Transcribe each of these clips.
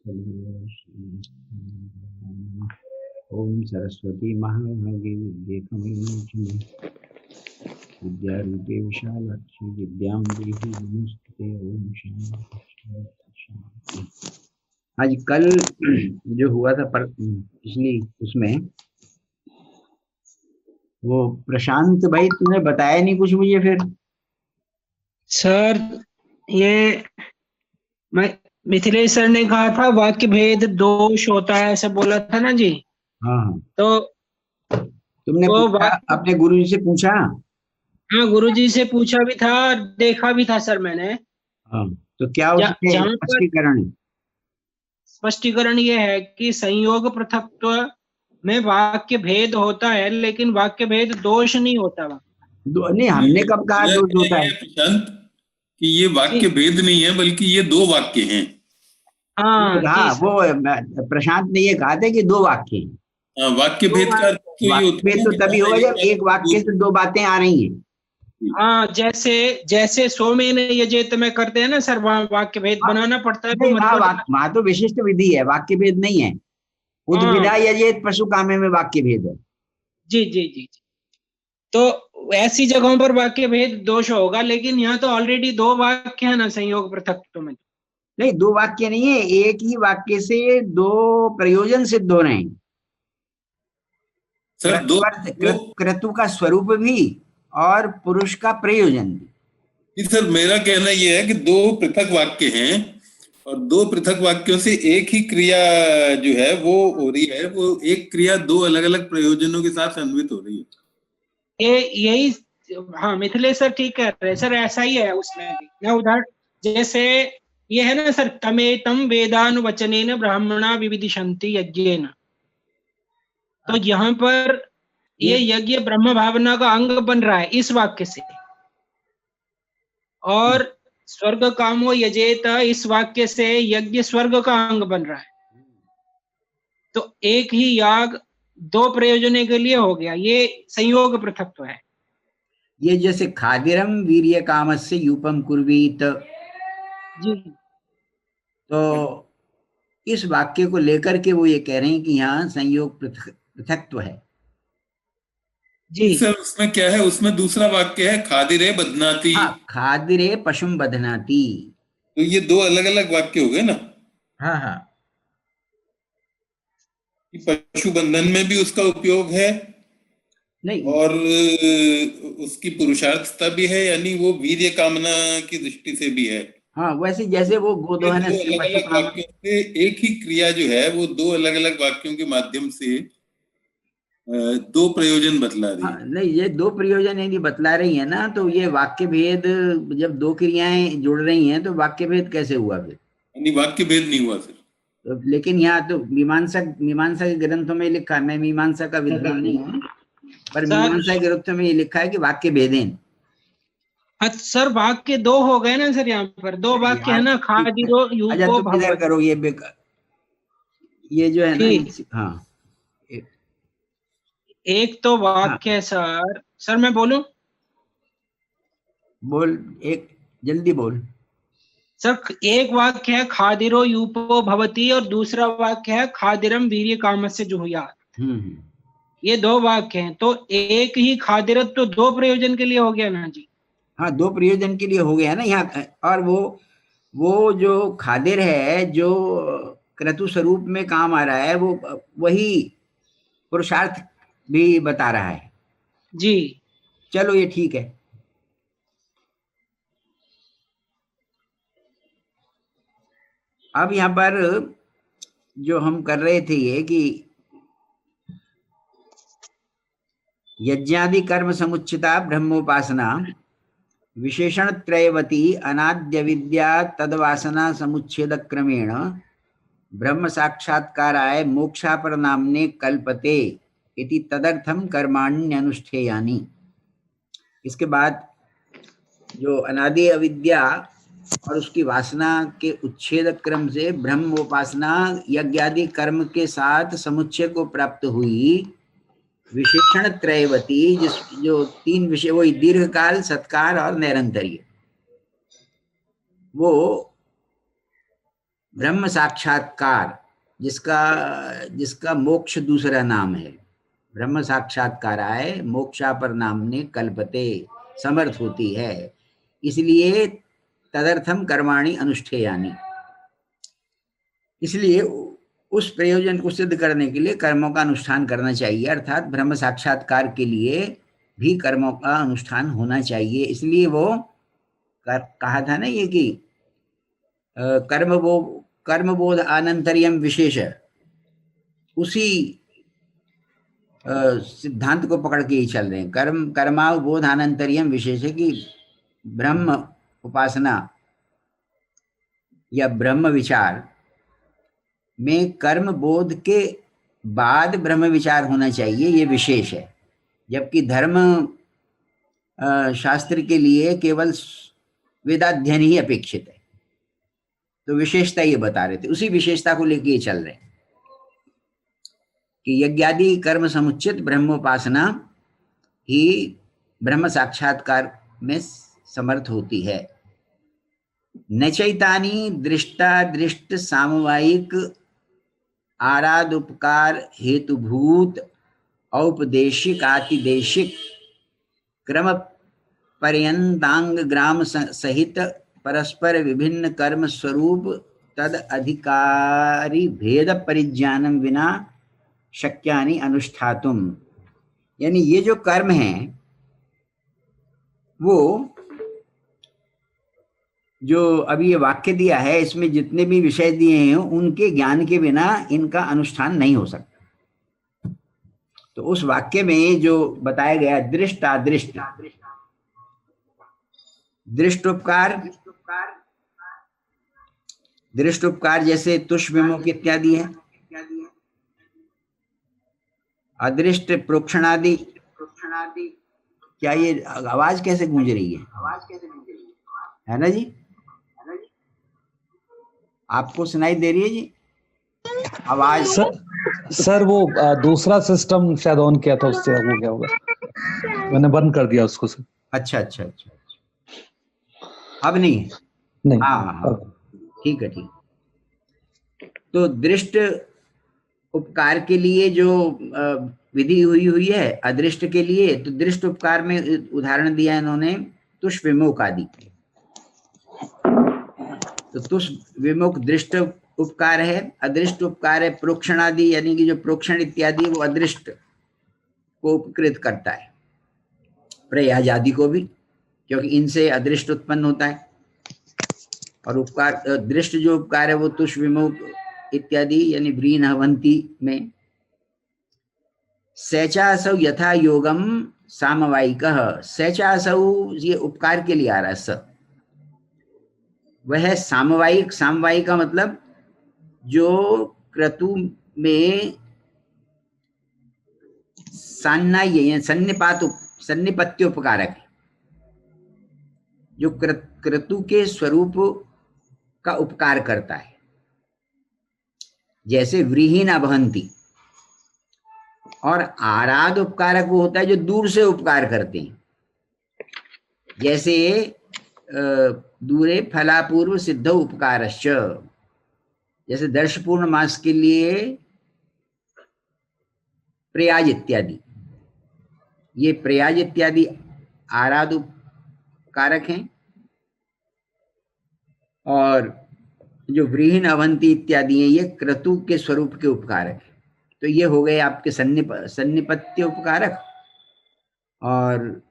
ओम सरस्वती महाभागे विद्ये विद्यारूपे विशालाक्षी विद्यां देहि नमोस्तुते। ओम शांति। आज कल जो हुआ था पिछली उसमें, वो प्रशांत भाई तुमने बताया नहीं कुछ मुझे फिर। सर ये मिथिलेश सर ने कहा था वाक्य भेद दोष होता है, ऐसा बोला था ना जी। हाँ, तो तुमने अपने गुरुजी से पूछा? हाँ, गुरुजी से पूछा भी था, देखा भी था सर मैंने। हाँ, तो क्या उसके स्पष्टीकरण है? स्पष्टीकरण ये है कि संयोग पृथक्त्व में वाक्य भेद होता है, लेकिन वाक्य भेद दोष नहीं होता। नहीं, हमने कब कहा दोष होता है प्रशांत कि ये वाक्य भेद नहीं है, बल्कि ये दो वाक्य हैं। हाँ, वो प्रशांत ने ये कहा था कि दो वाक्य हैं। वाक्य भेद का वाक्य भेद तो तभी होगा जब एक वाक्य से दो बातें आ रही हैं। हाँ, जैसे सोमेन यजेत में करते हैं ना सर, वहाँ वाक्य भेद बनाना पड़ता है। वहाँ तो विशिष्ट विधि है, वाक्य भेद नहीं है। उद्विधा यजेत पशु कामे में वाक्य भेद है। जी जी जी। तो ऐसी जगहों पर वाक्य भेद दोष होगा, लेकिन यहाँ तो ऑलरेडी दो वाक्य है ना संयोग पृथक्त्व में। नहीं, दो वाक्य नहीं है, एक ही वाक्य से दो प्रयोजन सिद्ध हो रहे हैं सर। क्रतु का स्वरूप भी और पुरुष का प्रयोजन भी। सर, मेरा कहना यह है कि दो पृथक वाक्य हैं और दो पृथक वाक्यों से एक ही क्रिया जो है वो हो रही है, वो एक क्रिया दो अलग अलग प्रयोजनों के साथ अन्वित हो रही है। यही हाँ, मिथिलेश सर ठीक कह रहे हैं सर, ऐसा ही है उसमें। मैं उदाहरण जैसे ये है ना सर, तमेतम वेदानुवचनेन ब्राह्मणा विविदिशन्ति यज्ञेन। तो यहाँ पर ये यज्ञ ब्रह्म भावना का अंग बन रहा है इस वाक्य से, और स्वर्ग कामो यजेत इस वाक्य से यज्ञ स्वर्ग का अंग बन रहा है। तो एक ही याग दो प्रयोजनों के लिए हो गया, ये संयोग पृथक्त्व है। ये जैसे खादिरम वीर्य कामस्य यूपम कुर्वीत जी, तो इस वाक्य को लेकर के वो ये कह रहे हैं कि यहाँ संयोग पृथक्त्व है जी सर। उसमें क्या है, उसमें दूसरा वाक्य है खादिरे बदनाती। हाँ, खादिरे पशुम बदनाती। तो ये दो अलग अलग वाक्य हो गए ना। हाँ हाँ, पशु बंधन में भी उसका उपयोग है नहीं, और उसकी पुरुषार्थता भी है, यानी वो वीर्य कामना की दृष्टि से भी है। हाँ, वैसे जैसे वो गोदोहन से अलग अलग वाक्यों से एक ही क्रिया जो है वो दो अलग अलग वाक्यों के माध्यम से दो प्रयोजन बतला रही है। हाँ, नहीं, ये दो प्रयोजन यदि बतला रही है ना, तो ये वाक्य भेद, जब दो क्रियाएं जुड़ रही हैं तो वाक्य भेद कैसे हुआ फिर? यानी वाक्य भेद नहीं हुआ सर। तो लेकिन यहाँ तो मीमांसा के ग्रंथों में लिखा है, मैं मीमांसा का विद्वान नहीं हूँ, पर मीमांसा के ग्रंथों में ये लिखा है कि वाक्य भेदेन। सर वाक्य दो हो गए ना सर, यहाँ पर दो वाक्य है ना, खादिरो यूपो भवति। करो ये जो है ना, हाँ, एक तो वाक्य है सर मैं बोलूं? बोल, एक जल्दी बोल सर। एक वाक्य है खादिरो यूपो भवति और दूसरा वाक्य है खादिरम वीर्य कामस्य जुहुयात्। ये दो वाक्य हैं, तो एक ही खादिरत तो दो प्रयोजन के लिए हो गया ना जी। हाँ, दो प्रयोजन के लिए हो गया ना यहाँ। और वो जो खादिर है, जो क्रतु स्वरूप में काम आ रहा है, वो वही पुरुषार्थ भी बता रहा है जी। चलो, ये ठीक है। अब यहाँ पर जो हम कर रहे थे ये कि यज्ञादि कर्म समुच्चिता ब्रह्मोपासना विशेषण त्रयवती अनाद्य विद्या तदवासना समुच्छेद क्रमेण ब्रह्म साक्षात्काराय मोक्षापर नामने कल्पते इति तदर्थम कर्माण्यनुष्ठेयानि। इसके बाद जो अनादि अविद्या और उसकी वासना के उच्छेद क्रम से ब्रह्म उपासना यज्ञादि कर्म के साथ समुच्चय को प्राप्त हुई विशेषण त्रयवती, जो तीन विषय, वही दीर्घकाल, सत्कार और नैरंतर्य, वो ब्रह्म साक्षात्कार, जिसका जिसका मोक्ष दूसरा नाम है, ब्रह्म साक्षात्काराय मोक्षापर नामने कल्पते, समर्थ होती है, इसलिए तदर्थम कर्माणि अनुष्ठेयानि, इसलिए उस प्रयोजन को सिद्ध करने के लिए कर्मों का अनुष्ठान करना चाहिए, अर्थात ब्रह्म साक्षात्कार के लिए भी कर्मों का अनुष्ठान होना चाहिए। इसलिए वो कहा था ना ये कि कर्मबोध अनंतर्यम विशेष, उसी सिद्धांत को पकड़ के ही चल रहे हैं। कर्मावबोध अनंतर्यम विशेष है कि ब्रह्म उपासना या ब्रह्म विचार में कर्म बोध के बाद ब्रह्म विचार होना चाहिए, ये विशेष है। जबकि धर्म शास्त्र के लिए केवल वेदाध्ययन ही अपेक्षित है। तो विशेषता ये बता रहे थे, उसी विशेषता को लेके ये चल रहे हैं कि यज्ञादि कर्म समुचित ब्रह्मोपासना ही ब्रह्म साक्षात्कार में समर्थ होती है। नचैतानि दृष्टा दृष्ट सामवायिक आराध उपकार हेतुभूत औपदेशिक आतिदेशिक क्रम पर्यंतांग ग्राम सहित परस्पर विभिन्न कर्म स्वरूप तद अधिकारी भेद परिज्ञानम विना शक्यानि अनुष्ठातुम, यानी ये जो कर्म हैं वो जो अभी ये वाक्य दिया है इसमें जितने भी विषय दिए हैं उनके ज्ञान के बिना इनका अनुष्ठान नहीं हो सकता। तो उस वाक्य में जो बताया गया दृष्ट अदृष्ट, दृष्ट उपकार जैसे तुष विमुख इत्यादि है, अदृष्ट प्रोक्षणादि। क्या ये आवाज कैसे गूंज रही है ना जी? आपको सुनाई दे रही है जी आवाज? सर वो दूसरा सिस्टम शायद ऑन किया था, उससे हो गया होगा, मैंने बंद कर दिया उसको सर। अच्छा अच्छा अच्छा, अब नहीं है? नहीं, हाँ, ठीक है ठीक। तो दृष्ट उपकार के लिए जो विधि हुई है, अदृष्ट के लिए तो दृष्ट उपकार में उदाहरण दिया इन्होंने तुष विमुख आदि। तो तुष विमुख दृष्ट उपकार है, अदृष्ट उपकार है प्रोक्षण आदि, यानी कि जो प्रोक्षण इत्यादि वो अदृष्ट को उपकृत करता है, प्रयाज आदि को भी, क्योंकि इनसे अदृष्ट उत्पन्न होता है। और उपकार दृष्ट जो उपकार है वो तुष विमुख इत्यादि यानी व्रीन हवंती में। सैचासौ यथा योगम सामवायिकः, सैचासौ ये उपकार के लिए आ रहा है, स वह सामवायिक, सामवायिक का मतलब जो क्रतु में सन्निपत्य उपकारक है, जो क्रतु के स्वरूप का उपकार करता है, जैसे व्रीहीन अभवंती। और आराध उपकारक वो होता है जो दूर से उपकार करते हैं, जैसे दूरे फलापूर्व सिद्ध उपकारश्च, जैसे दर्श पूर्ण मास के लिए प्रयाज इत्यादि, ये प्रयाज इत्यादि आराध उपकारक हैं। और जो व्रीहीन अवंती इत्यादि हैं ये क्रतु के स्वरूप के उपकारक हैं। तो ये हो गए आपके सन्निपत्य उपकारक। और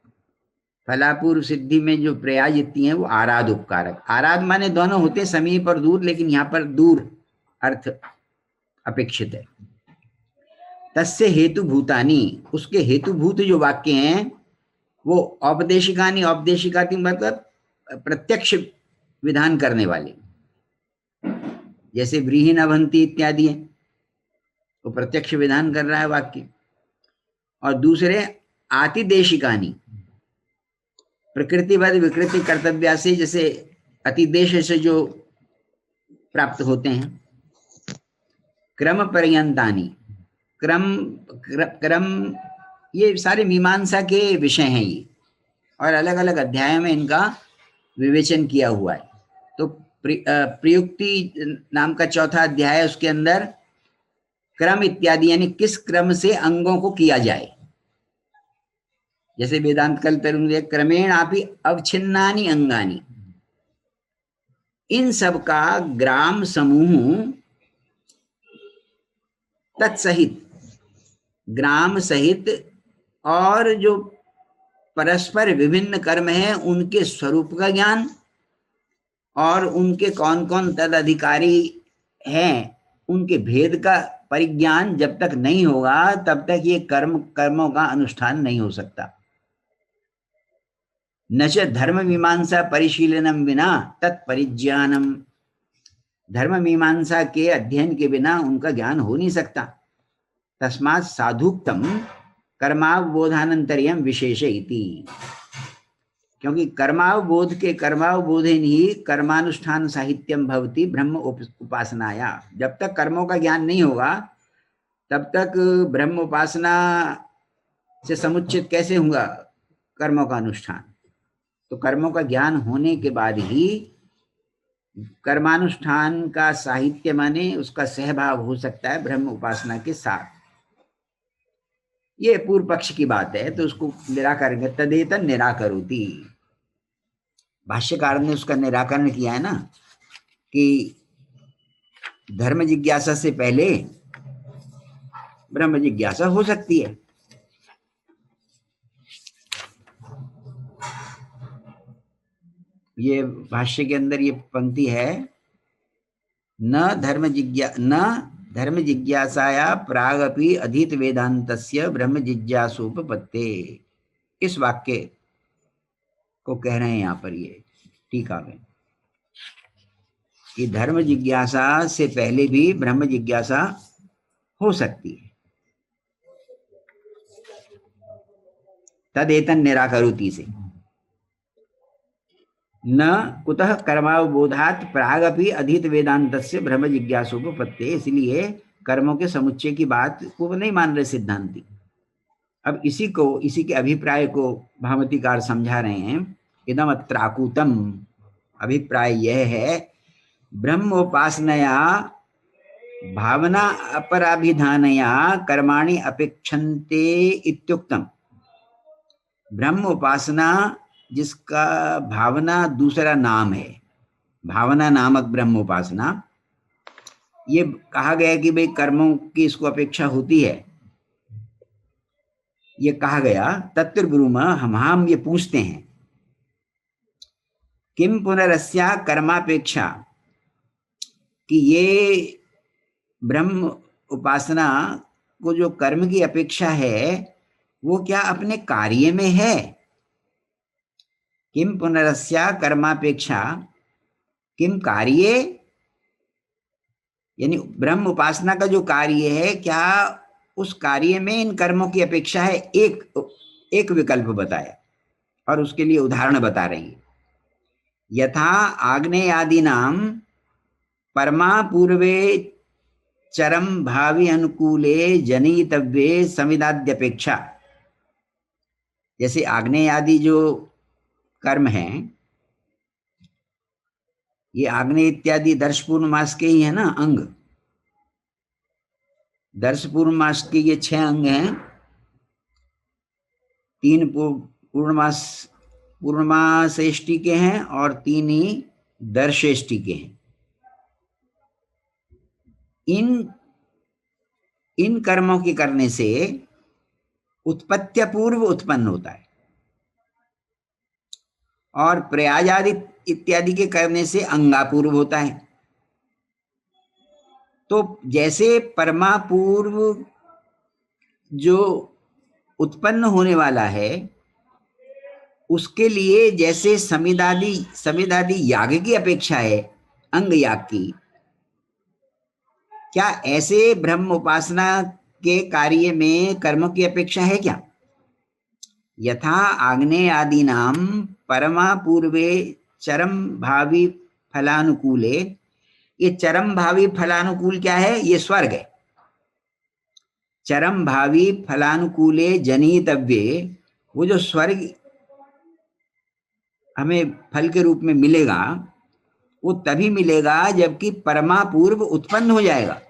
फलापूर्व सिद्धि में जो प्रयाज इत्यादि हैं वो आराध उपकारक। आराध माने दोनों होते समीप और दूर, लेकिन यहाँ पर दूर अर्थ अपेक्षित है। तस्य हेतुभूतानि, उसके हेतुभूत जो वाक्य हैं वो औपदेशिकानि, औपदेशिकाति मतलब प्रत्यक्ष विधान करने वाले, जैसे व्रीहीन अभंती इत्यादि है वो प्रत्यक्ष विधान कर रहा है वाक्य। और दूसरे आतिदेशिकानि, प्रकृतिवद विकृति कर्तव्या से, जैसे अतिदेश से जो प्राप्त होते हैं। क्रम पर्यंतानि, क्रम ये सारे मीमांसा के विषय हैं ये, और अलग अलग अध्याय में इनका विवेचन किया हुआ है। तो प्रयुक्ति नाम का चौथा अध्याय है, उसके अंदर क्रम इत्यादि यानी किस क्रम से अंगों को किया जाए, जैसे वेदांत कल तरुण क्रमेण आपी अवच्छिन्नानि अंगानि, इन सब का ग्राम समूह तत्सहित, ग्राम सहित और जो परस्पर विभिन्न कर्म हैं उनके स्वरूप का ज्ञान और उनके कौन कौन तद अधिकारी हैं उनके भेद का परिज्ञान जब तक नहीं होगा तब तक ये कर्मों का अनुष्ठान नहीं हो सकता। न च धर्म मीमांसा परिशीलनम विना तत्परिज्ञानम, धर्म मीमांसा के अध्ययन के बिना उनका ज्ञान हो नहीं सकता। तस्मात् साधुक्तम कर्मावबोधानंतर्यम विशेष इति, क्योंकि कर्मावबोध के कर्मावबोधेन ही कर्मानुष्ठान साहित्यम भवति ब्रह्म उपासनाया, जब तक कर्मों का ज्ञान नहीं होगा तब तक ब्रह्म उपासना से समुचित कैसे होगा कर्मों का अनुष्ठान। तो कर्मों का ज्ञान होने के बाद ही कर्मानुष्ठान का साहित्य माने उसका सहभाग हो सकता है ब्रह्म उपासना के साथ। ये पूर्व पक्ष की बात है, तो उसको निराकरण तदेतन निराकरोति, भाष्यकार ने उसका निराकरण किया है ना कि धर्म जिज्ञासा से पहले ब्रह्म जिज्ञासा हो सकती है। ये भाष्य के अंदर ये पंक्ति है, न धर्म जिज्ञासाया प्रागपि अधीत वेदांतस्य ब्रह्म जिज्ञासोपपत्ते, इस वाक्य को कह रहे हैं यहाँ पर ये टीका में कि धर्म जिज्ञासा से पहले भी ब्रह्म जिज्ञासा हो सकती है। तदेतन निराकरोति से न कुतः कर्मावबोधात् प्रागपि अधीत वेदांतस्य ब्रह्म जिज्ञासोपपत्ते, इसलिए कर्मों के समुच्चय की बात को नहीं मान रहे सिद्धांती। अब इसी के अभिप्राय को भामतीकार समझा रहे हैं। इदम अत्राकूतम, अभिप्राय यह है ब्रह्मोपासनया भावना अपराभिधानया कर्माणि अपेक्षन्ते इत्युक्तम। ब्रह्म उपासना जिसका भावना दूसरा नाम है, भावना नामक ब्रह्म उपासना, ये कहा गया कि भाई कर्मों की इसको अपेक्षा होती है, ये कहा गया। तत्र ब्रूम, हम ये पूछते हैं किम पुनरस्या कर्मापेक्षा, कि ये ब्रह्म उपासना को जो कर्म की अपेक्षा है वो क्या अपने कार्य में है। किम पुनरस्या कर्मापेक्षा, किम कार्ये, यानी ब्रह्म उपासना का जो कार्य है क्या उस कार्य में इन कर्मों की अपेक्षा है। एक विकल्प बताया और उसके लिए उदाहरण बता रही है। यथा आग्नेयादीनां परमा पूर्वे चरम भावी अनुकूले जनितव्ये समिदाद्यपेक्षा, जैसे आग्नेयादि जो कर्म हैं, ये आग्नेय इत्यादि दर्श पूर्णमास के ही है ना अंग। दर्श पूर्णमास के ये 6 अंग हैं, 3 पूर्णमासेष्टि के हैं और 3 ही दर्शेष्टि के हैं। इन कर्मों के करने से उत्पत्त्य पूर्व उत्पन्न होता है और प्रयाजादि इत्यादि के करने से अंगापूर्व होता है। तो जैसे परमापूर्व जो उत्पन्न होने वाला है उसके लिए जैसे समिदादि याग की अपेक्षा है, अंग याग की, क्या ऐसे ब्रह्म उपासना के कार्य में कर्म की अपेक्षा है क्या। यथा आग्नेय आदीनां परमा पूर्वे चरम भावी फलानुकूले, ये चरम भावी फलानुकूल क्या है, ये स्वर्ग है। चरम भावी फलानुकूले जनितव्ये, वो जो स्वर्ग हमें फल के रूप में मिलेगा वो तभी मिलेगा जबकि परमापूर्व उत्पन्न हो जाएगा।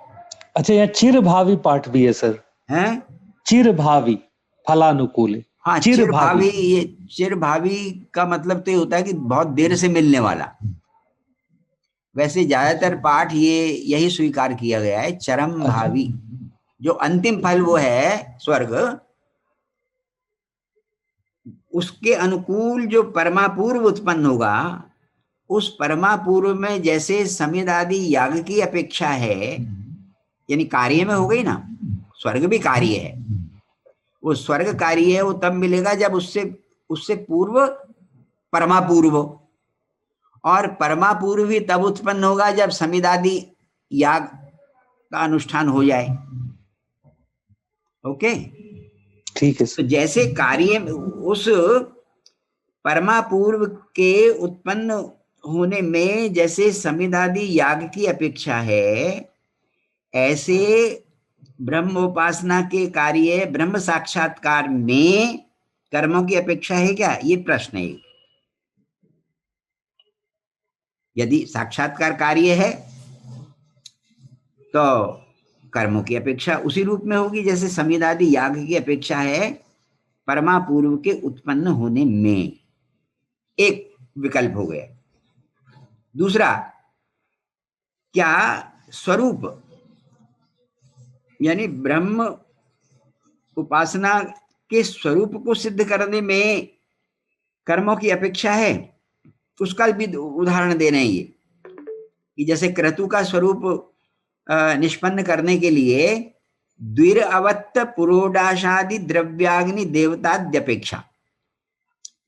अच्छा, यहाँ चिर भावी पाठ भी है सर, हैं? चिर भावी फलानुकूल। हाँ, चिर भावी, ये चिर भावी का मतलब तो ये होता है कि बहुत देर से मिलने वाला। वैसे ज्यादातर पाठ ये यही स्वीकार किया गया है, चरम भावी, जो अंतिम फल वो है स्वर्ग, उसके अनुकूल जो परमापूर्व उत्पन्न होगा, उस परमापूर्व में जैसे समिद आदि याग की अपेक्षा है, यानी कार्य में हो गई ना, स्वर्ग भी कार्य है, वो स्वर्ग कार्य है, वो तब मिलेगा जब उससे पूर्व परमापूर्व, और परमापूर्व भी तब उत्पन्न होगा जब समिद आदि याग का अनुष्ठान हो जाए। ओके, ठीक है तो सर। जैसे कार्य उस परमापूर्व के उत्पन्न होने में जैसे समिदादि याग की अपेक्षा है, ऐसे ब्रह्मोपासना के कार्य ब्रह्म साक्षात्कार में कर्मों की अपेक्षा है क्या? ये प्रश्न है। यदि साक्षात्कार कार्य है तो कर्मों की अपेक्षा उसी रूप में होगी जैसे समिदादि याग की अपेक्षा है परमापूर्व के उत्पन्न होने में। एक विकल्प हो गया। दूसरा, क्या स्वरूप यानी ब्रह्म उपासना के स्वरूप को सिद्ध करने में कर्मों की अपेक्षा है? उसका भी उदाहरण दे रहे हैं ये कि जैसे क्रतु का स्वरूप निष्पन्न करने के लिए द्विरअवत्त पुरोडाशादि द्रव्याग्नि देवताद्यपेक्षा,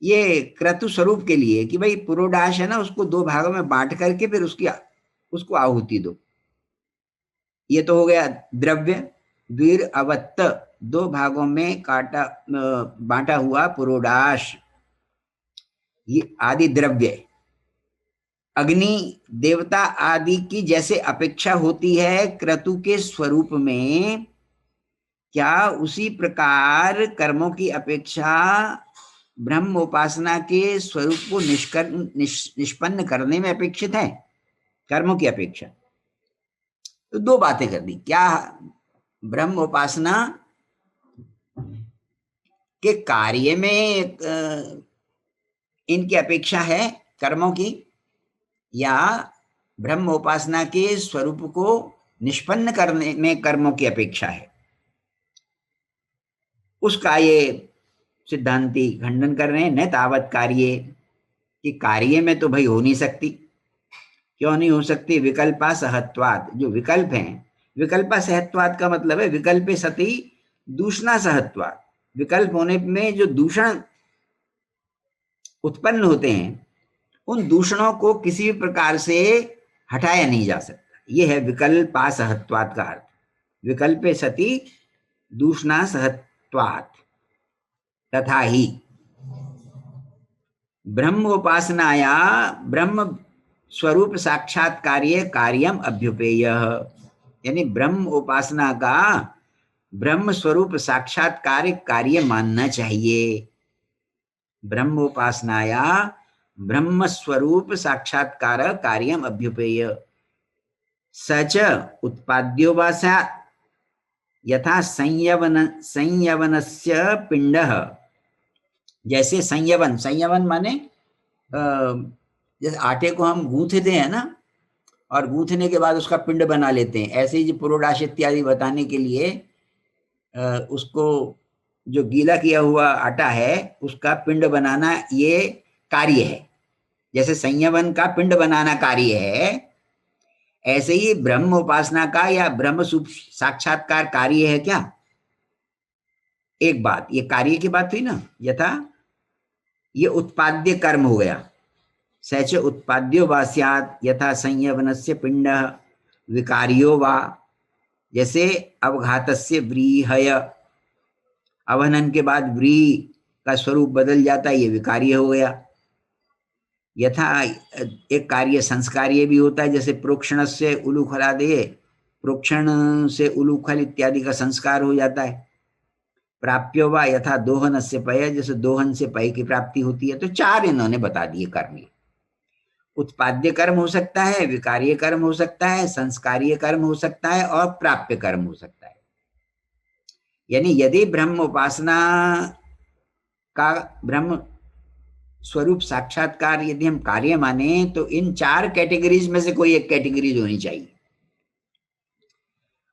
ये क्रतु स्वरूप के लिए कि भाई पुरोडाश है ना, उसको दो भागों में बांट करके फिर उसको आहुति दो। ये तो हो गया द्रव्य। द्विरअवत्त, दो भागों में बांटा हुआ पुरोडाश, ये आदि द्रव्य। अग्नि देवता आदि की जैसे अपेक्षा होती है क्रतु के स्वरूप में, क्या उसी प्रकार कर्मों की अपेक्षा ब्रह्म उपासना के स्वरूप को निष्पन्न करने में अपेक्षित है कर्मों की अपेक्षा? तो दो बातें कर दी। क्या ब्रह्म उपासना के कार्य में इनकी अपेक्षा है कर्मों की, या ब्रह्म उपासना के स्वरूप को निष्पन्न करने में कर्मों की अपेक्षा है? उसका ये सिद्धांती खंडन कर रहे हैं। न तावत कार्य, कि कार्य में तो भाई हो नहीं सकती। क्यों नहीं हो सकती? विकल्पा सहत्वात्, जो विकल्प हैं, विकल्पा सहत्वात् का मतलब है विकल्पे सति दूषणा सहत्वात्, विकल्प होने में जो दूषण उत्पन्न होते हैं उन दूषणों को किसी भी प्रकार से हटाया नहीं जा सकता। यह है विकल्पा सहत्वात् का अर्थ। विकल्पे सति दूषणा सहत्वात्। तथा ही ब्रह्म उपासनाया ब्रह्म स्वरूप साक्षात्कार्य कार्यम अभ्युपेय, यानी ब्रह्म उपासना का ब्रह्म स्वरूप साक्षात्कार कार्य मानना चाहिए। ब्रह्म उपासनाया ब्रह्म स्वरूप साक्षात्कार कार्यम अभ्युपेय सच उत्पाद्यो वा स्यात्, यथा संयवनस्य पिंडः, जैसे संयवन माने जैसे आटे को हम गूंथते हैं ना, और गूंथने के बाद उसका पिंड बना लेते हैं, ऐसे ही जो पुरोडाश इत्यादि बताने के लिए उसको जो गीला किया हुआ आटा है उसका पिंड बनाना ये कार्य है। जैसे संयमन का पिंड बनाना कार्य है, ऐसे ही ब्रह्म उपासना का या ब्रह्म साक्षात्कार कार्य है क्या? एक बात, ये कार्य की बात हुई ना, यथा ये उत्पाद्य कर्म हो गया। सच उत्पाद्यो वा स्यात् यथा संयवनस्य पिंड विकार्यो वा, जैसे अवघातस्य व्रीहय, अवहनन के बाद व्रीहि का स्वरूप बदल जाता है, ये विकार्य हो गया। यथा एक कार्य संस्कार्य भी होता है, जैसे प्रोक्षण से उलूखलादे, प्रोक्षण से उलूखल इत्यादि का संस्कार हो जाता है। प्राप्यो वा यथा दोहन से पय, जैसे दोहन से पय की प्राप्ति होती है। तो चार इन्होंने बता दिए कर्म। उत्पाद्य कर्म हो सकता है, विकार्य कर्म हो सकता है, संस्कारीय कर्म हो सकता है और प्राप्य कर्म हो सकता है। यानी यदि ब्रह्म उपासना का ब्रह्म स्वरूप साक्षात्कार यदि हम कार्य माने तो इन 4 कैटेगरीज में से कोई एक कैटेगरीज होनी चाहिए।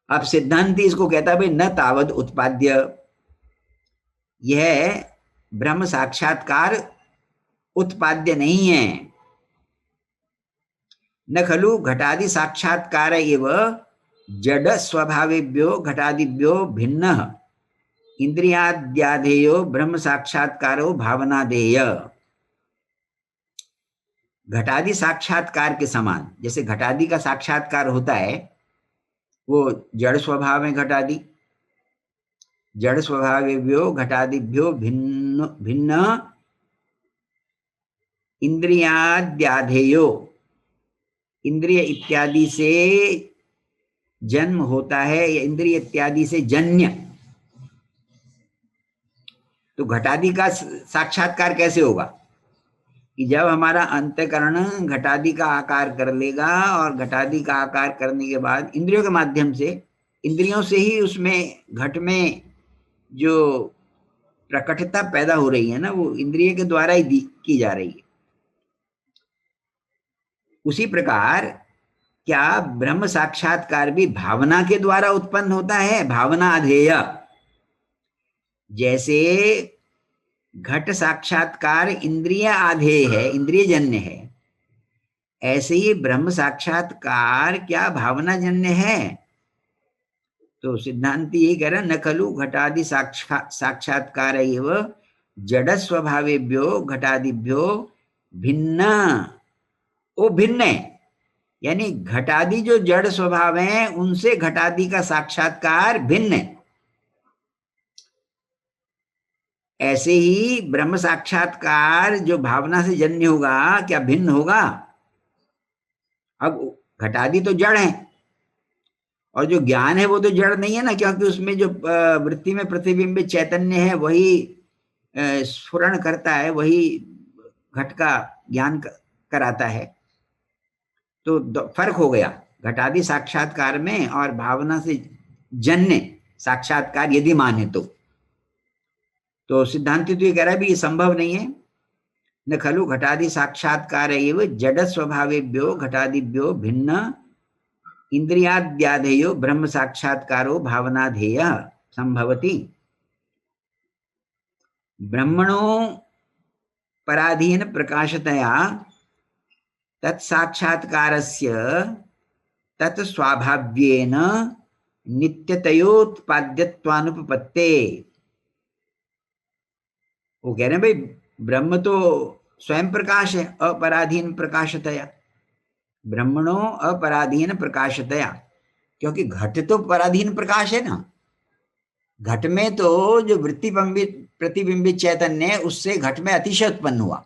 अब सिद्धांति इसको कहता है भाई न तावद उत्पाद्य, यह ब्रह्म साक्षात्कार उत्पाद्य नहीं है। न खलु घटादि साक्षात्कार एव जड स्वभावेभ्यो घटादिभ्यो भिन्न इंद्रियाद्याधेयो ब्रह्म साक्षात्कारो भावनादेय। घटादि साक्षात्कार के समान, जैसे घटादि का साक्षात्कार होता है वो जड़ स्वभाव है, घटादि जड़ स्वभावेभ्यो घटादिभ्यो भिन्न भिन्न इंद्रियाद्याधेयो, इंद्रिय इत्यादि से जन्म होता है या इंद्रिय इत्यादि से जन्य। तो घटादि का साक्षात्कार कैसे होगा कि जब हमारा अंतःकरण घटादि का आकार कर लेगा और घटादि का आकार करने के बाद इंद्रियों के माध्यम से, इंद्रियों से ही उसमें घट में जो प्रकटता पैदा हो रही है ना, वो इंद्रिय के द्वारा ही की जा रही है। उसी प्रकार क्या ब्रह्म साक्षात्कार भी भावना के द्वारा उत्पन्न होता है, भावना अधेय। जैसे घट साक्षात्कार इंद्रिय आधेय है, इंद्रिय जन्य है, ऐसे ही ब्रह्म साक्षात्कार क्या भावना जन्य है। तो सिद्धांति ये कह रहा न खलु घटादि साक्षात्कार एव जड़ स्वभावेभ्यो घटादिभ्यो भिन्न, वो भिन्न है, यानी घटादि जो जड़ स्वभाव है उनसे घटादि का साक्षात्कार भिन्न है। ऐसे ही ब्रह्म साक्षात्कार जो भावना से जन्य होगा क्या भिन्न होगा। अब घटादि तो जड़ है और जो ज्ञान है वो तो जड़ नहीं है ना, क्योंकि उसमें जो वृत्ति में प्रतिबिंबित चैतन्य है वही स्फुरण करता है, वही घट का ज्ञान कराता है। तो फर्क हो गया घटादि साक्षात्कार में और भावना से जन्य साक्षात्कार यदि माने तो सिद्धांति तो ये कह रहा है भी ये संभव नहीं है। न खलु घटादि साक्षात्कार एव जड़ स्वभावेभ्यो घटादिभ्यो भिन्न इंद्रियाद्याधेयो ब्रह्म साक्षात्कारो भावनाधेय संभवति। ब्रह्मणो पराधीन प्रकाशतया तत्साक्षात्कारस्य तत्स्वाभाव्येन नित्यतयोत्पाद्यत्वानुपपत्ते। वो कह रहे हैं भाई ब्रह्म तो स्वयं प्रकाश है, अपराधीन प्रकाशतया, ब्रह्मणो अपराधीन प्रकाशतया, क्योंकि घट तो पराधीन प्रकाश है ना। घट में तो जो वृत्ति प्रतिबिंबित चैतन्य है उससे घट में अतिशय उत्पन्न हुआ,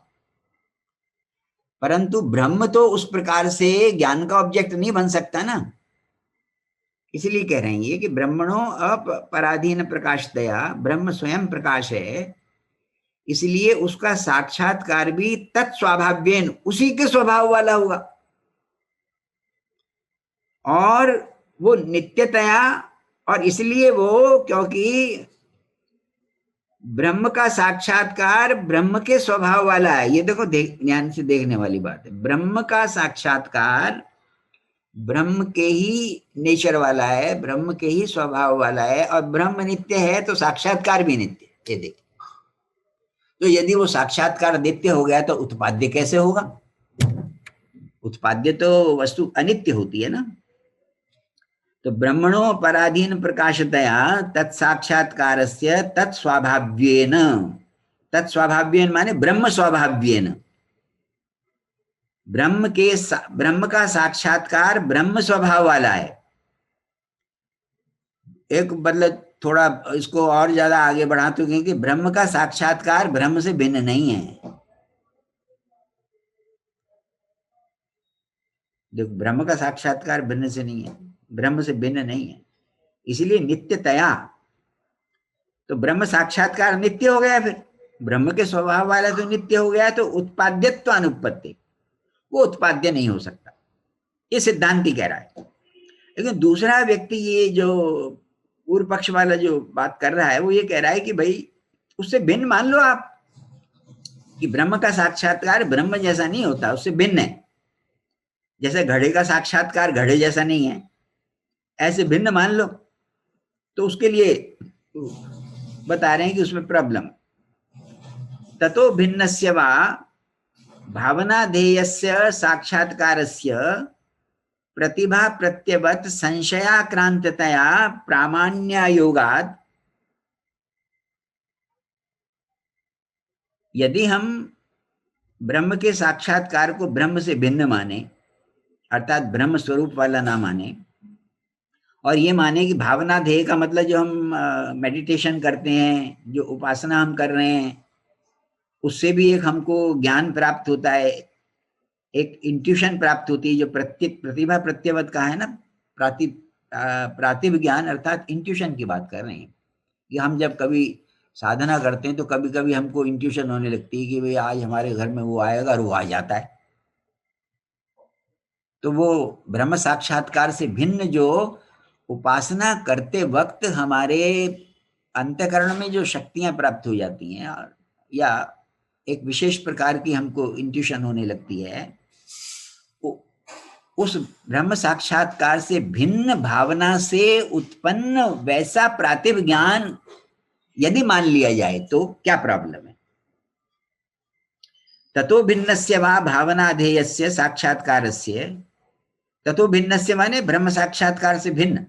परंतु ब्रह्म तो उस प्रकार से ज्ञान का ऑब्जेक्ट नहीं बन सकता ना। इसलिए कह रहे हैं कि ब्रह्मणो अपराधीन प्रकाशतया, ब्रह्म स्वयं प्रकाश है, इसलिए उसका साक्षात्कार भी तत्स्वाभाव्येन, उसी के स्वभाव वाला होगा और वो नित्यतया, और इसलिए वो क्योंकि ब्रह्म का साक्षात्कार ब्रह्म के स्वभाव वाला है। ये देखो ध्यान से देखने वाली बात है। ब्रह्म का साक्षात्कार ब्रह्म के ही नेचर वाला है, ब्रह्म के ही स्वभाव वाला है, और ब्रह्म नित्य है तो साक्षात्कार भी नित्य। ये देखिए, तो यदि वो साक्षात्कार नित्य हो गया तो उत्पाद्य कैसे होगा। उत्पाद्य तो वस्तु अनित्य होती है ना। तो ब्रह्मणो पराधीन प्रकाशतया तत्साक्षात्कारस्य तत्स्वाभाव्येन, तत्स्वाभाव्येन माने ब्रह्म स्वभाव्येन, ब्रह्म का साक्षात्कार ब्रह्म स्वभाव वाला है। एक मतलब थोड़ा इसको और ज्यादा आगे बढ़ा तो कहेंगे कि ब्रह्म का साक्षात्कार ब्रह्म से भिन्न नहीं है। देखो, ब्रह्म का साक्षात्कार भिन्न से नहीं है, ब्रह्म से भिन्न नहीं है, इसलिए नित्यतया। तो ब्रह्म साक्षात्कार नित्य हो गया, फिर ब्रह्म के स्वभाव वाला तो नित्य हो गया, तो उत्पाद्यत्व अनुपत्ति, वो उत्पाद्य नहीं हो सकता, ये सिद्धांति कह रहा है। लेकिन दूसरा व्यक्ति, ये जो पूर्व पक्ष वाला जो बात कर रहा है, वो ये कह रहा है कि भाई उससे भिन्न मान लो आप, कि ब्रह्म का साक्षात्कार ब्रह्म जैसा नहीं होता, उससे भिन्न है। जैसे घड़े का साक्षात्कार घड़े जैसा नहीं है, ऐसे भिन्न मान लो। तो उसके लिए बता रहे हैं कि उसमें प्रॉब्लम। ततो भिन्नस्य वा भावनाधेयस्य साक्षात्कारस्य प्रतिभा प्रत्यवत संशयाक्रांततया प्रामाण्यायोगात्, यदि हम ब्रह्म के साक्षात्कार को ब्रह्म से भिन्न माने, अर्थात ब्रह्म स्वरूप वाला ना माने, और ये माने कि भावना ध्येय का मतलब जो हम मेडिटेशन करते हैं, जो उपासना हम कर रहे हैं, उससे भी एक हमको ज्ञान प्राप्त होता है, एक इंट्यूशन प्राप्त होती है, जो प्रतिभा प्रत्यवत का है ना, प्रातिभ ज्ञान अर्थात इंट्यूशन की बात कर रहे हैं। कि हम जब कभी साधना करते हैं तो कभी कभी हमको इंट्यूशन होने लगती है कि भाई आज हमारे घर में वो आएगा, और वो आ जाता है। तो वो ब्रह्म साक्षात्कार से भिन्न जो उपासना करते वक्त हमारे अंतःकरण में जो शक्तियां प्राप्त हो जाती हैं, या एक विशेष प्रकार की हमको इंट्यूशन होने लगती है, उस ब्रह्म साक्षात्कार से भिन्न भावना से उत्पन्न वैसा प्रातिभ ज्ञान यदि मान लिया जाए तो क्या प्रॉब्लम है? ततो भिन्नस्य वा भावनाधेयस्य साक्षात्कारस्य, ततो भिन्नस्य माने ब्रह्म साक्षात्कार से भिन्न,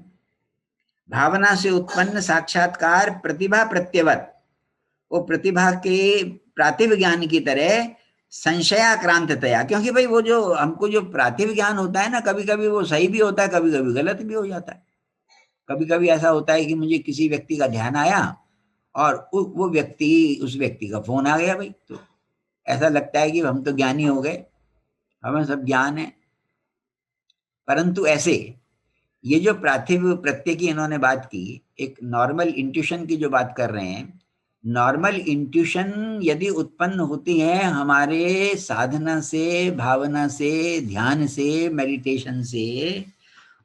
भावना से उत्पन्न साक्षात्कार प्रतिभा प्रत्यवत, वो प्रतिभा के प्रातिभ ज्ञान की तरह संशयाक्रांततया, क्योंकि भाई वो जो हमको जो प्रातिभ ज्ञान होता है ना, कभी कभी वो सही भी होता है, कभी कभी गलत भी हो जाता है। कभी कभी ऐसा होता है कि मुझे किसी व्यक्ति का ध्यान आया और वो व्यक्ति, उस व्यक्ति का फोन आ गया भाई, तो ऐसा लगता है कि हम तो ज्ञानी हो गए, हमें सब ज्ञान है। परंतु ऐसे ये जो प्रातिभ प्रत्यय की इन्होंने बात की, एक नॉर्मल इंट्यूशन की जो बात कर रहे हैं, नॉर्मल इंट्यूशन यदि उत्पन्न होती है हमारे साधना से, भावना से, ध्यान से, मेडिटेशन से,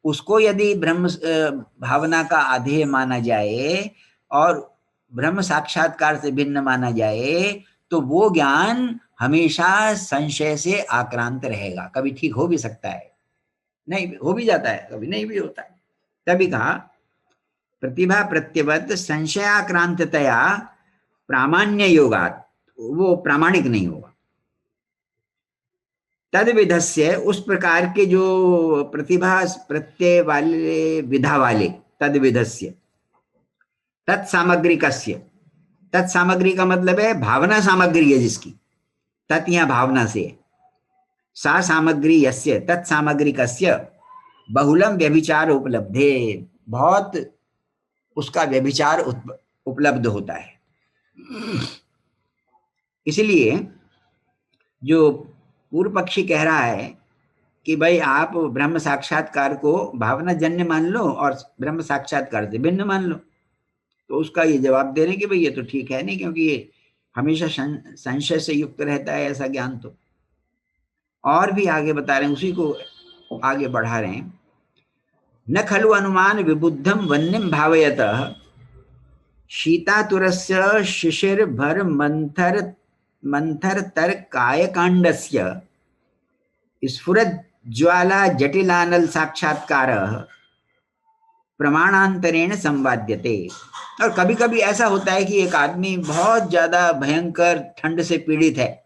उसको यदि ब्रह्म भावना का आधेय माना जाए और ब्रह्म साक्षात्कार से भिन्न माना जाए, तो वो ज्ञान हमेशा संशय से आक्रांत रहेगा। कभी ठीक हो भी सकता है, नहीं हो भी जाता है, कभी नहीं भी होता है। तभी कहा प्रतिभा प्रत्यवत संशयाक्रांततया प्रामाण्य योगात, वो प्रामाणिक नहीं होगा। तद विधस्य, उस प्रकार के जो प्रतिभा प्रत्यय वाले, विधा वाले, तद विधस्य, तत्सामग्रिकस्य, तत्सामग्री का मतलब है भावना सामग्री है जिसकी, तत् यहाँ भावना से, सा सामग्री यस्य, तत्सामग्रिकस्य बहुलम व्यभिचार उपलब्धे, बहुत उसका व्यभिचार उपलब्ध होता है। इसलिए जो पूर्व पक्षी कह रहा है कि भाई आप ब्रह्म साक्षात्कार को भावना जन्य मान लो और ब्रह्म साक्षात्कार से भिन्न मान लो, तो उसका ये जवाब दे रहे हैं कि भाई ये तो ठीक है नहीं, क्योंकि ये हमेशा संशय से युक्त रहता है ऐसा ज्ञान। तो और भी आगे बता रहे हैं, उसी को आगे बढ़ा रहे हैं। न खलु अनुमान विबुद्धम वन्यम भावयतः शीतातुरस्य शिशिर भर मंथर तर कायकांडस्य स्फुरद ज्वाला जटिलानल साक्षात्कार प्रमाणांतरेण संवाद्यते। और कभी कभी ऐसा होता है कि एक आदमी बहुत ज्यादा भयंकर ठंड से पीड़ित है,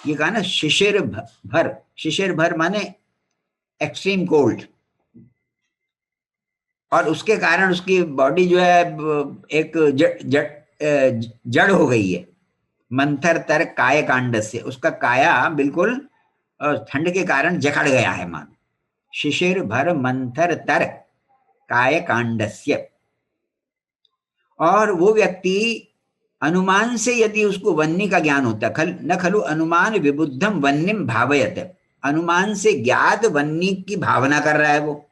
ये कहा ना शिशिर भर, शिशिर भर माने एक्सट्रीम कोल्ड, और उसके कारण उसकी बॉडी जो है एक जड़ हो गई है। मंथर तर काय कांड से, उसका काया बिल्कुल ठंड के कारण जकड़ गया है मान। शिशिर भर मंथर तर काय कांडस्य, और वो व्यक्ति अनुमान से यदि उसको वन्नी का ज्ञान होता है, न खलु अनुमान विबुद्धम वन्यम भावयत, अनुमान से ज्ञात वन्नी की भावना कर रहा है वो,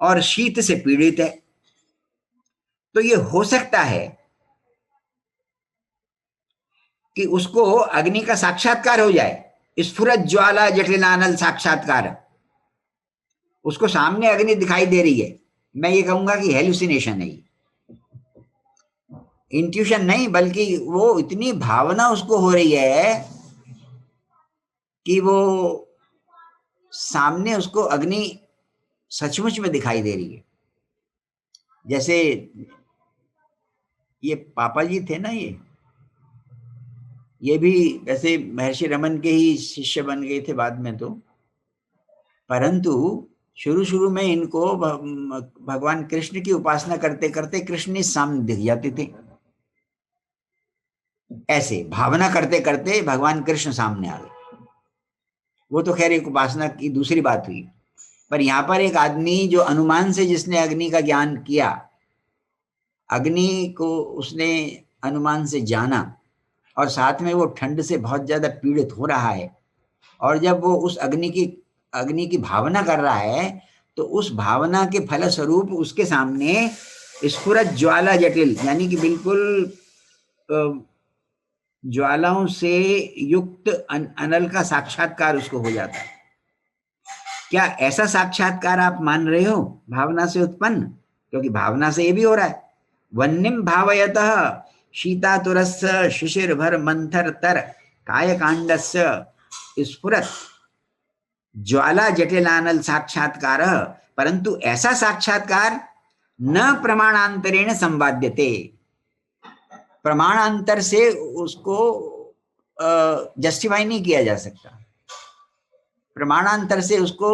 और शीत से पीड़ित है, तो ये हो सकता है कि उसको अग्नि का साक्षात्कार हो जाए, स्फुरत ज्वाला जटिलानल साक्षात्कार, उसको सामने अग्नि दिखाई दे रही है। मैं ये कहूंगा कि हेलुसिनेशन है, इंट्यूशन नहीं, बल्कि वो इतनी भावना उसको हो रही है कि वो सामने उसको अग्नि सचमुच में दिखाई दे रही है। जैसे ये पापा जी थे ना, ये भी वैसे महर्षि रमन के ही शिष्य बन गए थे बाद में तो, परंतु शुरू शुरू में इनको भगवान कृष्ण की उपासना करते करते कृष्ण ही सामने दिख जाते थे। ऐसे भावना करते करते भगवान कृष्ण सामने आ गए। वो तो खैर एक उपासना की दूसरी बात हुई, पर यहाँ पर एक आदमी जो अनुमान से जिसने अग्नि का ज्ञान किया, अग्नि को उसने अनुमान से जाना, और साथ में वो ठंड से बहुत ज्यादा पीड़ित हो रहा है, और जब वो उस अग्नि की भावना कर रहा है, तो उस भावना के फलस्वरूप उसके सामने स्फुरत ज्वाला जटिल, यानी कि बिल्कुल ज्वालाओं से युक्त अनल का साक्षात्कार उसको हो जाता है। क्या ऐसा साक्षात्कार आप मान रहे हो भावना से उत्पन्न? क्योंकि भावना से ये भी हो रहा है। वन्निम भावयतः शीतातुरस्य शिशिरभर मंथर तर कायकांडस्य स्फुरत ज्वाला जटिलानल साक्षात्कार, परंतु ऐसा साक्षात्कार न प्रमाणांतरेण संवाद्यते, प्रमाणांतर से उसको जस्टिफाई नहीं किया जा सकता, प्रमाणांतर से उसको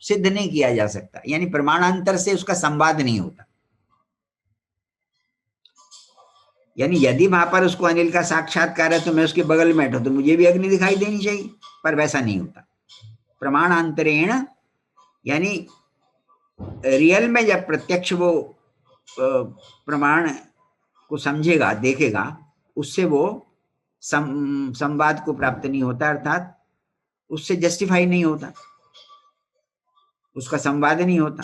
सिद्ध नहीं किया जा सकता, यानी प्रमाणांतर से उसका संवाद नहीं होता। यानी यदि वहां पर उसको अनिल का साक्षात्कार है तो मैं उसके बगल में बैठा तो मुझे भी अग्नि दिखाई देनी चाहिए, पर वैसा नहीं होता। प्रमाणांतरेण यानी रियल में जब प्रत्यक्ष वो प्रमाण को समझेगा, देखेगा, उससे वो संवाद को प्राप्त नहीं होता, अर्थात उससे जस्टिफाई नहीं होता, उसका संवाद नहीं होता।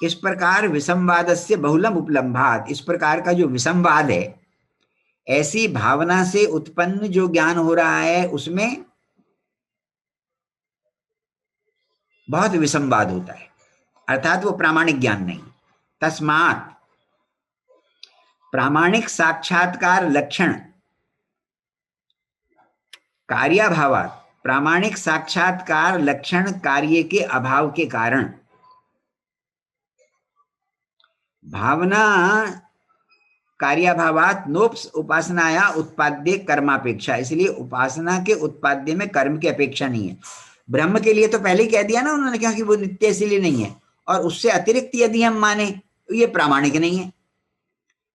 इस प्रकार विसंवादस्य बहुलम उपलम्भात, इस प्रकार का जो विसंवाद है, ऐसी भावना से उत्पन्न जो ज्ञान हो रहा है उसमें बहुत विसंवाद होता है, अर्थात वो प्रामाणिक ज्ञान नहीं। तस्मात् प्रामाणिक साक्षात्कार लक्षण कार्याभावात्, प्रामाणिक साक्षात्कार लक्षण कार्य के अभाव के कारण भावना कार्याभावात् नोप्स उपासनाया उत्पाद्य कर्मापेक्षा, इसलिए उपासना के उत्पाद्य में कर्म की अपेक्षा नहीं है। ब्रह्म के लिए तो पहले ही कह दिया ना उन्होंने, क्योंकि वो नित्य इसलिए नहीं है, और उससे अतिरिक्त यदि हम माने तो ये प्रामाणिक नहीं है।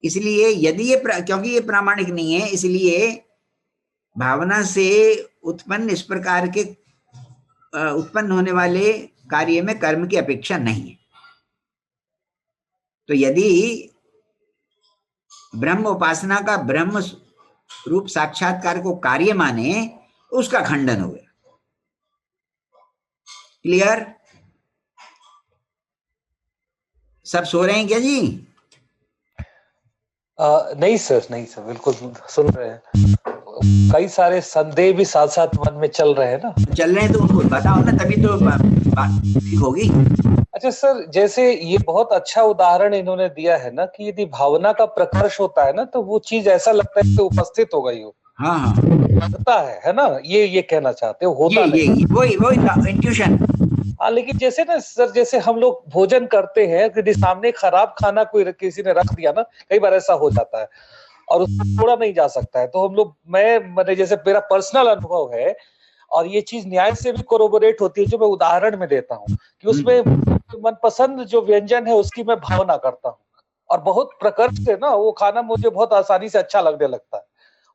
इसलिए यदि ये क्योंकि ये प्रामाणिक नहीं है, इसलिए भावना से उत्पन्न इस प्रकार के उत्पन्न होने वाले कार्य में कर्म की अपेक्षा नहीं है। तो यदि ब्रह्म उपासना का ब्रह्म रूप साक्षात्कार को कार्य माने, उसका खंडन हो गया। क्लियर? सब सो रहे हैं क्या जी? नहीं सर, नहीं सर, बिल्कुल सुन रहे हैं। कई सारे संदेह भी साथ साथ मन में चल रहे हैं ना, चल रहे हैं तो उनको बताओ ना, तभी तो बात ठीक होगी। अच्छा सर, जैसे ये बहुत अच्छा उदाहरण इन्होंने दिया है ना कि यदि भावना का प्रकर्ष होता है ना तो वो चीज ऐसा लगता है कि उपस्थित हो गई हो। हाँ हाँ, लगता है ना, ये कहना चाहते हो, होता नहीं। वही इंट्यूशन। हाँ, लेकिन जैसे ना सर, जैसे हम लोग भोजन करते हैं, यदि सामने खराब खाना कोई किसी ने रख दिया ना, कई बार ऐसा हो जाता है और उसको छोड़ा नहीं जा सकता है, तो हम लोग, मैं जैसे मेरा पर्सनल अनुभव है और ये चीज न्याय से भी कोरोबोरेट होती है, जो मैं उदाहरण में देता हूँ कि उसमें मनपसंद जो व्यंजन है उसकी मैं भावना करता हूँ और बहुत प्रकर्ष से ना वो खाना मुझे बहुत आसानी से अच्छा लगने लगता है,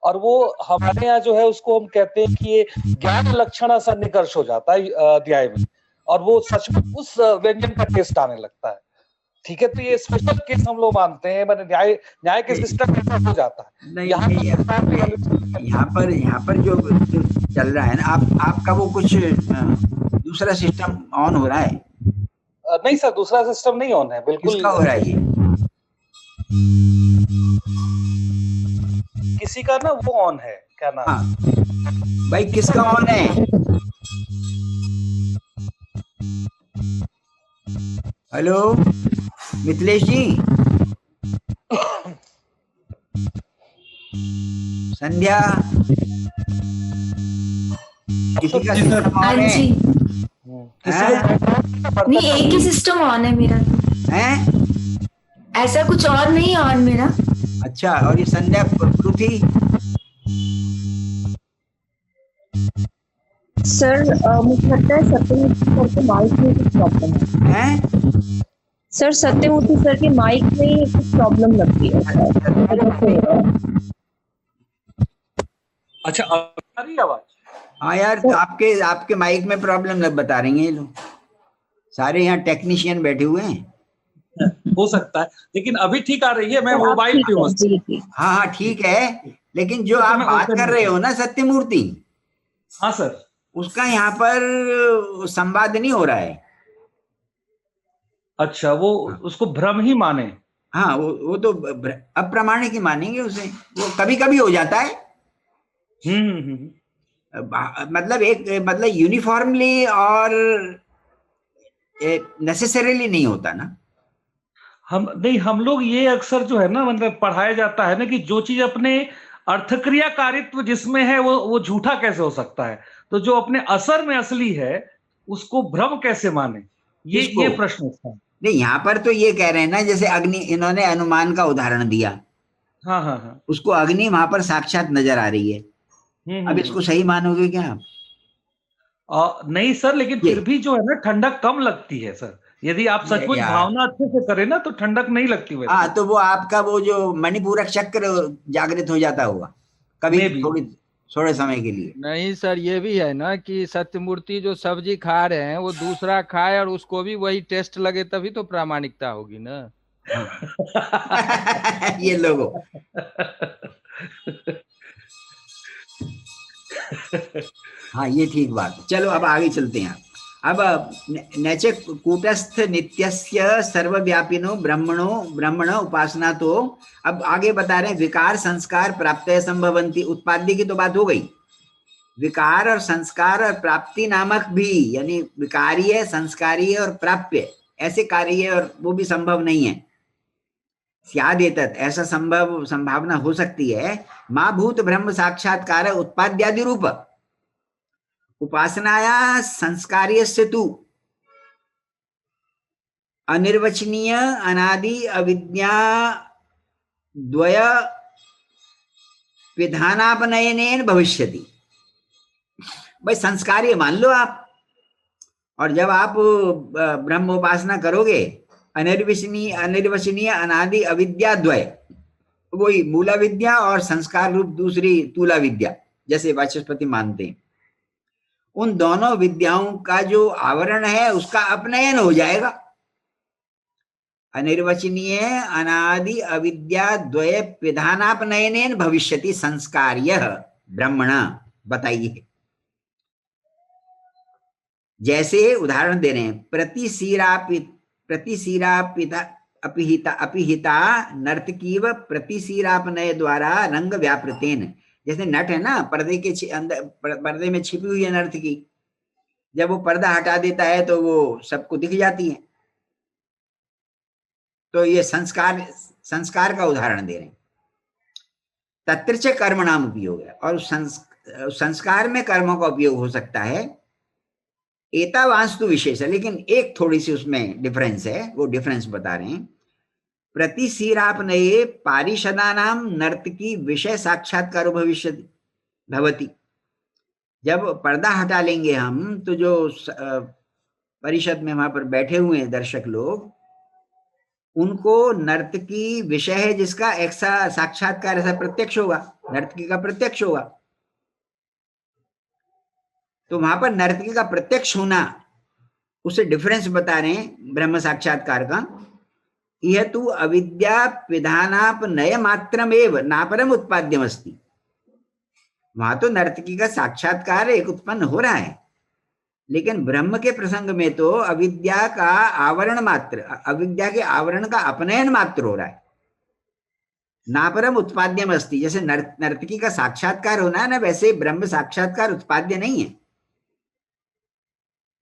और वो हमारे यहाँ जो है उसको हम कहते हैं कि ये ज्ञान लक्षण सा निकर्ष हो जाता है अध्याय में, और वो सचमुच उस व्यंजन का टेस्ट आने लगता है। ठीक है, तो ये स्पेशल केस हम लोग मानते हैं, मैंने न्याय के सिस्टम में हो जाता है। नहीं, यहाँ पर जो चल रहा है ना, आपका वो कुछ दूसरा सिस्टम ऑन हो रहा है? नहीं सर, दूसरा सिस्टम नहीं ऑन है, बिल्कुल। किसका हो रहा है ये? किसी का ना वो ऑन है, क्या नाम? हाँ भाई, किसका ऑन है? हेलो मिथिलेश जी, संध्या, किसी का जी सर। सिस्टम हाँ ऑन है? जी, किसी हैं? को नहीं एक ही सिस्टम ऑन है मेरा, हैं? ऐसा कुछ और नहीं है ऑन मेरा। अच्छा, और ये संध्या पृथ्वी? सर मुझे लगता है सत्यमूर्ति सर के माइक में कुछ प्रॉब्लम है। हैं? सर सत्यमूर्ति सर के माइक में कुछ प्रॉब्लम लगती है सर, मुझे लगता है। अच्छा, अब आ रही है आवाज? हाँ यार, तो आपके माइक में प्रॉब्लम बता रही हैं ये लोग, सारे यहाँ टेक्नीशियन बैठे हुए हैं। हो सकता है, लेकिन अभी ठीक आ रही है। मैं सर, आप मोबाइल ठीक पे हूँ। है, जी जी। हाँ हाँ ठीक है, लेकिन जो तो आप मैं बात open कर रहे हो ना सत्यमूर्ति, हाँ सर। उसका यहाँ पर संवाद नहीं हो रहा है। अच्छा, वो उसको भ्रम ही माने। हाँ, वो तो अप्रामाणिक ही मानेंगे उसे, वो कभी कभी हो जाता है। मतलब मतलब यूनिफॉर्मली और नेसेसरीली नहीं होता ना। हम लोग ये अक्सर जो है ना, मतलब पढ़ाया जाता है ना कि जो चीज अपने अर्थक्रियाकारित्व जिसमें है वो झूठा कैसे हो सकता है, तो जो अपने असर में असली है उसको भ्रम कैसे माने, ये किसको? प्रश्न था। नहीं, यहाँ पर तो ये कह रहे हैं ना, जैसे अग्नि, इन्होंने अनुमान का उदाहरण दिया, हाँ हाँ हाँ। उसको अग्नि वहां पर साक्षात नजर आ रही है। अब इसको सही मानोगे क्या आप? नहीं सर, लेकिन ये फिर भी जो है ना ठंडक कम लगती है सर, यदि आप सचमुच यार, भावना अच्छे से करें ना तो ठंडक नहीं लगती वैसे। हाँ, तो वो आपका वो जो मणिपूरक चक्र जागृत हो जाता होगा कभी, Maybe। थोड़े समय के लिए। नहीं सर, ये भी है ना कि सत्यमूर्ति जो सब्जी खा रहे हैं वो दूसरा खाए और उसको भी वही टेस्ट लगे, तभी तो प्रामाणिकता होगी ना। ये लोगों, हाँ ये ठीक बात है। चलो अब आगे चलते हैं। अब नैचे कूटस्थ नित्यस्य सर्वव्यापिनो ब्रह्मणो ब्रह्मण उपासना, तो अब आगे बता रहे हैं विकार संस्कार प्राप्तय संभवंती। उत्पाद्य की तो बात हो गई, विकार और संस्कार और प्राप्ति नामक भी, यानी विकारीय, संस्कारीय और प्राप्य, ऐसे कार्य और वो भी संभव नहीं है। स्यादेतत्, ऐसा संभावना हो सकती है। मां भूत ब्रह्म साक्षात्कार उत्पाद्यादि रूप उपासनाया संस्कार्यस्य तु अनिर्वचनीय अनादि अविद्या द्वय विधानापनयनेन भविष्यति। भाई संस्कार्य मान लो आप, और जब आप ब्रह्म उपासना करोगे, अनिर्वचनीय अनादि अविद्या द्वय, वही मूला विद्या और संस्कार रूप दूसरी तूला विद्या, जैसे वाचस्पति मानते हैं, उन दोनों विद्याओं का जो आवरण है उसका अपनयन हो जाएगा। अनिर्वचनीय अनादि अविद्या द्वय विधानापनयनेन भविष्यति संस्कार्य ब्रह्मण। बताइए, जैसे उदाहरण दे रहे हैं, अपिहिता नर्तकीव प्रतिशीरापनय द्वारा रंग व्यापृतेन। जैसे नट है ना, पर्दे के अंदर, पर्दे में छिपी हुई है नर्तकी, जब वो पर्दा हटा देता है तो वो सबको दिख जाती है। तो ये संस्कार का उदाहरण दे रहे हैं। तत्र च कर्म नाम उपयोग है, और संस्कार में कर्मों का उपयोग हो सकता है। एतावांस्तु विशेष है, लेकिन एक थोड़ी सी उसमें डिफरेंस है, वो डिफरेंस बता रहे हैं। प्रतिशीरापनये पारिषदानाम नर्तकी विषय साक्षात्कारो भवति। जब पर्दा हटा लेंगे हम, तो जो परिषद में वहां पर बैठे हुए हैं दर्शक लोग, उनको नर्तकी विषय है जिसका ऐसा साक्षात्कार, ऐसा प्रत्यक्ष होगा, नर्तकी का प्रत्यक्ष होगा। तो वहां पर नर्तकी का प्रत्यक्ष होना, उसे डिफरेंस बता रहे हैं ब्रह्म साक्षात्कार का। यह तो अविद्या विधानापनय मात्रमेव नापरम उत्पाद्यम अस्ति। वहां तो नर्तकी का साक्षात्कार एक उत्पन्न हो रहा है, लेकिन ब्रह्म के प्रसंग में तो अविद्या का आवरण मात्र, अविद्या के आवरण का अपनयन मात्र हो रहा है, नापरम उत्पाद्यम अस्ति, जैसे नर्तकी का साक्षात्कार होना है ना, वैसे ब्रह्म साक्षात्कार उत्पाद्य नहीं है।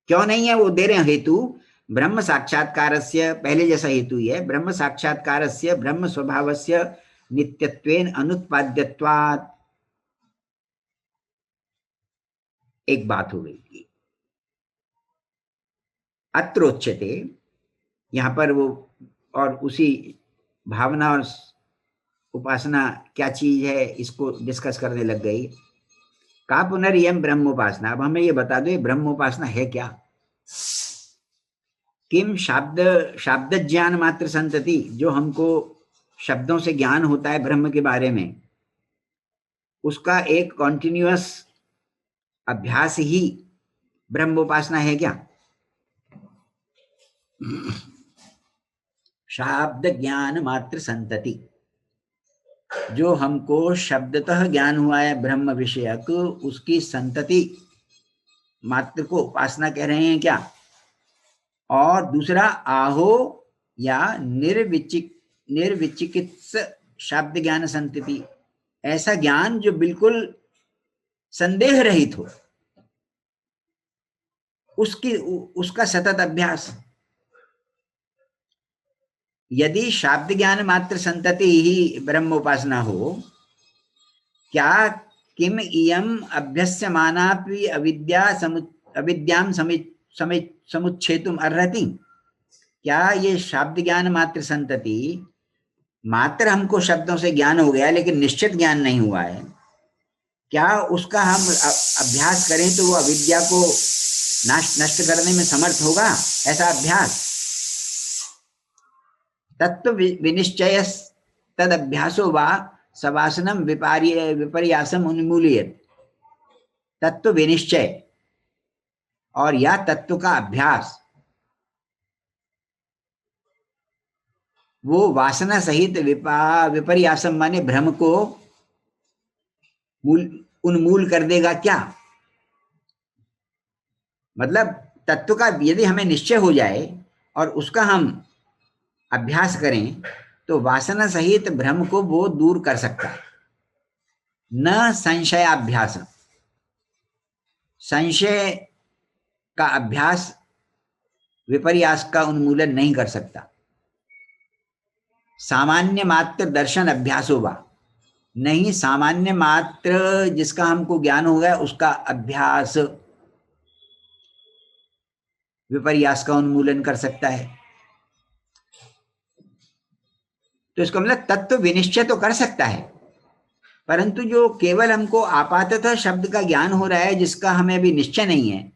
क्यों नहीं है? वो दे रहे हैं हेतु, ब्रह्म साक्षात्कारस्य, पहले जैसा हेतु ही है, ब्रह्म साक्षात्कारस्य ब्रह्म स्वभावस्य नित्यत्वेन अनुत्पाद्यत्वात्। एक बात हो गई। अत्रोच्यते, यहां पर वो और उसी भावना और उपासना क्या चीज है इसको डिस्कस करने लग गई। का पुनर्यम ब्रह्मोपासना। अब हमें ये बता दो ये ब्रह्मोपासना है क्या? किम शाब्द ज्ञान मात्र संतति, जो हमको शब्दों से ज्ञान होता है ब्रह्म के बारे में, उसका एक कॉन्टिन्यूअस अभ्यास ही ब्रह्मोपासना है क्या? शाब्द ज्ञान मात्र संतति, जो हमको शब्दतः ज्ञान हुआ है ब्रह्म विषयक, उसकी संतति मात्र को उपासना कह रहे हैं क्या? और दूसरा आहो या निर्विचिकित्स शब्द ज्ञान संतति, ऐसा ज्ञान जो बिल्कुल संदेह रहित हो, उसका सतत अभ्यास। यदि शाब्द ज्ञान मात्र संतति ही ब्रह्मोपासना हो, क्या किम इयम अभ्यस्यमानापि अविद्याम समुच्छेतुम अर्हति? क्या ये शाब्द ज्ञान मात्र संतति मात्र हमको शब्दों से ज्ञान हो गया लेकिन निश्चित ज्ञान नहीं हुआ है, क्या उसका हम अभ्यास करें तो वो अविद्या को नष्ट करने में समर्थ होगा? ऐसा अभ्यास तत्व विनिश्चय तद अभ्यासो वा सवासनम विपर्यासम उन्मूलयेत्। तत्व विनिश्चय और या तत्व का अभ्यास, वो वासना सहित विपर्यासम माने भ्रम को उन्मूल कर देगा क्या? मतलब तत्व का यदि हमें निश्चय हो जाए और उसका हम अभ्यास करें तो वासना सहित भ्रम को वो दूर कर सकता है। न संशयाभ्यास, संशय का अभ्यास विपर्यास का उन्मूलन नहीं कर सकता। सामान्य मात्र दर्शन अभ्यास होगा, नहीं सामान्य मात्र जिसका हमको ज्ञान हो गया उसका अभ्यास विपर्यास का उन्मूलन कर सकता है। तो इसका मतलब तत्व विनिश्चय तो कर सकता है, परंतु जो केवल हमको आपाततः शब्द का ज्ञान हो रहा है जिसका हमें अभी निश्चय नहीं है,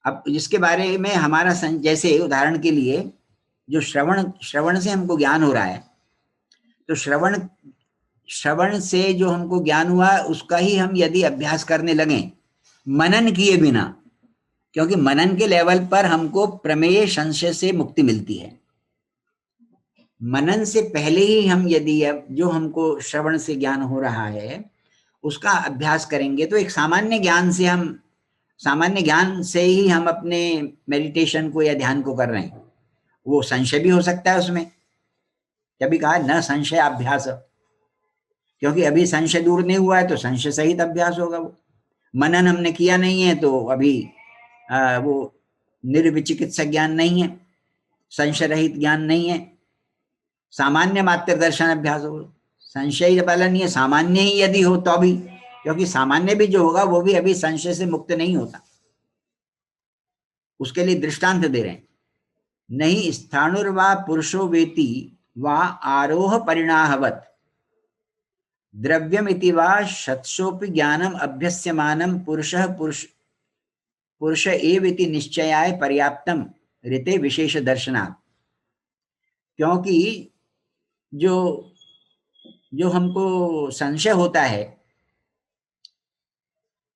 अब जिसके बारे में हमारा जैसे उदाहरण के लिए जो श्रवण से हमको ज्ञान हो रहा है, तो श्रवण से जो हमको ज्ञान हुआ है उसका ही हम यदि अभ्यास करने लगें मनन किए बिना, क्योंकि मनन के लेवल पर हमको प्रमेय संशय से मुक्ति मिलती है। मनन से पहले ही हम यदि अब जो हमको श्रवण से ज्ञान हो रहा है उसका अभ्यास करेंगे तो एक सामान्य ज्ञान से ही हम अपने मेडिटेशन को या ध्यान को कर रहे हैं, वो संशय भी हो सकता है उसमें। तभी कहा न संशय अभ्यास, क्योंकि अभी संशय दूर नहीं हुआ है तो संशय सहित अभ्यास होगा। वो मनन हमने किया नहीं है तो अभी वो निर्विचिकित्सा ज्ञान नहीं है, संशय रहित ज्ञान नहीं है। सामान्य मात्र दर्शन अभ्यास हो, संशय वाला नहीं है, सामान्य ही यदि हो तो भी, क्योंकि सामान्य भी जो होगा वो भी अभी संशय से मुक्त नहीं होता। उसके लिए दृष्टांत दे रहे हैं, नहीं स्थाणुर्वा पुरुषो वेति वा आरोह परिणाहवत द्रव्यमिति वा शतशोपि ज्ञानम अभ्यस्यमानम पुरुष एवेति निश्चयाय पर्याप्तम ऋते विशेष दर्शनात्। क्योंकि जो हमको संशय होता है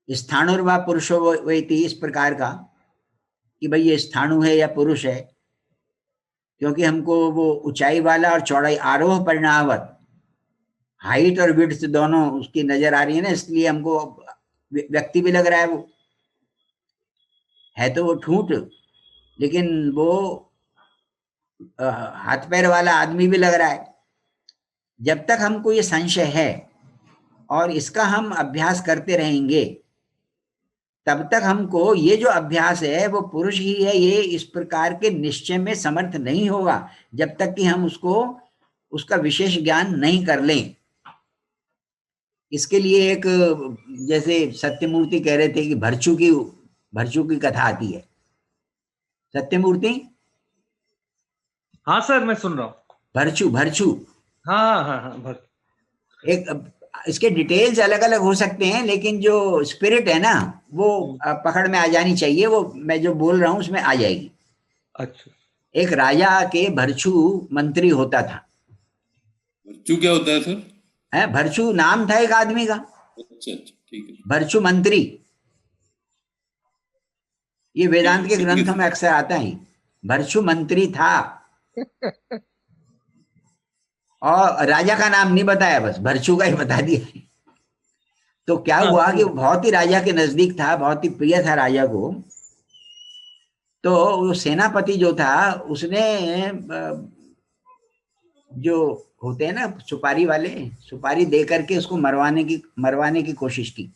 स्थाणुर्वा पुरुषो वेति, इस प्रकार का कि भाई ये स्थाणु है या पुरुष है, क्योंकि हमको वो ऊंचाई वाला और चौड़ाई आरोह परिणामवत हाइट और विड्थ दोनों उसकी नजर आ रही है ना, इसलिए हमको व्यक्ति भी लग रहा है। वो है तो वो ठूंठ, लेकिन वो हाथ पैर वाला आदमी भी लग रहा है। जब तक हमको ये संशय है और इसका हम अभ्यास करते रहेंगे, तब तक हमको ये जो अभ्यास है वो पुरुष ही है, ये इस प्रकार के निश्चय में समर्थ नहीं होगा जब तक कि हम उसका विशेष ज्ञान नहीं कर लें। इसके लिए एक, जैसे सत्यमूर्ति कह रहे थे कि भरचू की कथा आती है। सत्यमूर्ति, हाँ सर, मैं सुन रहा हूँ। भरचू हाँ। एक, इसके डिटेल्स अलग अलग हो सकते हैं, लेकिन जो स्पिरिट है ना वो पकड़ में आ जानी चाहिए, वो मैं जो बोल रहा हूं उसमें आ जाएगी। अच्छा। एक राजा के भरचू मंत्री होता था। भरचू क्या होता है सर? है, भरचू नाम था एक आदमी का। अच्छा, ठीक है। भरचू मंत्री, ये वेदांत के ग्रंथों में अक्सर आता है, भरचू मंत्री था। और राजा का नाम नहीं बताया, बस भरचू का ही बता दिया। तो क्या हुआ कि वो बहुत ही राजा के नजदीक था, बहुत ही प्रिय था राजा को। तो वो सेनापति जो था उसने जो होते हैं ना सुपारी वाले, सुपारी दे करके उसको मरवाने की कोशिश की।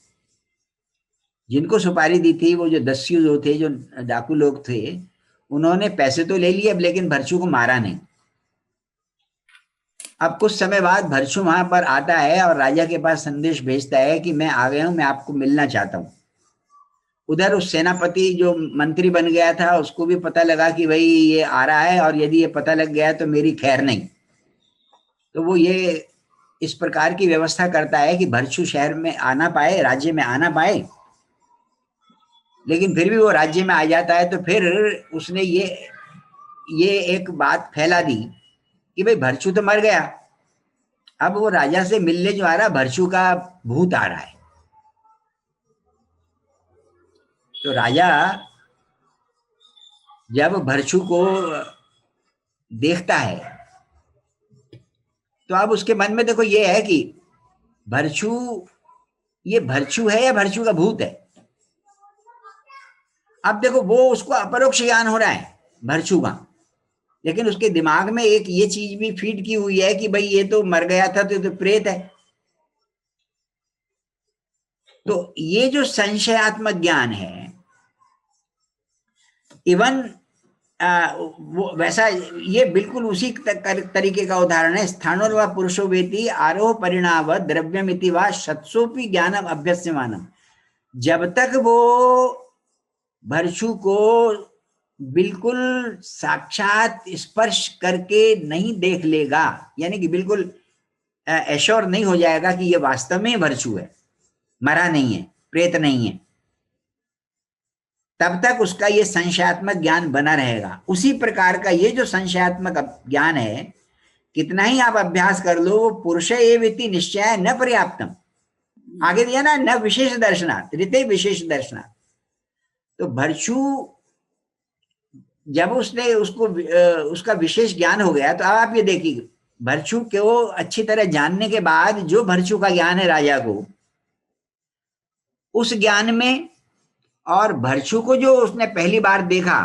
जिनको सुपारी दी थी वो जो दस्यु जो थे, जो डाकू लोग थे, उन्होंने पैसे तो ले लिए, लेकिन भरचू को मारा नहीं। अब कुछ समय बाद भरचू वहां पर आता है और राजा के पास संदेश भेजता है कि मैं आ गया हूं, मैं आपको मिलना चाहता हूं। उधर उस सेनापति जो मंत्री बन गया था उसको भी पता लगा कि भाई ये आ रहा है, और यदि ये पता लग गया तो मेरी खैर नहीं। तो वो ये इस प्रकार की व्यवस्था करता है कि भरचू शहर में आना पाए, राज्य में आना पाए। लेकिन फिर भी वो राज्य में आ जाता है। तो फिर उसने ये एक बात फैला दी कि भाई भरचू तो मर गया, अब वो राजा से मिलने जो आ रहा, भरचू का भूत आ रहा है। तो राजा जब भरचू को देखता है तो अब उसके मन में देखो ये है कि ये भरचू है या भरचू का भूत है। अब देखो वो उसको अपरोक्ष ज्ञान हो रहा है भरचू का, लेकिन उसके दिमाग में एक ये चीज भी फीड की हुई है कि भाई ये तो मर गया था, तो प्रेत है। तो ये जो संशयात्मक ज्ञान है, इवन वो वैसा, ये बिल्कुल उसी तरीके का उदाहरण है। स्थाणुर् वा पुरुषो वेति आरोह परिणाम द्रव्यमिति वा शतसोपि ज्ञानम अभ्यस्यमानम। जब तक वो भरचू को बिल्कुल साक्षात स्पर्श करके नहीं देख लेगा, यानी कि बिल्कुल एश्योर नहीं हो जाएगा कि ये वास्तव में भरचू है, मरा नहीं है, प्रेत नहीं है, तब तक उसका ये संशयात्मक ज्ञान बना रहेगा। उसी प्रकार का ये जो संशयात्मक ज्ञान है, कितना ही आप अभ्यास कर लो, वो पुरुष एवेति निश्चय न पर्याप्तम। आगे दिया ना, न विशेष दर्शनात् ऋते विशेष दर्शनात्। तो भरचू जब उसने उसका विशेष ज्ञान हो गया, तो अब आप ये देखिए, भरचू को अच्छी तरह जानने के बाद जो भरचू का ज्ञान है राजा को, उस ज्ञान में, और भरचू को जो उसने पहली बार देखा,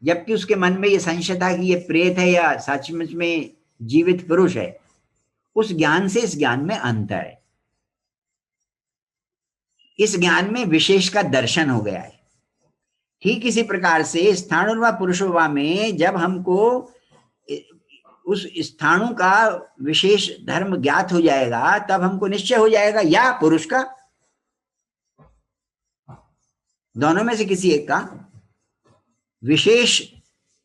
जबकि उसके मन में ये संशय था कि ये प्रेत है या सचमुच में जीवित पुरुष है, उस ज्ञान से इस ज्ञान में अंतर है। इस ज्ञान में विशेष का दर्शन हो गया है। ठीक इसी प्रकार से स्थाणु व पुरुषोवा में जब हमको उस स्थाणु का विशेष धर्म ज्ञात हो जाएगा, तब हमको निश्चय हो जाएगा या पुरुष का, दोनों में से किसी एक का विशेष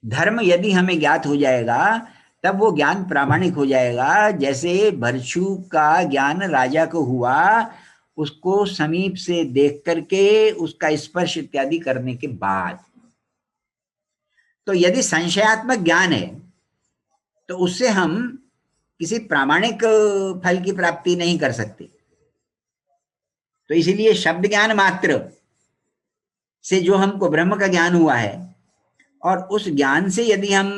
धर्म यदि हमें ज्ञात हो जाएगा, तब वो ज्ञान प्रामाणिक हो जाएगा। जैसे भरचू का ज्ञान राजा को हुआ, उसको समीप से देख करके उसका स्पर्श इत्यादि करने के बाद। तो यदि संशयात्मक ज्ञान है तो उससे हम किसी प्रामाणिक फल की प्राप्ति नहीं कर सकते। तो इसीलिए शब्द ज्ञान मात्र से जो हमको ब्रह्म का ज्ञान हुआ है, और उस ज्ञान से यदि हम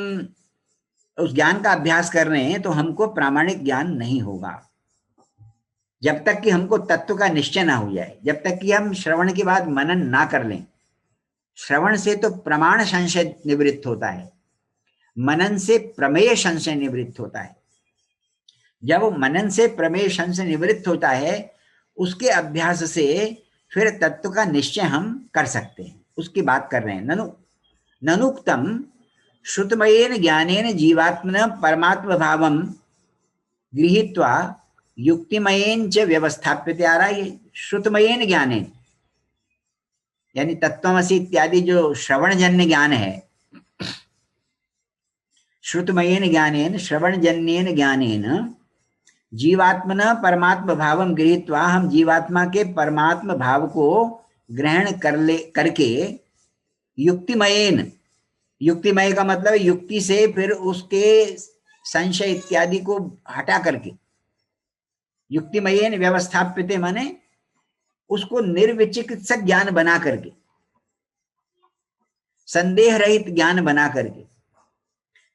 उस ज्ञान का अभ्यास कर रहे हैं, तो हमको प्रामाणिक ज्ञान नहीं होगा जब तक कि हमको तत्व का निश्चय ना हो जाए, जब तक कि हम श्रवण के बाद मनन ना कर लें। श्रवण से तो प्रमाण संशय निवृत्त होता है, मनन से प्रमेय संशय निवृत्त होता है। जब वो मनन से प्रमेय से निवृत्त होता है, उसके अभ्यास से फिर तत्व का निश्चय हम कर सकते हैं। उसकी बात कर रहे हैं। ननुक्तम श्रुतमयेन ज्ञानेन जीवात्मन परमात्म भावम गृहीत्वा युक्तिमयेन च व्यवस्थाप्यते। आ रहा है श्रुतमयेन ज्ञानेन, यानी तत्त्वमसि इत्यादि जो श्रवणजन्य ज्ञान है, श्रुतमयेन ज्ञानेन श्रवणजन्येन ज्ञानेन जीवात्मन परमात्म भावम गृहीत्वा, हम जीवात्मा के परमात्म भाव को ग्रहण करके युक्तिमयेन, युक्तिमय का मतलब युक्ति से फिर उसके संशय इत्यादि को हटा करके, युक्तिमयेन व्यवस्थाप्यते माने उसको निर्विचिकित्सक ज्ञान बना करके, संदेह रहित ज्ञान बना करके,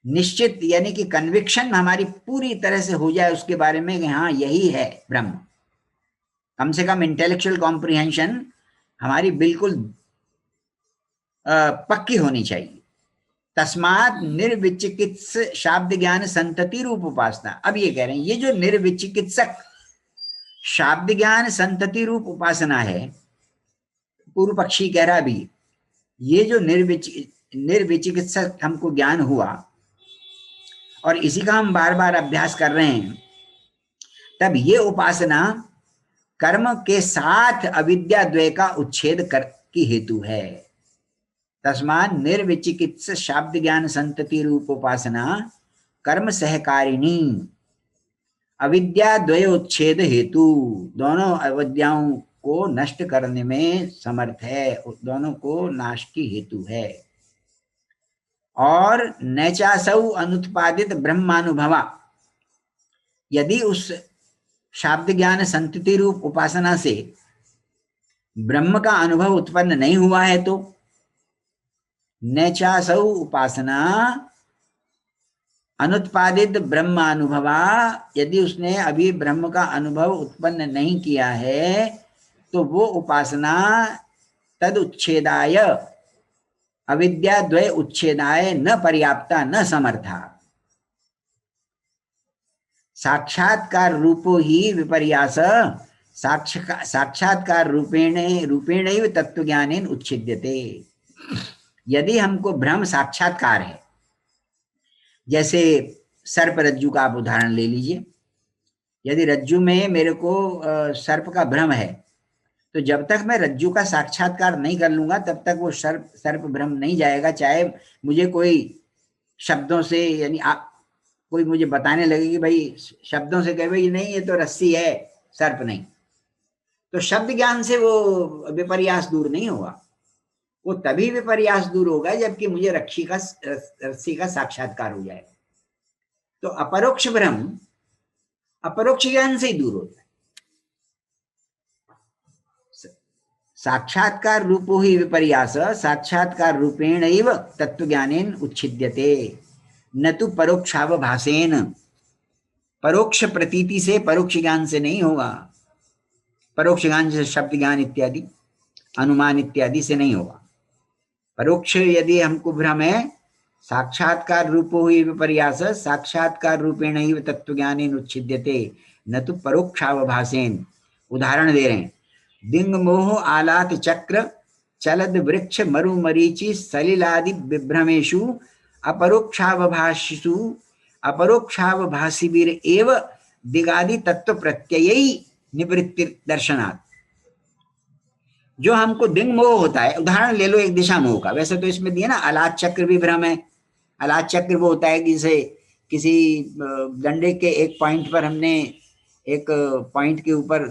निश्चित यानी कि कन्विक्शन हमारी पूरी तरह से हो जाए उसके बारे में कि हाँ यही है ब्रह्म। कम से कम इंटेलेक्चुअल कॉम्प्रिहेंशन हमारी बिल्कुल पक्की होनी चाहिए। तस्मात् निर्विचिकित्स शाब्द ज्ञान संतति रूप उपासना। अब ये कह रहे हैं ये जो निर्विचिकित्सक शाब्द ज्ञान संतति रूप उपासना है, पूर्व पक्षी कह रहा भी, ये जो निर्विचिकित्सक हमको ज्ञान हुआ और इसी का हम बार बार अभ्यास कर रहे हैं, तब ये उपासना कर्म के साथ अविद्या द्वय का उच्छेद की हेतु है। तस्मात् निर्विचिकित्स शाब्द ज्ञान संतति रूप उपासना कर्म सहकारिणी अविद्या द्वय उच्छेद हेतु, दोनों अविद्याओं को नष्ट करने में समर्थ है, दोनों को नाश की हेतु है। और नैचासौ अनुत्पादित ब्रह्मानुभवा, यदि उस शाब्द ज्ञान संतति रूप उपासना से ब्रह्म का अनुभव उत्पन्न नहीं हुआ है तो नैचासौ उपासना अनुत्पादित ब्रह्मानुभवा, यदि उसने अभी ब्रह्म का अनुभव उत्पन्न नहीं किया है तो वो उपासना तद उच्छेदाय अविद्या द्वय उच्छेदाय न पर्याप्ता न समर्था। साक्षात्कार रूपो ही विपर्यास साक्षात्कार रूपेण तत्वज्ञानेन उच्छिद्यते। यदि हमको भ्रम साक्षात्कार है, जैसे सर्प रज्जु का आप उदाहरण ले लीजिए, यदि रज्जु में मेरे को सर्प का भ्रम है तो जब तक मैं रज्जु का साक्षात्कार नहीं कर लूंगा तब तक वो सर्प भ्रम नहीं जाएगा। चाहे मुझे कोई शब्दों से, यानी कोई मुझे बताने लगे कि भाई शब्दों से कहे भाई नहीं ये तो रस्सी है सर्प नहीं, तो शब्द ज्ञान से वो विपर्यास दूर नहीं होगा। वो तभी विपर्यास दूर होगा जबकि मुझे रस्सी का साक्षात्कार हो जाएगा। तो अपरोक्ष भ्रम अपरोक्ष ज्ञान से ही दूर होता है। साक्षात्कार रूपो ही विपर्यास साक्षात्कार रूपेण एव तत्वज्ञानेन उच्छिद्यते न तो परोक्षावभासेन। परोक्ष प्रतीति से, परोक्ष ज्ञान से नहीं होगा। परोक्ष ज्ञान से शब्द ज्ञान इत्यादि अनुमान इत्यादि से नहीं होगा। परोक्ष यदि हमको भ्रम है, साक्षात्कार रूपो ही विपर्यास साक्षात्कार रूपेण एव तत्वज्ञानेन उच्छिद्यते न तो परोक्षावभासेन। उदाहरण दे रहे हैं, दिंग मोह आलात चक्र चलद वृक्ष मरु मरीचि सलिलादि विभ्रमेषु अपरोक्षावभाषिषु अपरोक्षावभाषिभिर एव दिगादि तत्व प्रत्ययी निवृत्ति दर्शनात्। जो हमको दिंग मोह होता है, उदाहरण ले लो एक दिशा मोह का, वैसे तो इसमें दिया ना अलात चक्र भी भ्रम है। अलात चक्र वो होता है कि जैसे किसी डंडे के एक पॉइंट पर हमने एक पॉइंट के ऊपर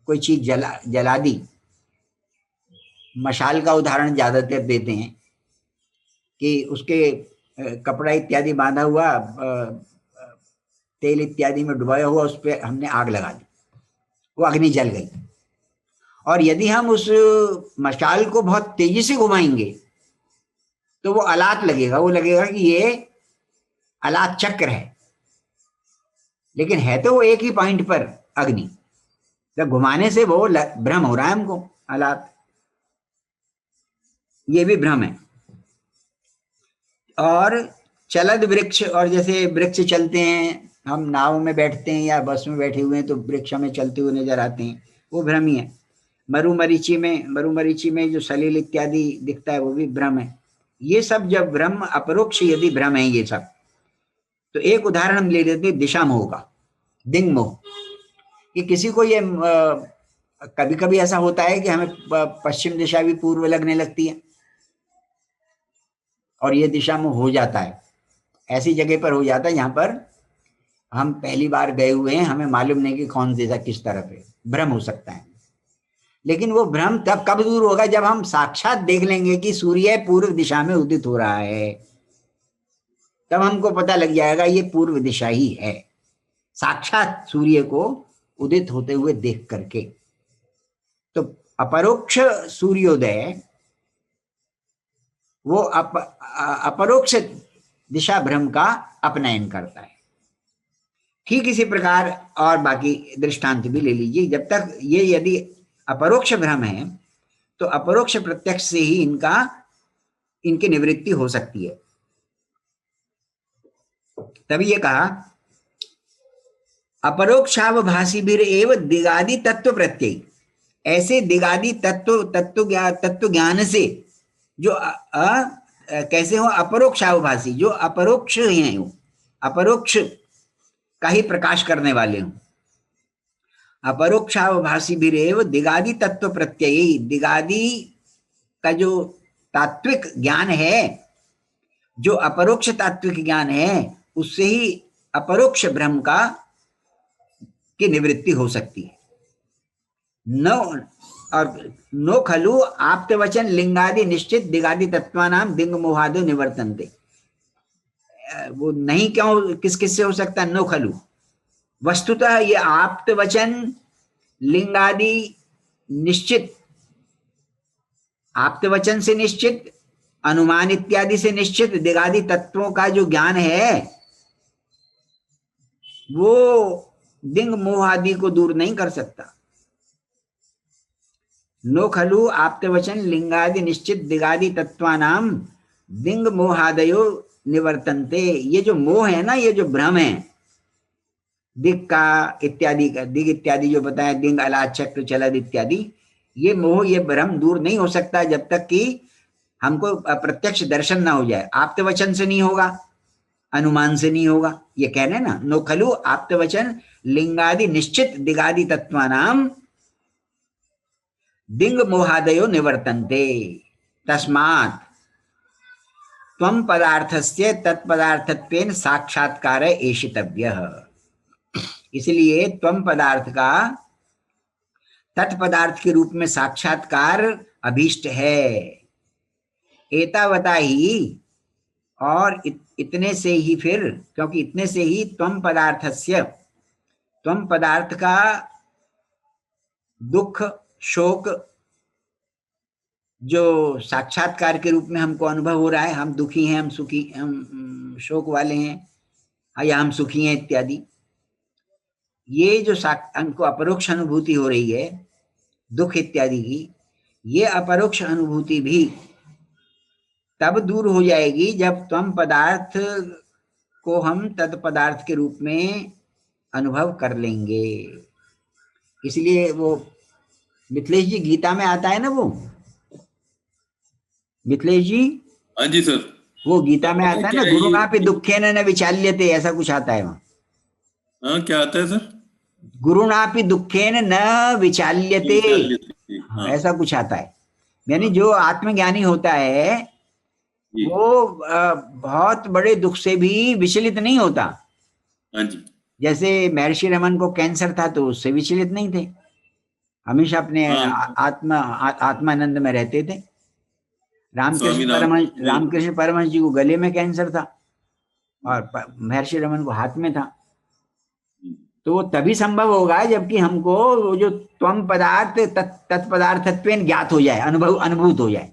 कोई चीज जला दी। मशाल का उदाहरण ज्यादातर देते हैं कि उसके कपड़ा इत्यादि बांधा हुआ, तेल इत्यादि में डुबाया हुआ, उस पर हमने आग लगा दी, वो अग्नि जल गई। और यदि हम उस मशाल को बहुत तेजी से घुमाएंगे तो वो अलात लगेगा, वो लगेगा कि ये अलात चक्र है, लेकिन है तो वो एक ही पॉइंट पर अग्नि। तो घुमाने से वो भ्रम हो रहा है हमको, अलात। ये भी भ्रम है। और चलद वृक्ष, और जैसे वृक्ष चलते हैं, हम नाव में बैठते हैं या बस में बैठे हुए हैं तो वृक्ष में चलते हुए नजर आते हैं, वो भ्रम ही है। मरुमरीची में जो सलील इत्यादि दिखता है वो भी भ्रम है। ये सब जब भ्रम अपरोक्ष यदि भ्रम है ये सब, तो एक उदाहरण हम ले लेते हैं दिशा मोह का, दिंग मोह। कि किसी को ये कभी कभी ऐसा होता है कि हमें पश्चिम दिशा भी पूर्व लगने लगती है और ये दिशा मोह हो जाता है। ऐसी जगह पर हो जाता है जहां पर हम पहली बार गए हुए हैं, हमें मालूम नहीं कि कौन दिशा किस तरफ है, भ्रम हो सकता है। लेकिन वो भ्रम तब कब दूर होगा जब हम साक्षात देख लेंगे कि सूर्य पूर्व दिशा में उदित हो रहा है, तब हमको पता लग जाएगा ये पूर्व दिशा ही है, साक्षात सूर्य को उदित होते हुए देख करके। तो अपरोक्ष सूर्योदय वो अपरोक्ष दिशा भ्रम का अपनयन करता है। ठीक इसी प्रकार और बाकी दृष्टांत भी ले लीजिए। जब तक ये यदि अपरोक्ष भ्रम है तो अपरोक्ष प्रत्यक्ष से ही इनकी निवृत्ति हो सकती है। तभी ये कहा अपरोक्षावभासी भी एव दिगादि तत्व प्रत्यय। ऐसे दिगादि तत्व ज्ञान से जो कैसे हो अपरोक्षावभासी, जो अपरोक्ष हैं, हो अपरोक्ष का ही प्रकाश करने वाले हों। अपरोक्षावभासी भी रेव दिगादि तत्व प्रत्यय, दिगादि का जो तात्विक ज्ञान है, जो अपरोक्ष तात्विक ज्ञान है, उससे ही अपरोक्ष भ्रम की निवृत्ति हो सकती है। नो खलु आप्त वचन लिंगादि निश्चित दिगादि तत्वानाम दिंग मोहादो निवर्तन्ते। वो नहीं क्यों, किस किस से हो सकता है? नो खलु, वस्तुतः ये आप्त वचन लिंगादि निश्चित, आप्त वचन से निश्चित, अनुमान इत्यादि से निश्चित दिगादि तत्वों का जो ज्ञान है वो दिंग मोह आदि को दूर नहीं कर सकता। नो खलु आप्त वचन लिंगादि निश्चित दिगादि तत्वानाम दिंग मोहादयो निवर्तन्ते। ये जो मोह है ना, ये जो भ्रम है दिग का इत्यादि का, दिग इत्यादि जो बताया, दिंग अलाद चक्र चलद इत्यादि, ये मोह ये भ्रम दूर नहीं हो सकता जब तक कि हमको प्रत्यक्ष दर्शन ना हो जाए। आप्त वचन से नहीं होगा, अनुमान से नहीं होगा। ये कह रहे ना, नो खलु आप्त वचन लिंगादि निश्चित दिगादि तत्वानाम दिंग मोहादयो निवर्तन्ते तस्मात् त्वं पदार्थस्य तत्पदार्थत्वेन साक्षात्कार एषितव्यः। इसलिए त्वं पदार्थ का तत्पदार्थ के रूप में साक्षात्कार अभीष्ट है। एतावता ही, और इतने से ही फिर, क्योंकि इतने से ही त्वं पदार्थस्य, त्वं पदार्थ का दुख शोक जो साक्षात्कार के रूप में हमको अनुभव हो रहा है, हम दुखी हैं, हम सुखी, हम शोक वाले हैं या हम सुखी हैं इत्यादि, ये जो हमको अपरोक्ष अनुभूति हो रही है दुख इत्यादि की, ये अपरोक्ष अनुभूति भी तब दूर हो जाएगी जब त्वं पदार्थ को हम तत्पदार्थ के रूप में अनुभव कर लेंगे। इसलिए वो मिथिलेश जी गीता में आता है ना, वो मिथिलेश जी, हाँ जी सर, वो गीता में आता है ना, गुरुणापि दुःखेन न विचाल्यते, ऐसा कुछ आता है वहाँ। हाँ, क्या आता है सर? गुरुणापि दुःखेन न विचाल्यते, हाँ। ऐसा कुछ आता है। यानी जो आत्मज्ञानी होता है वो बहुत बड़े दुख से भी विचलित नहीं होता। हाँ जी। जैसे महर्षि रमन को कैंसर था तो उससे विचलित नहीं थे, हमेशा अपने आत्मानंद में रहते थे। रामकृष्ण परमहंस जी को गले में कैंसर था और महर्षि रमन को हाथ में था। तो वो तभी संभव होगा जबकि हमको वो जो त्वं पदार्थ तत्पदार्थत्वेन ज्ञात हो जाए, अनुभूत हो जाए।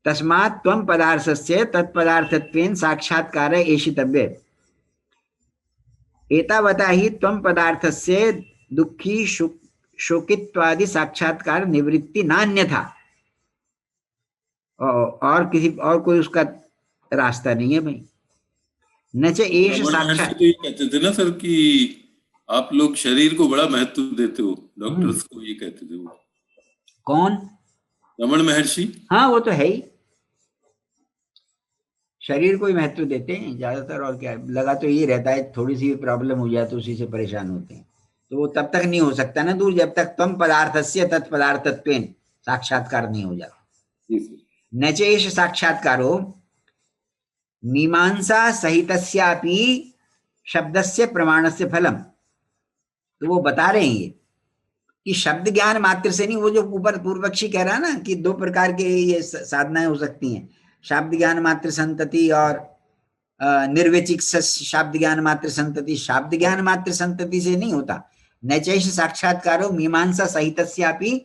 तस्मात् त्वं पदार्थस्य तत्पदार्थत्वेन साक्षात्कार एषितव्य। एतावता ही त्वं पदार्थस्य दुखी शोकित्वादि साक्षात्कार निवृत्ति नान्यथा, और कोई उसका रास्ता नहीं है भाई। न च एष रमण महर्षि साक्षात। तो ये कहते थे ना सर कि आप लोग शरीर को बड़ा महत्व देते हो, डॉक्टर्स को ये कहते थे वो, कौन? रमण महर्षि। हाँ वो तो है ही, शरीर को ही महत्व देते हैं ज्यादातर। और क्या लगा तो ये रहता है, थोड़ी सी प्रॉब्लम हो जाए तो उसी से परेशान होते हैं। तो वो तब तक नहीं हो सकता ना दूर, जब तक त्वं पदार्थस्य तत्पदार्थत्वेन साक्षात्कार नहीं हो जाता। जी सर। न चेष साक्षात्कारो मीमांसा सहितस्यापि शब्दस्य प्रमाणस्य फलम। तो वो बता रहे हैं ये कि शब्द ज्ञान मात्र से नहीं, वो जो ऊपर पूर्व पक्षी कह रहा है ना कि दो प्रकार के ये साधनाएं हो सकती हैं, शब्द ज्ञान मात्र संतति और निर्विचिक शब्द ज्ञान मात्र संतति। शब्द ज्ञान मात्र संतति से नहीं होता। नैचैष साक्षात्कारो मीमांसा सहितस्यापि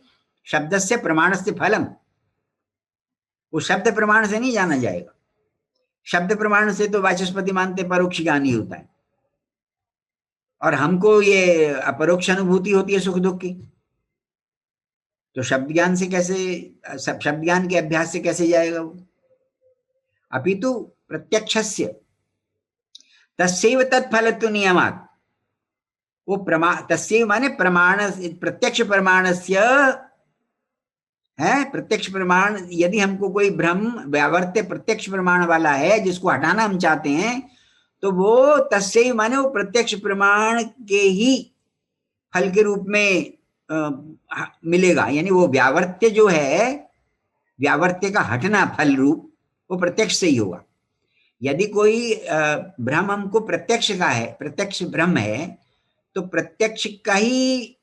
शब्दस्य प्रमाणस्य फलम। वो शब्द प्रमाण से नहीं जाना जाएगा। शब्द प्रमाण से तो वाचस्पति मानते परोक्ष ज्ञान ही होता है, और हमको ये अपरोक्ष अनुभूति होती है सुख दुख की। तो शब्द ज्ञान से कैसे, शब्द ज्ञान के अभ्यास से कैसे जाएगा वो? अपितु प्रत्यक्षस्य तस्यैव तत्फलत्व नियमात्। वो तस्यैव माने प्रमाण, प्रत्यक्ष प्रमाणस्य है। प्रत्यक्ष प्रमाण, यदि हमको कोई भ्रम व्यावर्त्य प्रत्यक्ष प्रमाण वाला है जिसको हटाना हम चाहते हैं, तो वो तस्यैव माने वो प्रत्यक्ष प्रमाण के ही फल के रूप में मिलेगा। यानी वो व्यावर्त्य जो है, व्यावर्त्य का हटना फल रूप, वो प्रत्यक्ष से ही होगा। यदि कोई भ्रम हमको प्रत्यक्ष का है, प्रत्यक्ष भ्रम है, तो प्रत्यक्ष का ही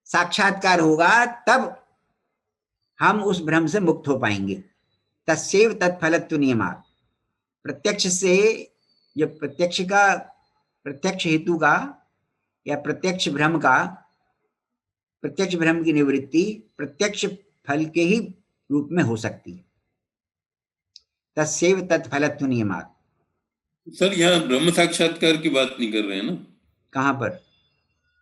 साक्षात्कार होगा, तब हम उस भ्रम से मुक्त हो पाएंगे। तस्यैव तत्फलत्व नियमात्। प्रत्यक्ष से, जो प्रत्यक्ष का, प्रत्यक्ष हेतु का या प्रत्यक्ष भ्रम का, प्रत्यक्ष भ्रम की निवृत्ति प्रत्यक्ष फल के ही रूप में हो सकती है। तस्यैव तत्फलत्व नियमात्। सर यहाँ ब्रह्म साक्षात्कार की बात नहीं कर रहे हैं ना? कहाँ पर?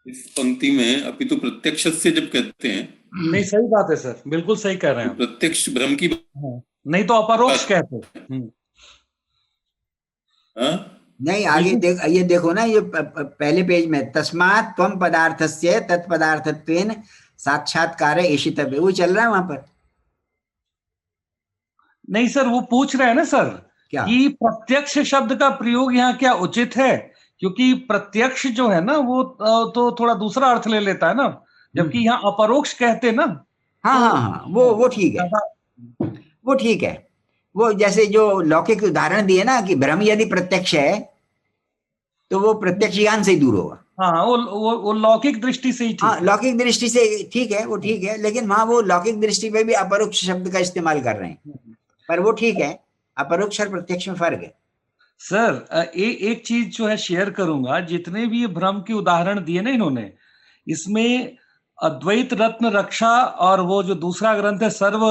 इस पंक्ति में अपितु प्रत्यक्ष से जब कहते हैं, नहीं सही बात है सर, बिल्कुल सही कह रहे हैं। प्रत्यक्ष भ्रम की नहीं तो अपरोक्ष कहते हैं। नहीं, आगे देख, ये देखो ना, ये पहले पेज में तस्मात् त्वं पदार्थस्य तत्पदार्थत्वेन साक्षात्कार एषितव्य, वो चल रहा है वहां पर। नहीं सर, वो पूछ रहे हैं ना सर क्या? कि प्रत्यक्ष शब्द का प्रयोग यहाँ क्या उचित है, क्योंकि प्रत्यक्ष जो है ना वो तो थोड़ा दूसरा अर्थ ले लेता है ना, जबकि यहाँ अपरोक्ष कहते ना। हाँ हाँ हाँ, वो ठीक है, वो ठीक है। वो जैसे जो लौकिक उदाहरण दिए ना कि ब्रह्म यदि प्रत्यक्ष है तो वो प्रत्यक्ष ज्ञान से ही दूर होगा। हाँ, वो लौकिक दृष्टि से ही ठीक। हाँ, लौकिक दृष्टि से ठीक है, वो ठीक है, लेकिन वहां वो लौकिक दृष्टि पे भी अपरोक्ष शब्द का इस्तेमाल कर रहे हैं, पर वो ठीक है। अपरोक्ष और प्रत्यक्ष में फर्क है। सर एक चीज जो है शेयर करूंगा, जितने भी ये भ्रम के उदाहरण दिए ना इन्होंने, इसमें अद्वैत रत्न रक्षा और वो जो दूसरा ग्रंथ है सर्व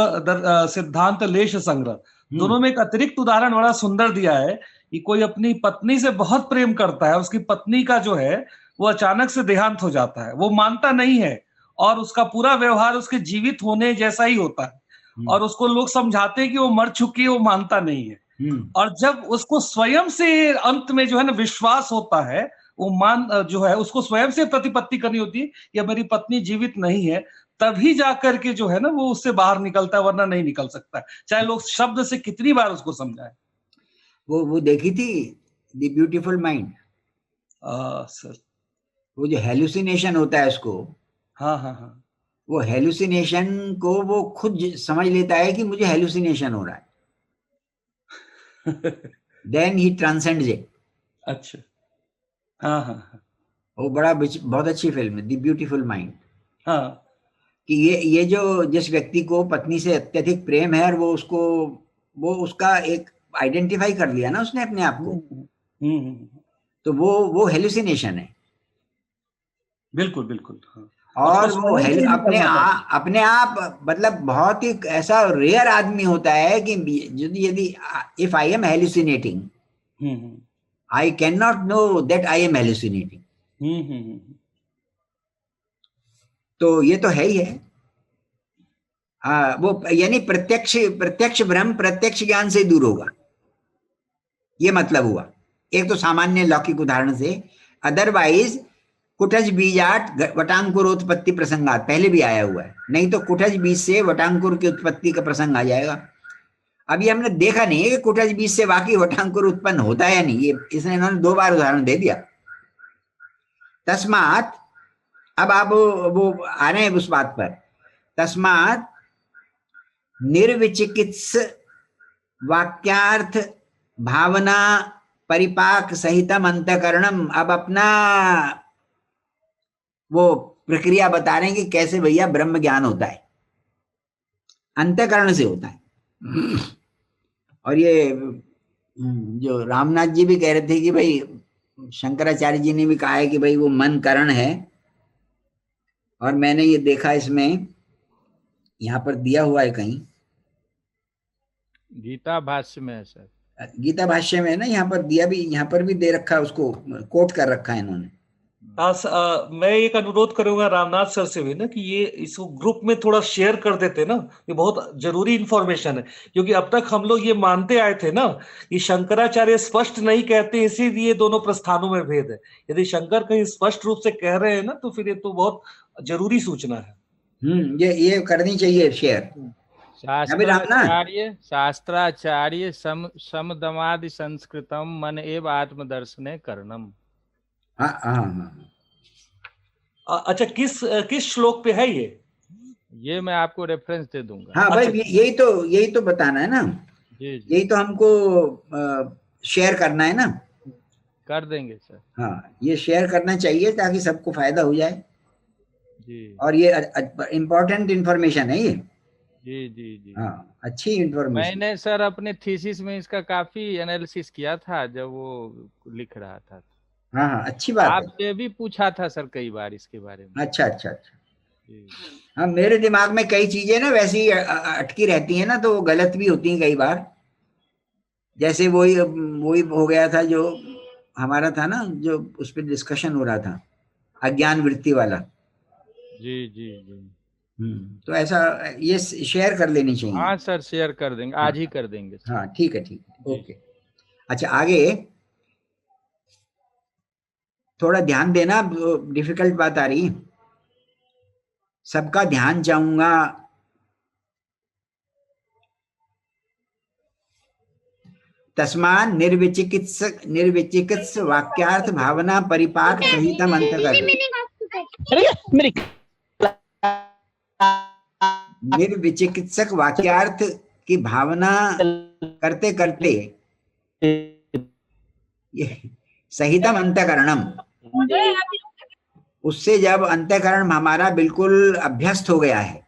सिद्धांत लेश संग्रह, दोनों में एक अतिरिक्त उदाहरण बड़ा सुंदर दिया है कि कोई अपनी पत्नी से बहुत प्रेम करता है, उसकी पत्नी का जो है वो अचानक से देहांत हो जाता है, वो मानता नहीं है और उसका पूरा व्यवहार उसके जीवित होने जैसा ही होता है, और उसको लोग समझाते हैं कि वो मर चुकी है, वो मानता नहीं है। और जब उसको स्वयं से अंत में जो है ना विश्वास होता है, वो जो है उसको स्वयं से प्रतिपत्ति करनी होती है कि मेरी पत्नी जीवित नहीं है, तभी जाकर के जो है ना वो उससे बाहर निकलता है, वरना नहीं निकल सकता है, चाहे लोग शब्द से कितनी बार उसको समझाए। वो देखी थी द ब्यूटीफुल माइंड? सर वो जो हेलुसिनेशन होता है उसको, हाँ हाँ हाँ, वो हेलुसिनेशन को वो खुद समझ लेता है कि मुझे हेलुसिनेशन हो रहा है, देन ही ट्रांसेंड्स इट। अच्छा, हाँ हाँ, वो बहुत अच्छी फिल्म है द ब्यूटीफुल माइंड। हाँ, कि ये जो जिस व्यक्ति को पत्नी से अत्यधिक प्रेम है और वो उसका एक आइडेंटिफाई कर लिया ना उसने अपने आप को, तो वो हेलुसिनेशन है। बिल्कुल बिल्कुल, हाँ। और वो अपने आप मतलब बहुत ही ऐसा रेयर आदमी होता है कि यदि if I am hallucinating, I can not know that I am hallucinating. तो ये तो है ही है। वो यानी प्रत्यक्ष भ्रम प्रत्यक्ष ज्ञान से दूर होगा, ये मतलब हुआ। एक तो सामान्य लौकिक उदाहरण से, अदरवाइज कुटज बीजाट वटांकुरोत्पत्ति प्रसंगात पहले भी आया हुआ है, नहीं तो कुटज बीज से वटांकुर की उत्पत्ति का प्रसंग आ जाएगा। अभी हमने देखा नहीं है कि कुटज बीज से वाकई वटांकुर उत्पन्न होता है या नहीं, ये इसने इन्होंने 2 बार उदाहरण दे दिया। तस्मात, अब आप वो आ रहे हैं उस बात पर, तस्मात निर्विचिकित्स वाक्यार्थ भावना परिपाक सहितम अंतकरणम। अब अपना वो प्रक्रिया बता रहे हैं कि कैसे भैया ब्रह्म ज्ञान होता है, अंतकरण से होता है। और ये जो रामनाथ जी भी कह रहे थे कि भाई, शंकराचार्य जी ने भी कहा है कि भाई वो मन करण है, और मैंने ये देखा इसमें यहाँ पर दिया हुआ है कहीं, गीता भाष्य में है सर, गीता भाष्य में है ना, यहाँ पर दिया भी, यहाँ पर भी दे रखा है, उसको कोट कर रखा है इन्होंने। मैं एक अनुरोध करूंगा रामनाथ सर से भी ना कि ये इसको ग्रुप में थोड़ा शेयर कर देते ना, ये बहुत जरूरी इंफॉर्मेशन है, क्योंकि अब तक हम लोग ये मानते आए थे ना कि शंकराचार्य स्पष्ट नहीं कहते, इसीलिए दोनों प्रस्थानों में भेद है। यदि शंकर कहीं स्पष्ट रूप से कह रहे हैं ना, तो फिर ये तो बहुत जरूरी सूचना है। ये करनी चाहिए शेयर। शास्त्राचार्य समदमादि संस्कृतम मन एव आत्मदर्शने करणम। हाँ। अच्छा, किस श्लोक पे है ये मैं आपको रेफरेंस दे दूंगा। हाँ भाई, यही तो बताना है ना, जी। यही तो हमको शेयर करना है ना। कर देंगे सर। हाँ, ये शेयर करना चाहिए ताकि सबको फायदा हो जाए जी। और ये इम्पोर्टेंट इंफॉर्मेशन है ये। जी। हाँ, अच्छी इंफॉर्मेशन। मैंने सर अपने थीसिस में इसका काफी एनालिसिस किया था जब वो लिख रहा था। हाँ, अच्छी बात है। आपसे भी पूछा था सर कई बार इसके बारे में। अच्छा। हाँ, मेरे दिमाग में कई चीजें ना वैसी अटकी रहती हैं ना, तो वो गलत भी होती हैं कई बार। जैसे वही हो गया था जो हमारा था ना, जो उस पर डिस्कशन हो रहा था, अज्ञान वृत्ति वाला। जी। तो ऐसा ये शेयर कर लेनी चाहिए। हाँ सर, शेयर कर देंगे, आज ही कर देंगे। हाँ, ठीक है, ओके। अच्छा, आगे थोड़ा ध्यान देना, डिफिकल्ट बात आ रही है, सबका ध्यान चाहूंगा। तस्मात् निर्विचिकित्स वाक्यार्थ भावना परिपाक सहितम अंतकरण। निर्विचिकित्सक वाक्यार्थ की भावना करते करते सहितम अंतकरणम, उससे जब अंतकरण हमारा बिल्कुल अभ्यस्त हो गया है,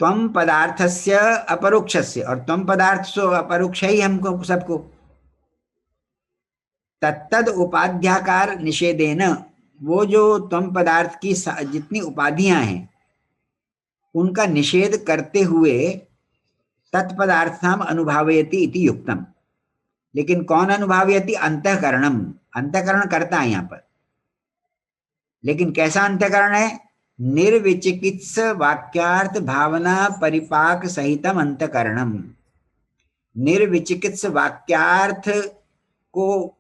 त्वम पदार्थस्य अपरोक्षस्य, और त्वम पदार्थ सो अपरोक्ष ही हमको सबको, तत्तद उपाध्याकार निषेधेन, वो जो त्वम पदार्थ की जितनी उपाधियां हैं उनका निषेध करते हुए तत्पदार्थम अनुभावयति इति युक्तम। लेकिन कौन अनुभावयति? अंतःकरणम, अंतःकरण करता है यहाँ पर। लेकिन कैसा अंतःकरण है? निर्विचिकित्स वाक्यार्थ भावना परिपाक सहितम अंतःकरणम। निर्विचिकित्स वाक्यार्थ को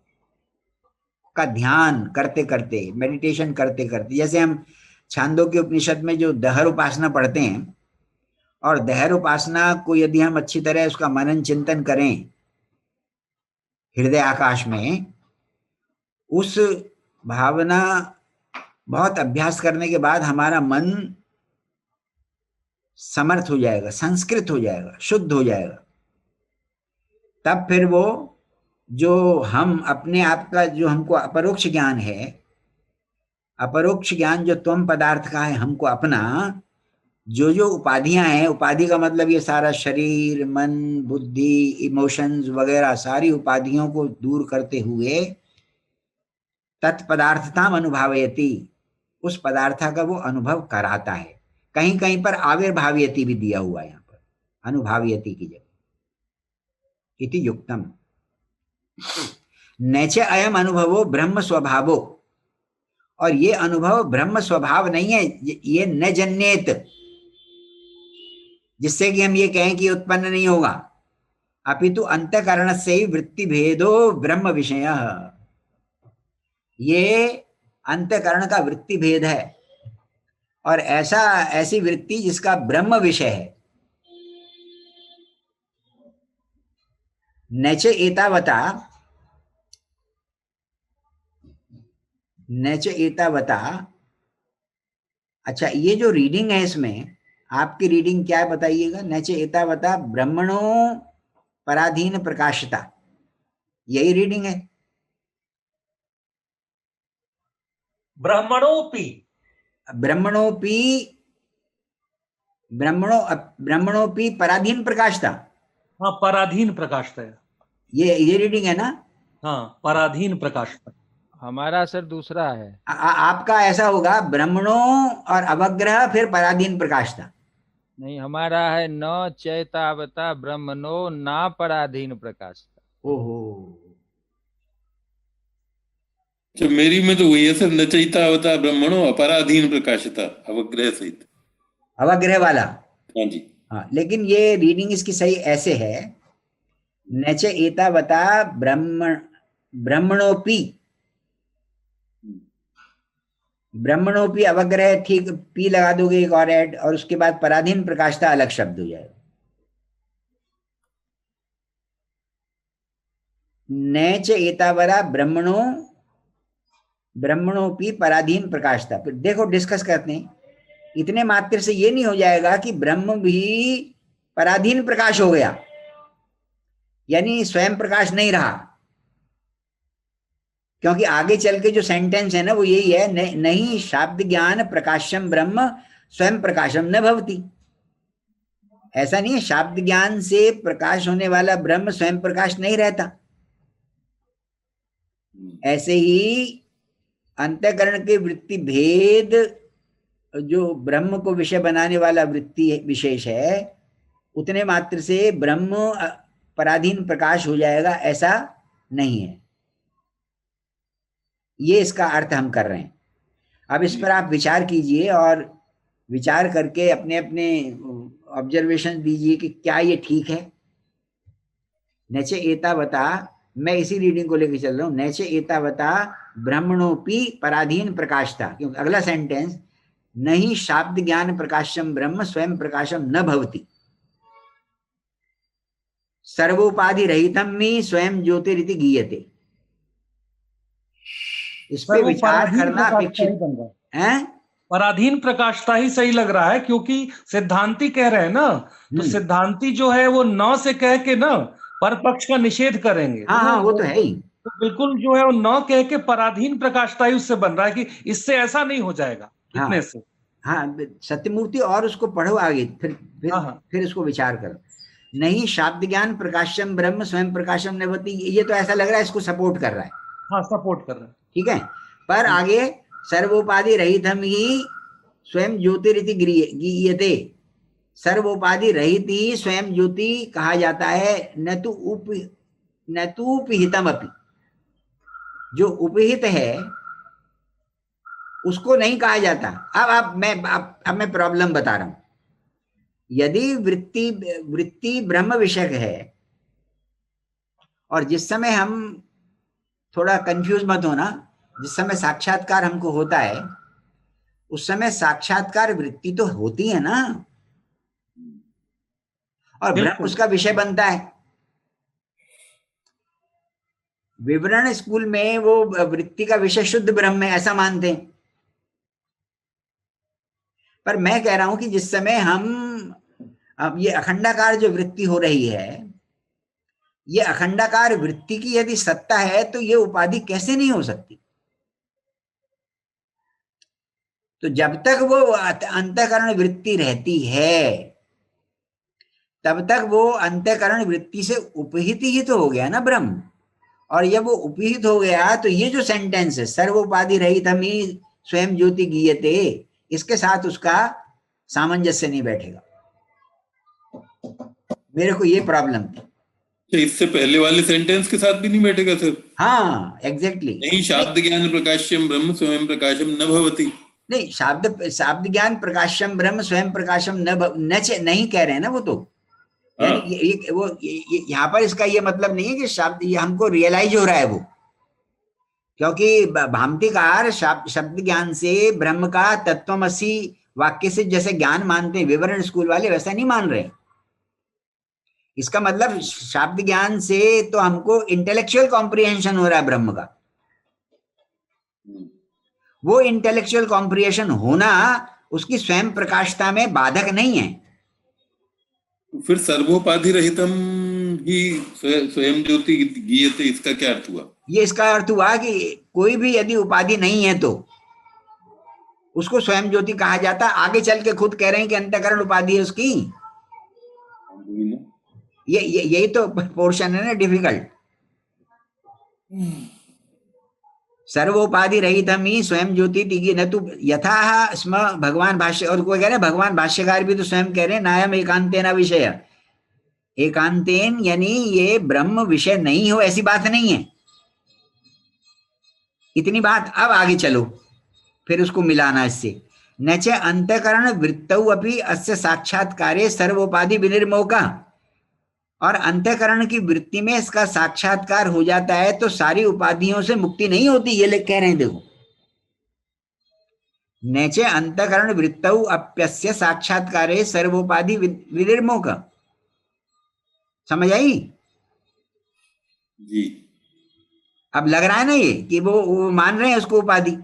का ध्यान करते करते, मेडिटेशन करते करते, जैसे हम छांदोग्य उपनिषद में जो दहर उपासना पढ़ते हैं, और दहर उपासना को यदि हम अच्छी तरह उसका मनन चिंतन करें हृदय आकाश में, उस भावना बहुत अभ्यास करने के बाद हमारा मन समर्थ हो जाएगा, संस्कृत हो जाएगा, शुद्ध हो जाएगा। तब फिर वो जो हम अपने आप का जो हमको अपरोक्ष ज्ञान है, अपरोक्ष ज्ञान जो त्वम पदार्थ का है हमको अपना, जो उपाधियां हैं, उपाधि का मतलब ये सारा शरीर, मन, बुद्धि, इमोशंस वगैरह, सारी उपाधियों को दूर करते हुए तत्पदार्थताम अनुभावयति, उस पदार्थ का वो अनुभव कराता है। कहीं कहीं पर आविर्भावयति भी दिया हुआ है यहाँ पर, अनुभावयति की जगह। इति युक्तम नैच अयम अनुभवो ब्रह्म स्वभावो, और ये अनुभव ब्रह्म स्वभाव नहीं है, ये न जन्येत, जिससे कि हम ये कहें कि उत्पन्न नहीं होगा। अपितु अंतःकरण से वृत्ति भेदो ब्रह्म विषय। ये अंतःकरण का वृत्ति भेद है और ऐसी वृत्ति जिसका ब्रह्म विषय है। नच एतावता। अच्छा, ये जो रीडिंग है इसमें आपकी रीडिंग क्या है बताइएगा? नच एतावता ब्रह्मणो पराधीन प्रकाशता, यही रीडिंग है? ब्रह्मणोपि पराधीन प्रकाशता। हाँ, पराधीन प्रकाशता है, ये रीडिंग है ना? हाँ, पराधीन प्रकाशता। हमारा सर दूसरा है। आपका ऐसा होगा ब्रह्मणो और अवग्रह फिर पराधीन प्रकाशता। नहीं, हमारा है न चैतावता ब्रह्मणो ना पराधीन प्रकाशता। ओहो, तो मेरी में तो वही है सर, न चैतावता ब्रह्मणो अपराधीन प्रकाशता, अवग्रह सहित, अवग्रह वाला। हाँ जी। हाँ, लेकिन ये रीडिंग इसकी सही ऐसे है, नच एतावता ब्रह्मणोपि अवग्रह, ठीक, पी लगा दोगे एक और ऐड, और उसके बाद पराधीन प्रकाशता अलग शब्द हो जाएगा। नच एतावता ब्रह्मणोपि पराधीन प्रकाशता। फिर देखो, डिस्कस करते हैं। इतने मात्र से ये नहीं हो जाएगा कि ब्रह्म भी पराधीन प्रकाश हो गया, यानी स्वयं प्रकाश नहीं रहा, क्योंकि आगे चल के जो सेंटेंस है ना वो यही है, नहीं शाब्द ज्ञान प्रकाशम ब्रह्म स्वयं प्रकाशम न भवति। ऐसा नहीं है, शाब्द ज्ञान से प्रकाश होने वाला ब्रह्म स्वयं प्रकाश नहीं रहता। ऐसे ही अंतःकरण के वृत्ति भेद जो ब्रह्म को विषय बनाने वाला वृत्ति विशेष है, उतने मात्र से ब्रह्म पराधीन प्रकाश हो जाएगा, ऐसा नहीं है। ये इसका अर्थ हम कर रहे हैं। अब इस पर आप विचार कीजिए और विचार करके अपने अपने ऑब्जर्वेशन दीजिए कि क्या ये ठीक है। नच एतावता, मैं इसी रीडिंग को लेकर चल रहा हूं, नच एतावता ब्रह्मणोपि पराधीन प्रकाशता, क्योंकि अगला सेंटेंस, नहीं शाब्द ज्ञान प्रकाशम ब्रह्म स्वयं प्रकाशम न भवति, सर्वोपाधि रहितम ही स्वयं ज्योतिरिति गीयते। इस पे विचार करना अपेक्षित है। पराधीन प्रकाशता ही सही लग रहा है, क्योंकि सिद्धांती कह रहे हैं ना, तो सिद्धांती जो है वो न से कह के ना पर पक्ष का निषेध करेंगे। हाँ, वो तो है ही। तो बिल्कुल जो है वो न कह के पराधीन प्रकाशता ही उससे बन रहा है कि इससे ऐसा नहीं हो जाएगा इतने से। हाँ, सत्यमूर्ति, और उसको पढ़ो आगे, फिर उसको विचार करो। नहीं शाब्द ज्ञान प्रकाशम ब्रह्म स्वयं प्रकाशम न भवति, ये तो ऐसा लग रहा है इसको सपोर्ट कर रहा है। हाँ, सपोर्ट कर रहा है, ठीक है। पर आगे सर्वोपाधि रहित हम ही स्वयं ज्योतिरिति गीयते, सर्वोपाधि रहित ही स्वयं ज्योति कहा जाता है, न तो उपहितम अपि, जो उपहित है उसको नहीं कहा जाता। अब मैं प्रॉब्लम बता रहा हूं। यदि वृत्ति ब्रह्म विषयक है, और जिस समय हम, थोड़ा कंफ्यूज मत होना, जिस समय साक्षात्कार हमको होता है उस समय साक्षात्कार वृत्ति तो होती है ना, और ब्रह्म उसका विषय बनता है। विवरण स्कूल में वो वृत्ति का विषय शुद्ध ब्रह्म है ऐसा मानते हैं, पर मैं कह रहा हूं कि जिस समय हम, अब ये अखंडाकार जो वृत्ति हो रही है, ये अखंडाकार वृत्ति की यदि सत्ता है तो ये उपाधि कैसे नहीं हो सकती। तो जब तक वो अंतःकरण वृत्ति रहती है तब तक वो अंतःकरण वृत्ति से उपहित ही तो हो गया ना ब्रह्म, और जब वो उपहित हो गया तो ये जो सेंटेंस है, सर्वोपाधि रहित हम ही स्वयं ज्योति गीयते, इसके साथ उसका सामंजस्य नहीं बैठेगा। मेरे को ये प्रॉब्लम थी। तो इससे पहले वाले सेंटेंस के साथ भी नहीं बैठेगा सर? हाँ, एग्जैक्टली। नहीं शाब्द ज्ञान प्रकाशम ब्रह्म स्वयं प्रकाशम न भवति, नहीं शाब्द ज्ञान प्रकाशम ब्रह्म स्वयं प्रकाशम नहीं कह रहे हैं ना वो तो। हाँ, यहाँ पर इसका ये मतलब नहीं है कि शब्द ये हमको रियलाइज हो रहा है वो, क्योंकि भामतीकार शब्द ज्ञान से ब्रह्म का तत्वमसी वाक्य से जैसे ज्ञान मानते हैं विवरण स्कूल वाले, वैसा नहीं मान रहे। इसका मतलब शब्द ज्ञान से तो हमको इंटेलेक्चुअल कॉम्प्रिहेंशन हो रहा है ब्रह्म का। वो इंटेलेक्चुअल कॉम्प्रिहेंशन होना उसकी स्वयं प्रकाशता में बाधक नहीं है। फिर सर्वोपाधि रहितम ही स्वयं ज्योति गीयते, इसका क्या अर्थ हुआ? ये इसका अर्थ हुआ कि कोई भी यदि उपाधि नहीं है तो उसको स्वयं ज्योति कहा जाता। आगे चल के खुद कह रहे हैं कि अंतःकरण उपाधि है उसकी। यही तो पोर्शन है ना डिफिकल्ट। सर्वोपाधि रहितम ही स्वयं ज्योति दिगी न तो यथा स्म भगवान भाष्य, और कोई कह रहे हैं भगवान भाष्यकार भी तो स्वयं कह रहे हैं नायम एकांतेन विषय। एकांतेन यानी ये ब्रह्म विषय नहीं हो ऐसी बात नहीं है। इतनी बात। अब आगे चलो फिर उसको मिलाना इससे। न च अंतःकरण वृत्तौ अपि अस्य साक्षात्कारे सर्वोपाधि विनिर्मोका, और अंतःकरण की वृत्ति में इसका साक्षात्कार हो जाता है तो सारी उपाधियों से मुक्ति नहीं होती। ये लोग कह रहे हैं देखो, न च अंतःकरण वृत्तौ अप्यस्य साक्षात्कारे सर्वोपाधि विनिर्मोका। समझ आई जी? अब लग रहा है ना ये कि वो मान रहे हैं उसको उपाधि।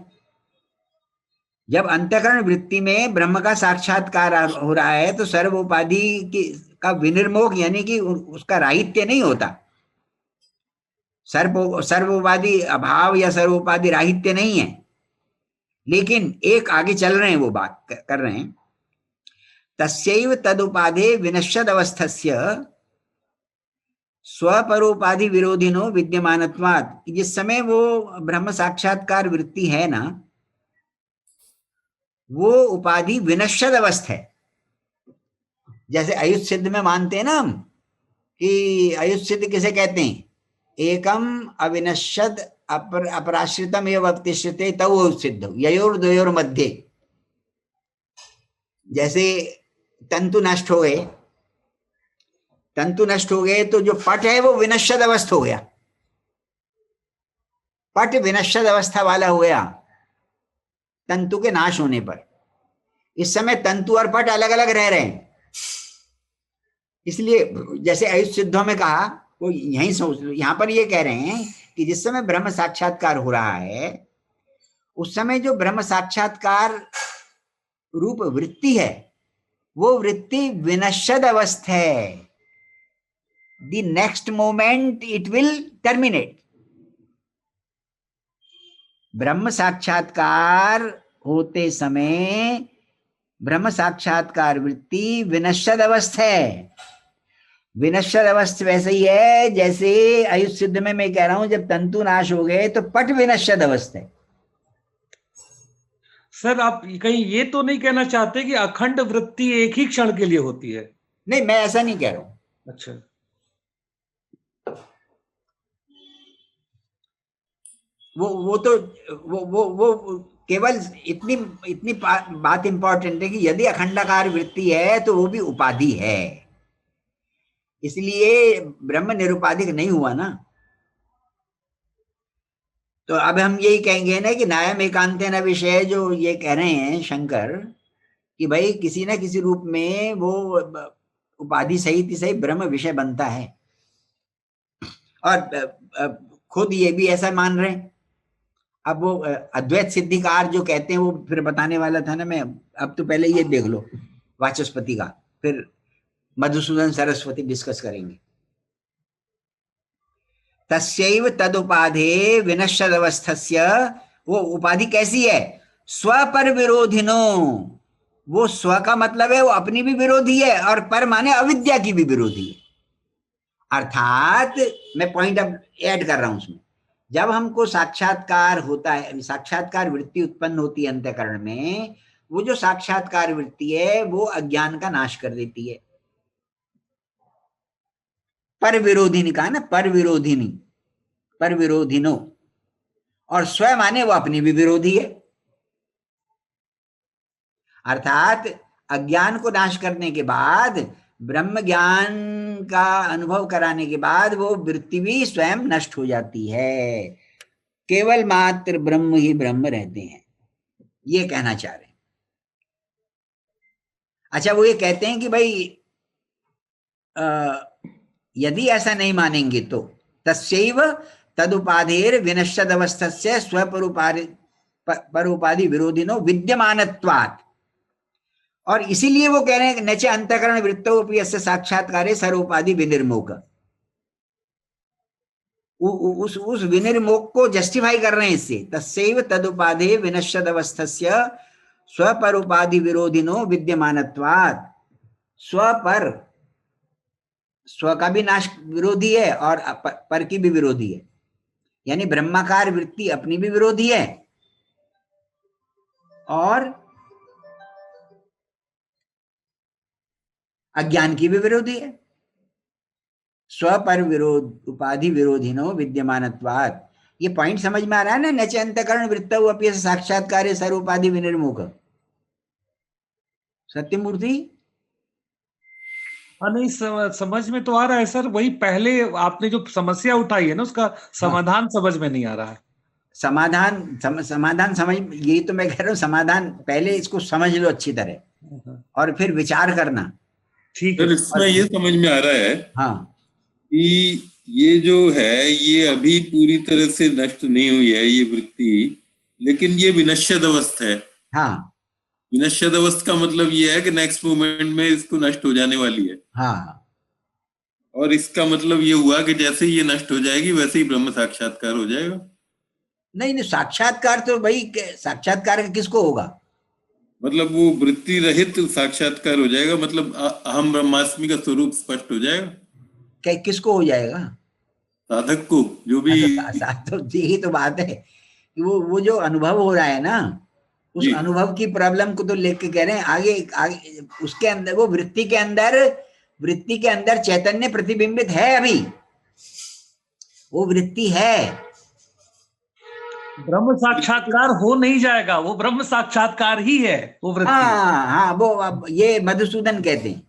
जब अंतःकरण वृत्ति में ब्रह्म का साक्षात्कार हो रहा है तो सर्व उपाधि का विनिर्मोह यानी कि उसका राहित्य नहीं होता। सर्व उपाधि अभाव या सर्व उपाधि राहित्य नहीं है। लेकिन एक आगे चल रहे हैं, वो बात कर रहे हैं तस्यैव तदुपाधे विनश्यद अवस्थस्य स्वपरोपाधि विरोधिनो विद्यमानत्वात्। जिस समय वो ब्रह्म साक्षात्कार वृत्ति है ना, वो उपाधि विनश्यद अवस्था है। जैसे अयुत सिद्ध में मानते हैं ना हम कि अयुत सिद्ध किसे कहते हैं? एकम अविनश्यद अपराश्रितम एव अवतिष्ठते तव सिद्ध ययोर द्वयोर मध्य। जैसे तंतु नष्ट हो गए, तंतु नष्ट हो गए तो जो पट है वो विनश्यद अवस्था हो गया। पट विनश्यद अवस्था वाला हो गया तंतु के नाश होने पर। इस समय तंतु और पट अलग अलग रह रहे हैं। इसलिए जैसे अयुत सिद्धों में कहा, वो यही सोच, यहां पर ये कह रहे हैं कि जिस समय ब्रह्म साक्षात्कार हो रहा है उस समय जो ब्रह्म साक्षात्कार रूप वृत्ति है वो वृत्ति विनश्यद अवस्था है। The next moment it will terminate. ब्रह्म साक्षात्कार होते समय ब्रह्म साक्षात्कार वृत्ति विनश्यद अवस्था है। विनश्यद अवस्था वैसे ही है जैसे अयुत सिद्ध में मैं कह रहा हूं जब तंतु नाश हो गए तो पट विनश्यद अवस्था है। सर आप कहीं ये तो नहीं कहना चाहते कि अखंड वृत्ति एक ही क्षण के लिए होती है? नहीं, मैं ऐसा नहीं कह रहा हूं। अच्छा, वो तो वो केवल इतनी बात इंपॉर्टेंट है कि यदि अखंडाकार वृत्ति है तो वो भी उपाधि है, इसलिए ब्रह्म निरुपाधिक नहीं हुआ ना। तो अब हम यही कहेंगे ना कि नायम एकांतेन विषय, जो ये कह रहे हैं शंकर कि भाई किसी ना किसी रूप में वो उपाधि सहित ही सही ब्रह्म विषय बनता है। और खुद ये भी ऐसा मान रहे हैं। अब वो अद्वैत सिद्धिकार जो कहते हैं वो फिर बताने वाला था ना मैं। अब तो पहले ये देख लो वाचस्पति का, फिर मधुसूदन सरस्वती डिस्कस करेंगे। तस्यैव तदुपाधे विनश्यद अवस्थस्य, वो उपाधि कैसी है? स्वपर विरोधिनो। वो स्व का मतलब है वो अपनी भी विरोधी है और पर माने अविद्या की भी विरोधी है। अर्थात मैं पॉइंट अब ऐड कर रहा हूं उसमें, जब हमको साक्षात्कार होता है, साक्षात्कार वृत्ति उत्पन्न होती है अंतःकरण में, वो जो साक्षात्कार वृत्ति है वो अज्ञान का नाश कर देती है। पर विरोधिनी कहा ना, पर विरोधिनी, पर विरोधिनो, और स्वयं माने वो अपनी भी विरोधी है। अर्थात अज्ञान को नाश करने के बाद ब्रह्म ज्ञान का अनुभव कराने के बाद वो वृत्ति भी स्वयं नष्ट हो जाती है, केवल मात्र ब्रह्म ही ब्रह्म रहते हैं, ये कहना चाह रहे हैं। अच्छा, वो ये कहते हैं कि भाई यदि ऐसा नहीं मानेंगे तो तस्यैव तदुपाधेर विनश्यद अवस्थस्य स्वपरोपाधि विरोधिनो विद्यमानत्वात्, और इसीलिए वो कह रहे हैं नच अंतःकरण वृत्तोपि यस्य साक्षात्कारे सर्वोपाधि विनिर्मोक, उस विनिर्मोक को जस्टिफाई कर रहे हैं इससे। तस्यैव तदुपाधे विनश्यद अवस्थस्य स्वपरोपाधि विरोधिनो विद्यमानत्वात्, स्व पर, स्व का भी नाश विरोधी है और पर की भी विरोधी है, यानी ब्रह्माकार वृत्ति अपनी भी विरोधी है और अज्ञान की भी विरोधी है। स्व पर विरोध उपाधि विरोधिनो विद्यमानत्वात्, ये पॉइंट समझ में आ रहा है ना? नच अंतःकरण वृत्तौ अपि साक्षात्कारे सर्वोपाधि विनिर्मुख। सत्यमूर्ति हाँ, नहीं समझ में तो आ रहा है सर, वही पहले आपने जो समस्या उठाई है ना उसका समाधान समझ में नहीं आ रहा है। समाधान समझ, यही तो मैं कह रहा हूँ, समाधान पहले इसको समझ लो अच्छी तरह और फिर विचार करना। ठीक है। है, इसमें ये समझ में आ रहा है हाँ कि ये जो है ये अभी पूरी तरह से नष्ट नहीं हुई है ये वृत्ति, लेकिन ये विनश्यद अवस्था है। हाँ, विनश्यद अवस्था का मतलब ये है कि नेक्स्ट मोमेंट में इसको नष्ट हो जाने वाली है। हाँ, और इसका मतलब ये हुआ कि जैसे ही ये नष्ट हो जाएगी वैसे ही ब्रह्म साक्षात्कार हो जाएगा। नहीं, साक्षात्कार तो भाई साक्षात्कार किसको होगा? मतलब वो वृत्ति रहित साक्षात्कार हो जाएगा, मतलब अहम ब्रह्मास्मि का स्वरूप स्पष्ट हो जाएगा। किसको हो जाएगा? साधक को, जो भी। तो यही तो बात है कि वो जो अनुभव हो रहा है ना, उस अनुभव की प्रॉब्लम को तो लेके कह रहे हैं। आगे उसके अंदर, वो वृत्ति के अंदर चैतन्य प्रतिबिंबित है, अभी वो वृत्ति है। ब्रह्म साक्षात्कार हो नहीं जाएगा, वो ब्रह्म साक्षात्कार ही है वो वृत्ति। हाँ, वो ये मधुसूदन कहते हैं।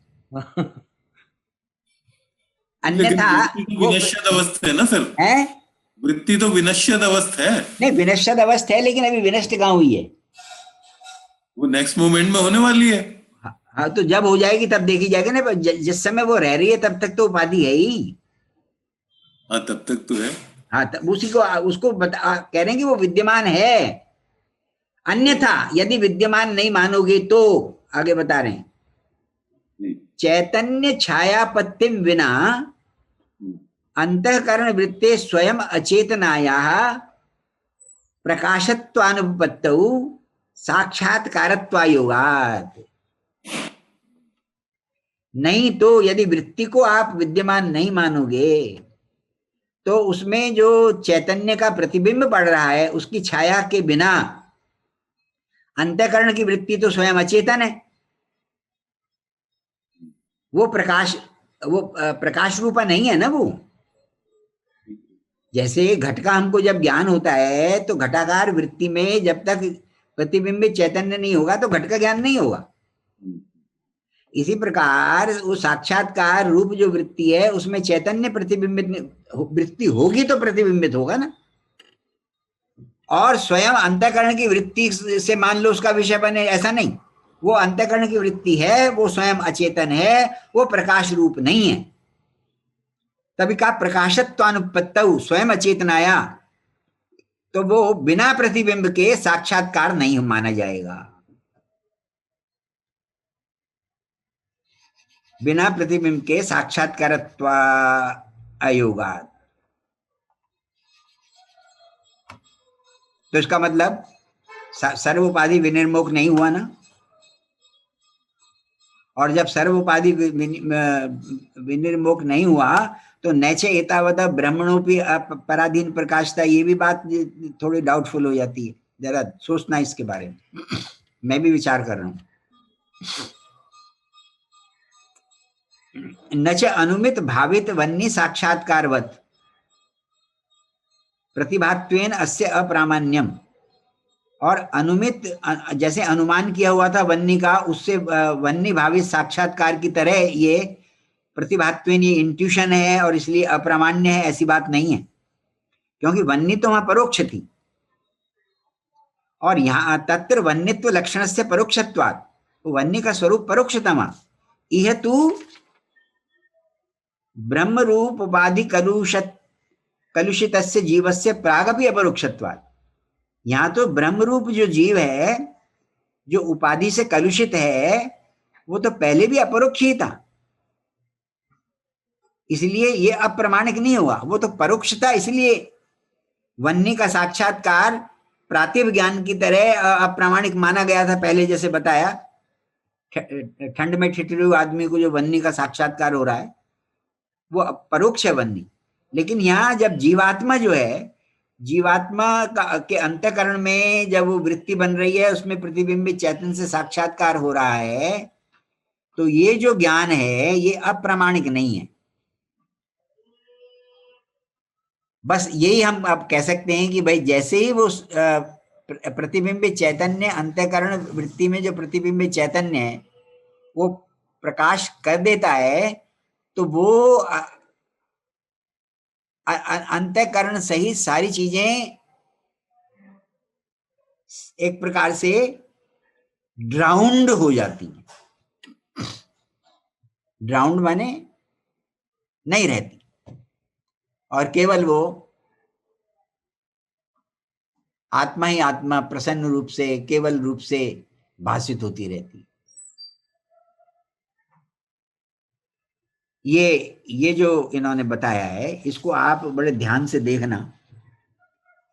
अन्यथा विनश्यद अवस्था है ना सर? है, वृत्ति तो विनश्यद अवस्था है। नहीं, विनश्यद अवस्था है, लेकिन अभी विनष्ट कहाँ हुई है? वो नेक्स्ट मोमेंट में होने वाली है। हाँ, तो जब हो जाएगी तब देखी जाएगी ना। जिस समय वो रह रही है तब तक तो उपाधि है ही। हाँ, तब तक तो है। हाँ, तब उसको कह रहे हैं कि वो विद्यमान है। अन्यथा यदि विद्यमान नहीं मानोगे तो आगे बता रहे हैं, चैतन्य छायापत्तिम विना अंतःकरण वृत्ते स्वयं अचेतनायाः प्रकाशत्वानुपपत्तौ साक्षात्कारत्वायोगात्। नहीं तो यदि वृत्ति को आप विद्यमान नहीं मानोगे तो उसमें जो चैतन्य का प्रतिबिंब पड़ रहा है उसकी छाया के बिना, अंतःकरण की वृत्ति तो स्वयं अचेतन है, वो प्रकाश रूपा नहीं है ना। वो जैसे घट का हमको जब ज्ञान होता है तो घटाकार वृत्ति में जब तक प्रतिबिंबित चैतन्य नहीं होगा तो घट का ज्ञान नहीं होगा। इसी प्रकार वो साक्षात्कार रूप जो वृत्ति है उसमें चैतन्य प्रतिबिंबित वृत्ति होगी तो प्रतिबिंबित होगा ना। और स्वयं अंतःकरण की वृत्ति से मान लो उसका विषय बने, ऐसा नहीं। वो अंतःकरण की वृत्ति है, वो स्वयं अचेतन है, वो प्रकाश रूप नहीं है। तभी का प्रकाशत्वानुपत्तौ स्वयं अचेतनाया, तो वो बिना प्रतिबिंब के साक्षात्कार नहीं माना जाएगा। बिना प्रतिबिंब के साक्षात्कारत्वा अयोगात्। तो इसका मतलब सर्वोपाधि विनिर्मुख नहीं हुआ ना। और जब सर्वोपाधि विनिर्मुख नहीं हुआ तो नैचे एतावता ब्रह्मणोपि पराधीन प्रकाशता, ये भी बात थोड़ी डाउटफुल हो जाती है। जरा सोचना इसके बारे में, मैं भी विचार कर रहा हूं। नच अनुमित भावित वन्नी साक्षात्कारवत प्रतिभात्वेन अस्य अप्रामाण्यम। और अनुमित, जैसे अनुमान किया हुआ था वन्नी का, उससे वन्नी भावित साक्षात्कार की तरह ये प्रतिभात्वेन ये इंट्यूशन है और इसलिए अप्रामाण्य है, ऐसी बात नहीं है, क्योंकि वन्नी तो वहां परोक्ष थी और यहाँ तत्र वन्यत्व लक्षण से परोक्षत्वात्, वन्य का स्वरूप परोक्षतमा। यह तू ब्रह्म रूप उपाधि कलुषित जीवस्य प्रागपि अपरोक्षत्वात्। यहाँ तो ब्रह्म रूप जो जीव है, जो उपाधि से कलुषित है, वो तो पहले भी अपरोक्ष ही था, इसलिए ये अप्रमाणिक नहीं हुआ, वो तो परोक्ष था। इसलिए वन्नी का साक्षात्कार प्रातिभ ज्ञान की तरह अप्रामाणिक माना गया था पहले, जैसे बताया। ठंड में ठिठुरे हुए आदमी को जो वन्नी का साक्षात्कार हो रहा है वो परोक्ष है वन्नी। लेकिन यहाँ जब जीवात्मा जो है, जीवात्मा के अंतःकरण में जब वो वृत्ति बन रही है, उसमें प्रतिबिंबित चैतन्य से साक्षात्कार हो रहा है, तो ये जो ज्ञान है ये अप्रामाणिक नहीं है। बस यही हम अब कह सकते हैं कि भाई जैसे ही वो प्रतिबिंबित चैतन्य, अंतःकरण वृत्ति में जो प्रतिबिंबित चैतन्य है वो प्रकाश कर देता है, तो वो अंतःकरण सहित सारी चीजें एक प्रकार से ड्राउंड हो जाती हैं। ड्राउंड माने नहीं रहती, और केवल वो आत्मा ही आत्मा प्रसन्न रूप से, केवल रूप से भाषित होती रहती। ये जो इन्होंने बताया है, इसको आप बड़े ध्यान से देखना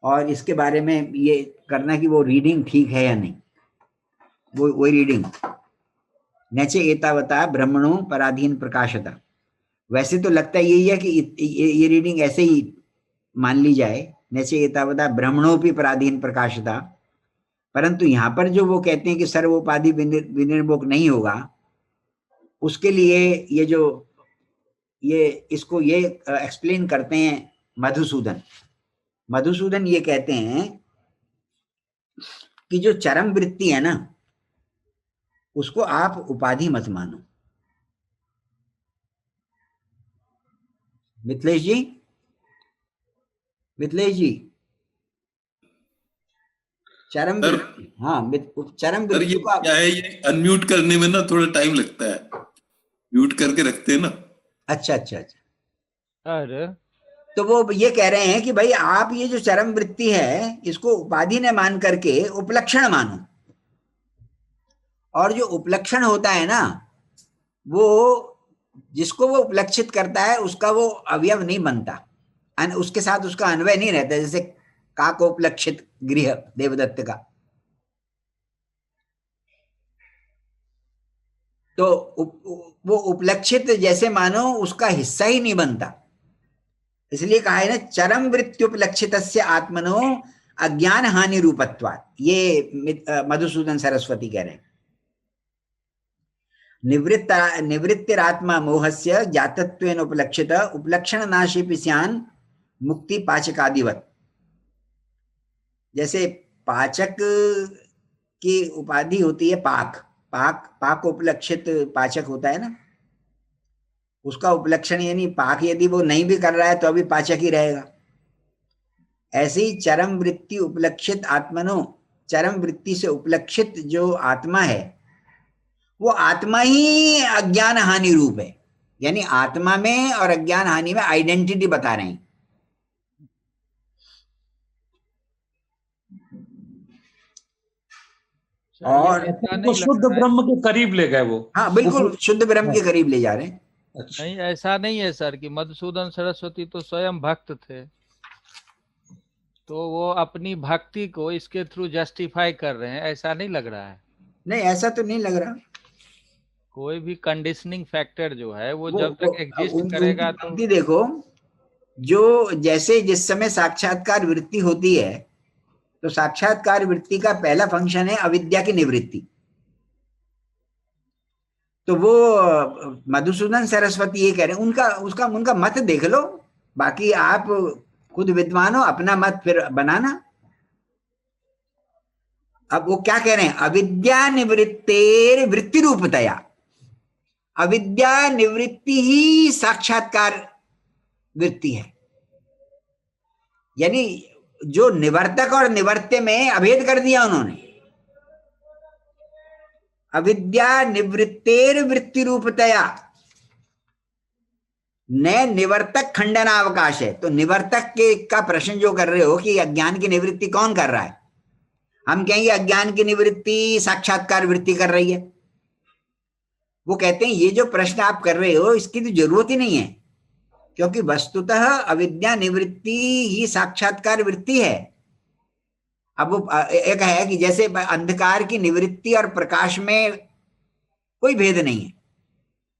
और इसके बारे में ये करना कि वो रीडिंग ठीक है या नहीं। वही रीडिंग, नचे एतावता ब्रह्मणो पराधीन प्रकाशता। वैसे तो लगता यही है कि ये रीडिंग ऐसे ही मान ली जाए, नचे एतावता ब्रह्मणोपि पराधीन प्रकाशता, परंतु यहाँ पर जो वो कहते हैं कि सर्वोपाधि विनिर्मुख नहीं होगा, उसके लिए ये इसको ये एक्सप्लेन करते हैं मधुसूदन ये कहते हैं कि जो चरम वृत्ति है ना, उसको आप उपाधि मत मानो। मिथिलेश जी चरम वृत्ति, हाँ चरम वृत्ति ये क्या है, ये अनम्यूट करने में ना थोड़ा टाइम लगता है, म्यूट करके रखते हैं ना। अच्छा। अरे तो वो ये कह रहे हैं कि भाई आप ये जो चरम वृत्ति है, इसको उपाधि न मान करके उपलक्षण मानो, और जो उपलक्षण होता है ना, वो जिसको वो उपलक्षित करता है उसका वो अवयव नहीं बनता, उसके साथ उसका अन्वय नहीं रहता। जैसे काकोपलक्षित गृह देवदत्त का, तो वो उपलक्षित जैसे मानो उसका हिस्सा ही नहीं बनता। इसलिए कहा है ना, चरम वृत्त्युपलक्षितस्य आत्मनो अज्ञान हानि रूपत्वात्। ये मधुसूदन सरस्वती कह रहे हैं। निवृत्तिरात्मा मोहस्य जातत्वेन उपलक्षित उपलक्षण नाशेपि स्यान् मुक्ति पाचकादिवत्। जैसे पाचक की उपाधि होती है पाक उपलक्षित पाचक होता है ना, उसका उपलक्षण यानी पाक यदि वो नहीं भी कर रहा है तो अभी पाचक ही रहेगा। ऐसे ही चरम वृत्ति उपलक्षित आत्मनो, चरम वृत्ति से उपलक्षित जो आत्मा है वो आत्मा ही अज्ञान हानि रूप है। यानी आत्मा में और अज्ञान हानि में आइडेंटिटी बता रहे हैं। और तो शुद्ध ब्रह्म के करीब ले गए वो। हाँ बिल्कुल, शुद्ध ब्रह्म के करीब ले जा रहे हैं। अच्छा। नहीं, ऐसा नहीं है सर कि मधुसूदन सरस्वती तो स्वयं भक्त थे, तो वो अपनी भक्ति को इसके थ्रू जस्टिफाई कर रहे हैं, ऐसा नहीं लग रहा है। नहीं, ऐसा तो नहीं लग रहा। कोई भी कंडीशनिंग फैक्टर जो है वो जब तक एग्जिस्ट करेगा तो देखो, जो जैसे जिस समय साक्षात्कार वृत्ति होती है, तो साक्षात्कार वृत्ति का पहला फंक्शन है अविद्या की निवृत्ति। तो वो मधुसूदन सरस्वती ये कह रहे हैं, उनका मत देख लो, बाकी आप खुद विद्वान हो, अपना मत फिर बनाना। अब वो क्या कह रहे हैं, अविद्या निवृत्तेर वृत्ति रूपतया। अविद्या निवृत्ति ही साक्षात्कार वृत्ति है। यानी जो निवर्तक और निवर्त्य में अभेद कर दिया उन्होंने। अविद्या निवृत्तेर वृत्ति रूपतया न निवर्तक खंडनावकाश है। तो निवर्तक के का प्रश्न जो कर रहे हो कि अज्ञान की निवृत्ति कौन कर रहा है, हम कहेंगे अज्ञान की निवृत्ति साक्षात्कार वृत्ति कर रही है। वो कहते हैं ये जो प्रश्न आप कर रहे हो इसकी तो जरूरत ही नहीं है, क्योंकि वस्तुतः अविद्या निवृत्ति ही साक्षात्कार वृत्ति है। अब वो एक है कि जैसे अंधकार की निवृत्ति और प्रकाश में कोई भेद नहीं है।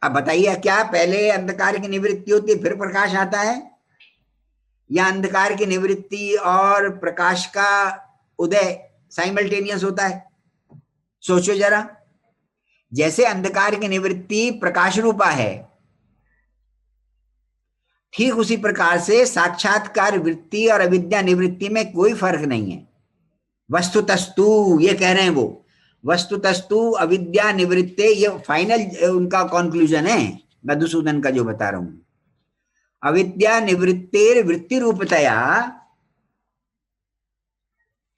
अब बताइए, क्या पहले अंधकार की निवृत्ति होती है फिर प्रकाश आता है, या अंधकार की निवृत्ति और प्रकाश का उदय साइमल्टेनियस होता है? सोचो जरा। जैसे अंधकार की निवृत्ति प्रकाश रूपा है, ठीक उसी प्रकार से साक्षात्कार वृत्ति और अविद्या निवृत्ति में कोई फर्क नहीं है। वस्तुतस्तु ये कह रहे हैं वो, वस्तुतस्तु अविद्या निवृत्ते, ये फाइनल उनका कंक्लूजन है मधुसूदन का जो बता रहा हूं। अविद्या निवृत्तेर वृत्ति रूपतया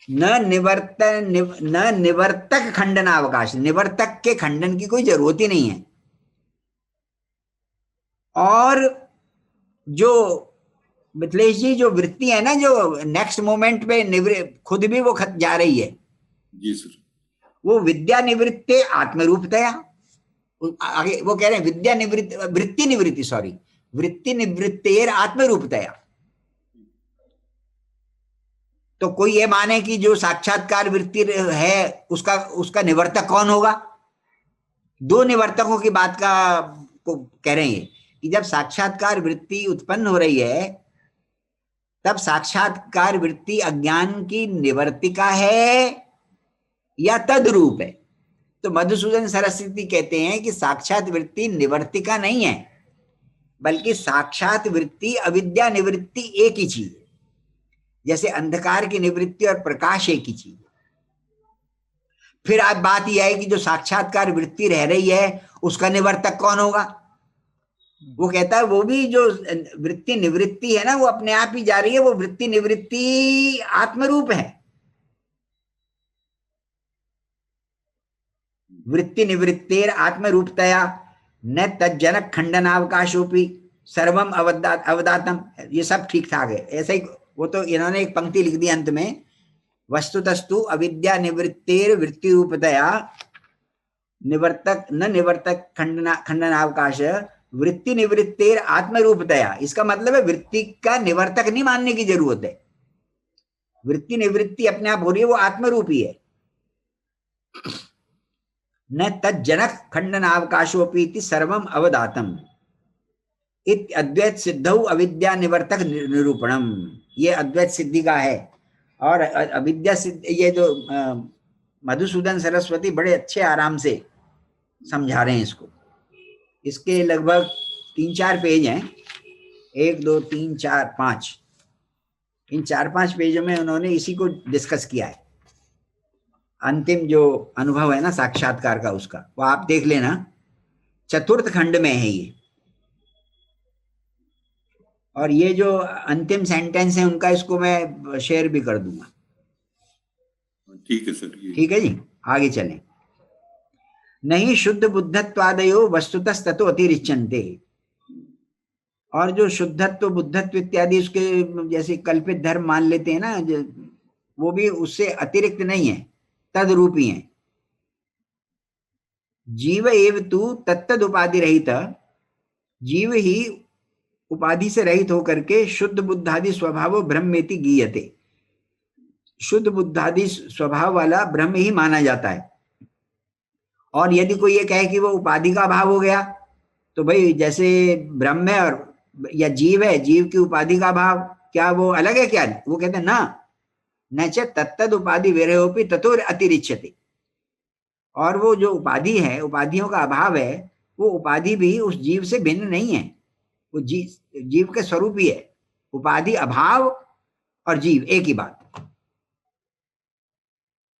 न निवर्तक खंडनावकाश, निवर्तक के खंडन की कोई जरूरत ही नहीं है। और जो मिथिलेश जी जो वृत्ति है ना, जो नेक्स्ट मोमेंट पे खुद भी वो खत जा रही है जी सर, वो विद्या निवृत्ते आत्मरूपतया, आगे वो कह रहे हैं विद्या निवृत्ति वृत्ति निवृत्ति सॉरी वृत्ति निवृत्तेर आत्मरूपतया। तो कोई ये माने कि जो साक्षात्कार वृत्ति है उसका निवर्तक कौन होगा? दो निवर्तकों की बात का को कह रहे हैं कि जब साक्षात्कार वृत्ति उत्पन्न हो रही है तब साक्षात्कार वृत्ति अज्ञान की निवर्तिका है या तद्रूप है। तो मधुसूदन सरस्वती कहते हैं कि साक्षात वृत्ति निवर्तिका नहीं है, बल्कि साक्षात वृत्ति अविद्या निवृत्ति एक ही चीज है। जैसे अंधकार की निवृत्ति और प्रकाश एक ही चीज है। फिर आज बात यह है कि जो साक्षात्कार वृत्ति रह रही है उसका निवर्तक कौन होगा? वो कहता है वो भी जो वृत्ति निवृत्ति है ना वो अपने आप ही जा रही है, वो वृत्ति निवृत्ति आत्मरूप है। वृत्ति निवृत्तेर आत्मरूपतया न तज्जनक खंडनावकाशोपि सर्वम अवदातम। ये सब ठीक ठाक है, ऐसा ही। वो तो इन्होंने एक पंक्ति लिख दी अंत में, वस्तुतस्तु अविद्या निवृत्तेर वृत्ति रूपतया निवर्तक न निवर्तक खंडनावकाश वृत्ति निवृत्तेर आत्मरूपतया। इसका मतलब है वृत्ति का निवर्तक नहीं मानने की जरूरत है। वृत्ति निवृत्ति अपने आप हो रही है, वो आत्मरूपी है। न तज्जनक खंडनावकाशोपि सर्वम अवदातम इत अद्वैत सिद्धौ अविद्या निवर्तक निरूपणम। ये अद्वैत सिद्धि का है। और अविद्या सिद्ध ये जो मधुसूदन सरस्वती बड़े अच्छे आराम से समझा रहे हैं इसको। इसके लगभग 3-4 पेज हैं, 1 2 3 4 5। इन 4-5 पेजों में उन्होंने इसी को डिस्कस किया है। अंतिम जो अनुभव है ना साक्षात्कार का, उसका वो आप देख लेना, 4th खंड में है ये। और ये जो अंतिम सेंटेंस है उनका, इसको मैं शेयर भी कर दूंगा। ठीक है सर। ठीक है जी, आगे चलें। नहीं शुद्ध बुद्धत्वादयो वस्तुतस्ततो अतिरिच्यन्ते। और जो शुद्धत्व बुद्धत्व इत्यादि उसके जैसे कल्पित धर्म मान लेते हैं ना, वो भी उससे अतिरिक्त नहीं है, तदरूपी है। जीव एव तु तत्तद उपाधि रहित, जीव ही उपाधि से रहित होकर के शुद्ध बुद्धादि स्वभाव ब्रह्मेति गीयते। शुद्ध बुद्धादि स्वभाव वाला ब्रह्म ही माना जाता है। और यदि कोई ये कहे कि वो उपाधि का अभाव हो गया, तो भाई जैसे ब्रह्म है और या जीव है, जीव की उपाधि का अभाव, क्या वो अलग है क्या? वो कहते हैं ना, न च तत्तद उपाधि विरहोपि ततो अतिरिच्यते। और वो जो उपाधि है, उपाधियों का अभाव है, वो उपाधि भी उस जीव से भिन्न नहीं है, वो जीव के स्वरूप ही है। उपाधि अभाव और जीव एक ही बात।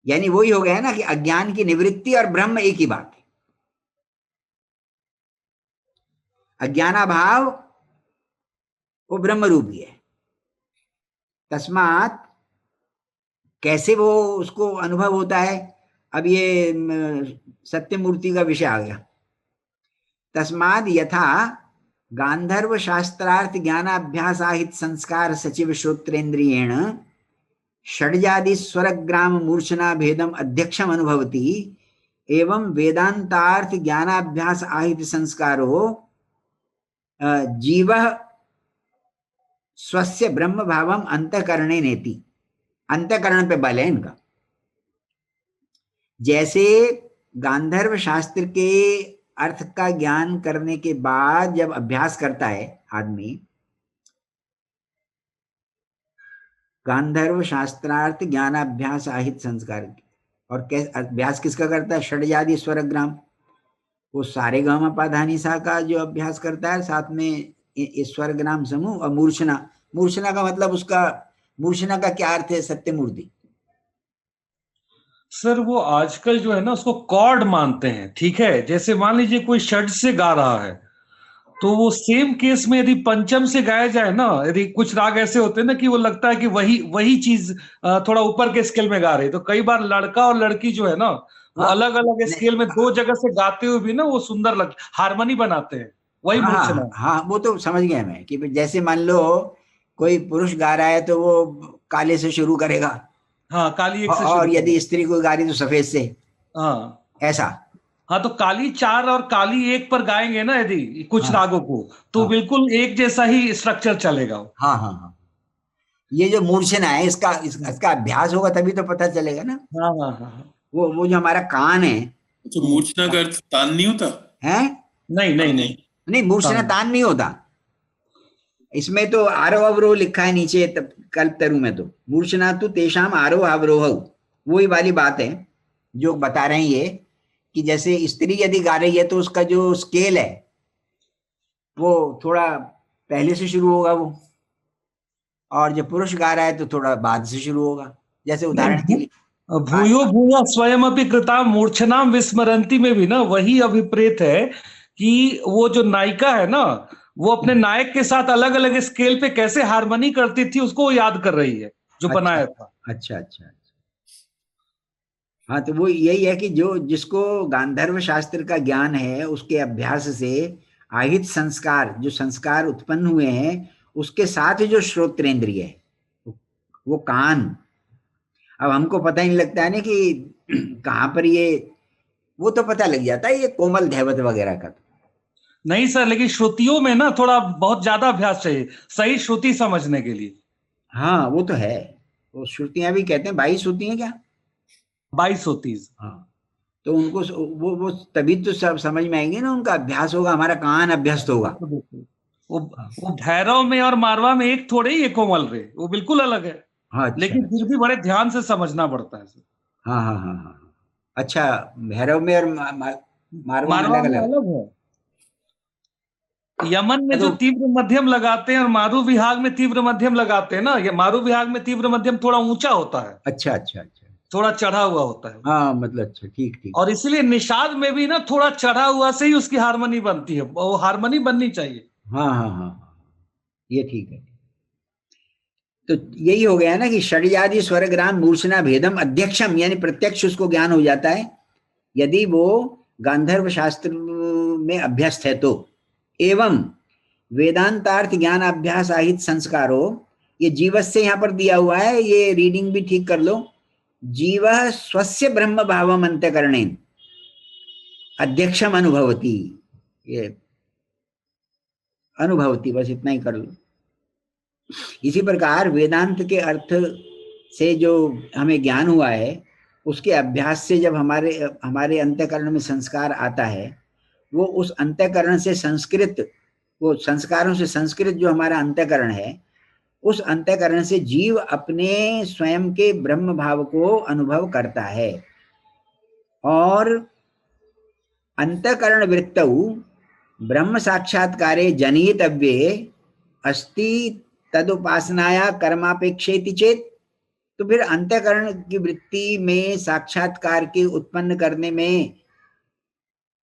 यानी वही हो गया ना कि अज्ञान की निवृत्ति और ब्रह्म एक ही बात है। अज्ञानाभाव वो ब्रह्म रूप ही है। तस्मात् कैसे वो उसको अनुभव होता है, अब ये सत्य मूर्ति का विषय आ गया। तस्माद यथा गांधर्व शास्त्रार्थ ज्ञानाभ्यासाहित संस्कार सचिव श्रोत्रेन्द्रियेण षड्जादि स्वरग्राम मूर्छना भेदम अध्यक्षम अनुभवति एवं वेदांतार्थ ज्ञानाभ्यास आहित संस्कारो जीव स्वस्य ब्रह्म भावम अंतःकरणे नेति। अंतःकरण पे बल है इनका। जैसे गांधर्व शास्त्र के अर्थ का ज्ञान करने के बाद जब अभ्यास करता है आदमी, गांधर्व शास्त्रार्थ ज्ञानाभ्यास आहित संस्कार, और अभ्यास किसका करता है? षड्जादि स्वरग्राम, वो सारे गामा पाधानी सा का जो अभ्यास करता है, साथ में स्वरग्राम समूह और मूर्छना। मूर्छना का मतलब उसका, मूर्छना का क्या अर्थ है? सत्य मूर्ति। सर वो आजकल जो है ना उसको कॉर्ड मानते हैं, ठीक है। जैसे मान लीजिए कोई षड से गा रहा है, तो वो सेम केस में यदि पंचम से गाया जाए ना, यदि कुछ राग ऐसे होते हैं ना कि वो लगता है कि वही चीज थोड़ा ऊपर के स्केल में गा रहे, तो कई बार लड़का और लड़की जो है ना वो अलग अलग स्केल में दो जगह से गाते हुए भी ना वो सुंदर हारमोनी बनाते हैं, वही मूर्छना। हाँ, वो तो समझ गया मैं कि जैसे मान लो कोई पुरुष गा रहा है तो वो काले से शुरू करेगा, हाँ काली एक से और यदि स्त्री को गा रही तो सफेद से, हाँ ऐसा। हाँ, तो काली 4 और काली 1 पर गाएंगे ना यदि कुछ रागों को, तो बिल्कुल एक जैसा ही स्ट्रक्चर चलेगा। हाँ हाँ हाँ, ये जो मूर्छना है इसका अभ्यास होगा तभी तो पता चलेगा ना। हाँ हाँ हाँ, वो जो हमारा कान है, तो मूर्छना का अर्थ तान नहीं होता है? नहीं, मूर्छना तान नहीं होता। इसमें तो आरोह अवरोह लिखा है नीचे कल्पतरु में, तो मूर्छना तो तेषाम आरोह अवरोह, वही वाली बात है जो बता रहे हैं ये, कि जैसे स्त्री यदि गा रही है तो उसका जो स्केल है वो थोड़ा पहले से शुरू होगा वो, और जब पुरुष गा रहा है तो थोड़ा बाद से शुरू होगा। जैसे उदाहरण के लिए भूयो भूया स्वयं अपि कृता मूर्छनाम विस्मरंती में भी ना वही अभिप्रेत है कि वो जो नायिका है ना वो अपने नायक के साथ अलग अलग स्केल पे कैसे हारमोनी करती थी उसको वो याद कर रही है जो बनाया था। अच्छा। हाँ, तो वो यही है कि जो जिसको गांधर्व शास्त्र का ज्ञान है, उसके अभ्यास से आहित संस्कार, जो संस्कार उत्पन्न हुए हैं, उसके साथ जो श्रोत्रेंद्रिय है वो कान, अब हमको पता ही नहीं लगता है ना कि कहाँ पर ये, वो तो पता लग जाता है ये कोमल धैवत वगैरह का। नहीं सर, लेकिन श्रुतियों में ना थोड़ा बहुत ज्यादा अभ्यास चाहिए सही श्रुति समझने के लिए। हाँ, वो तो है, वो श्रुतियां भी कहते हैं 22 होती हैं क्या? 22 होती है। हाँ, तो उनको वो तभी तो सब समझ में आएंगे ना, उनका अभ्यास होगा, हमारा कान अभ्यस्त होगा। वो भैरव में और मारवा में एक थोड़े ही कोमल रे, वो बिल्कुल अलग है। हाँ, लेकिन फिर भी बड़े ध्यान से समझना पड़ता है। हाँ। अच्छा, भैरव में और मारवा अलग अलग है। यमन में जो तीव्र मध्यम लगाते हैं और मारू विहाग में तीव्र मध्यम लगाते हैं ना, ये मारू विहाग में तीव्र मध्यम थोड़ा ऊंचा होता है। अच्छा, थोड़ा चढ़ा हुआ होता है। हाँ, मतलब अच्छा, ठीक। और इसलिए निषाद में भी ना थोड़ा चढ़ा हुआ से ही उसकी हारमोनी बनती है, वो हारमोनी बननी चाहिए। हाँ, ये ठीक है। तो यही हो गया ना कि षड्जादि स्वरग्राम मूर्छना भेदम अध्यक्षम, यानी प्रत्यक्ष उसको ज्ञान हो जाता है यदि वो गांधर्व शास्त्र में अभ्यस्त है तो। एवं वेदांतार्थ ज्ञान अभ्यास आहित संस्कारो, ये जीवस से यहाँ पर दिया हुआ है, ये रीडिंग भी ठीक कर लो। जीव स्वस्य ब्रह्म भावम अंतःकरणेन अध्यक्षम अनुभवती, ये अनुभवती, बस इतना ही कर लो। इसी प्रकार वेदांत के अर्थ से जो हमें ज्ञान हुआ है, उसके अभ्यास से जब हमारे अंतःकरण में संस्कार आता है, वो उस अंतःकरण से संस्कृत, वो संस्कारों से संस्कृत जो हमारा अंतःकरण है, उस अंतःकरण से जीव अपने स्वयं के ब्रह्म भाव को अनुभव करता है। और अंतःकरण वृत्तौ ब्रह्म साक्षात्कारे जनितव्ये अस्ति तदुपासनाया कर्मापेक्षेति चेत, तो फिर अंतःकरण की वृत्ति में साक्षात्कार के उत्पन्न करने में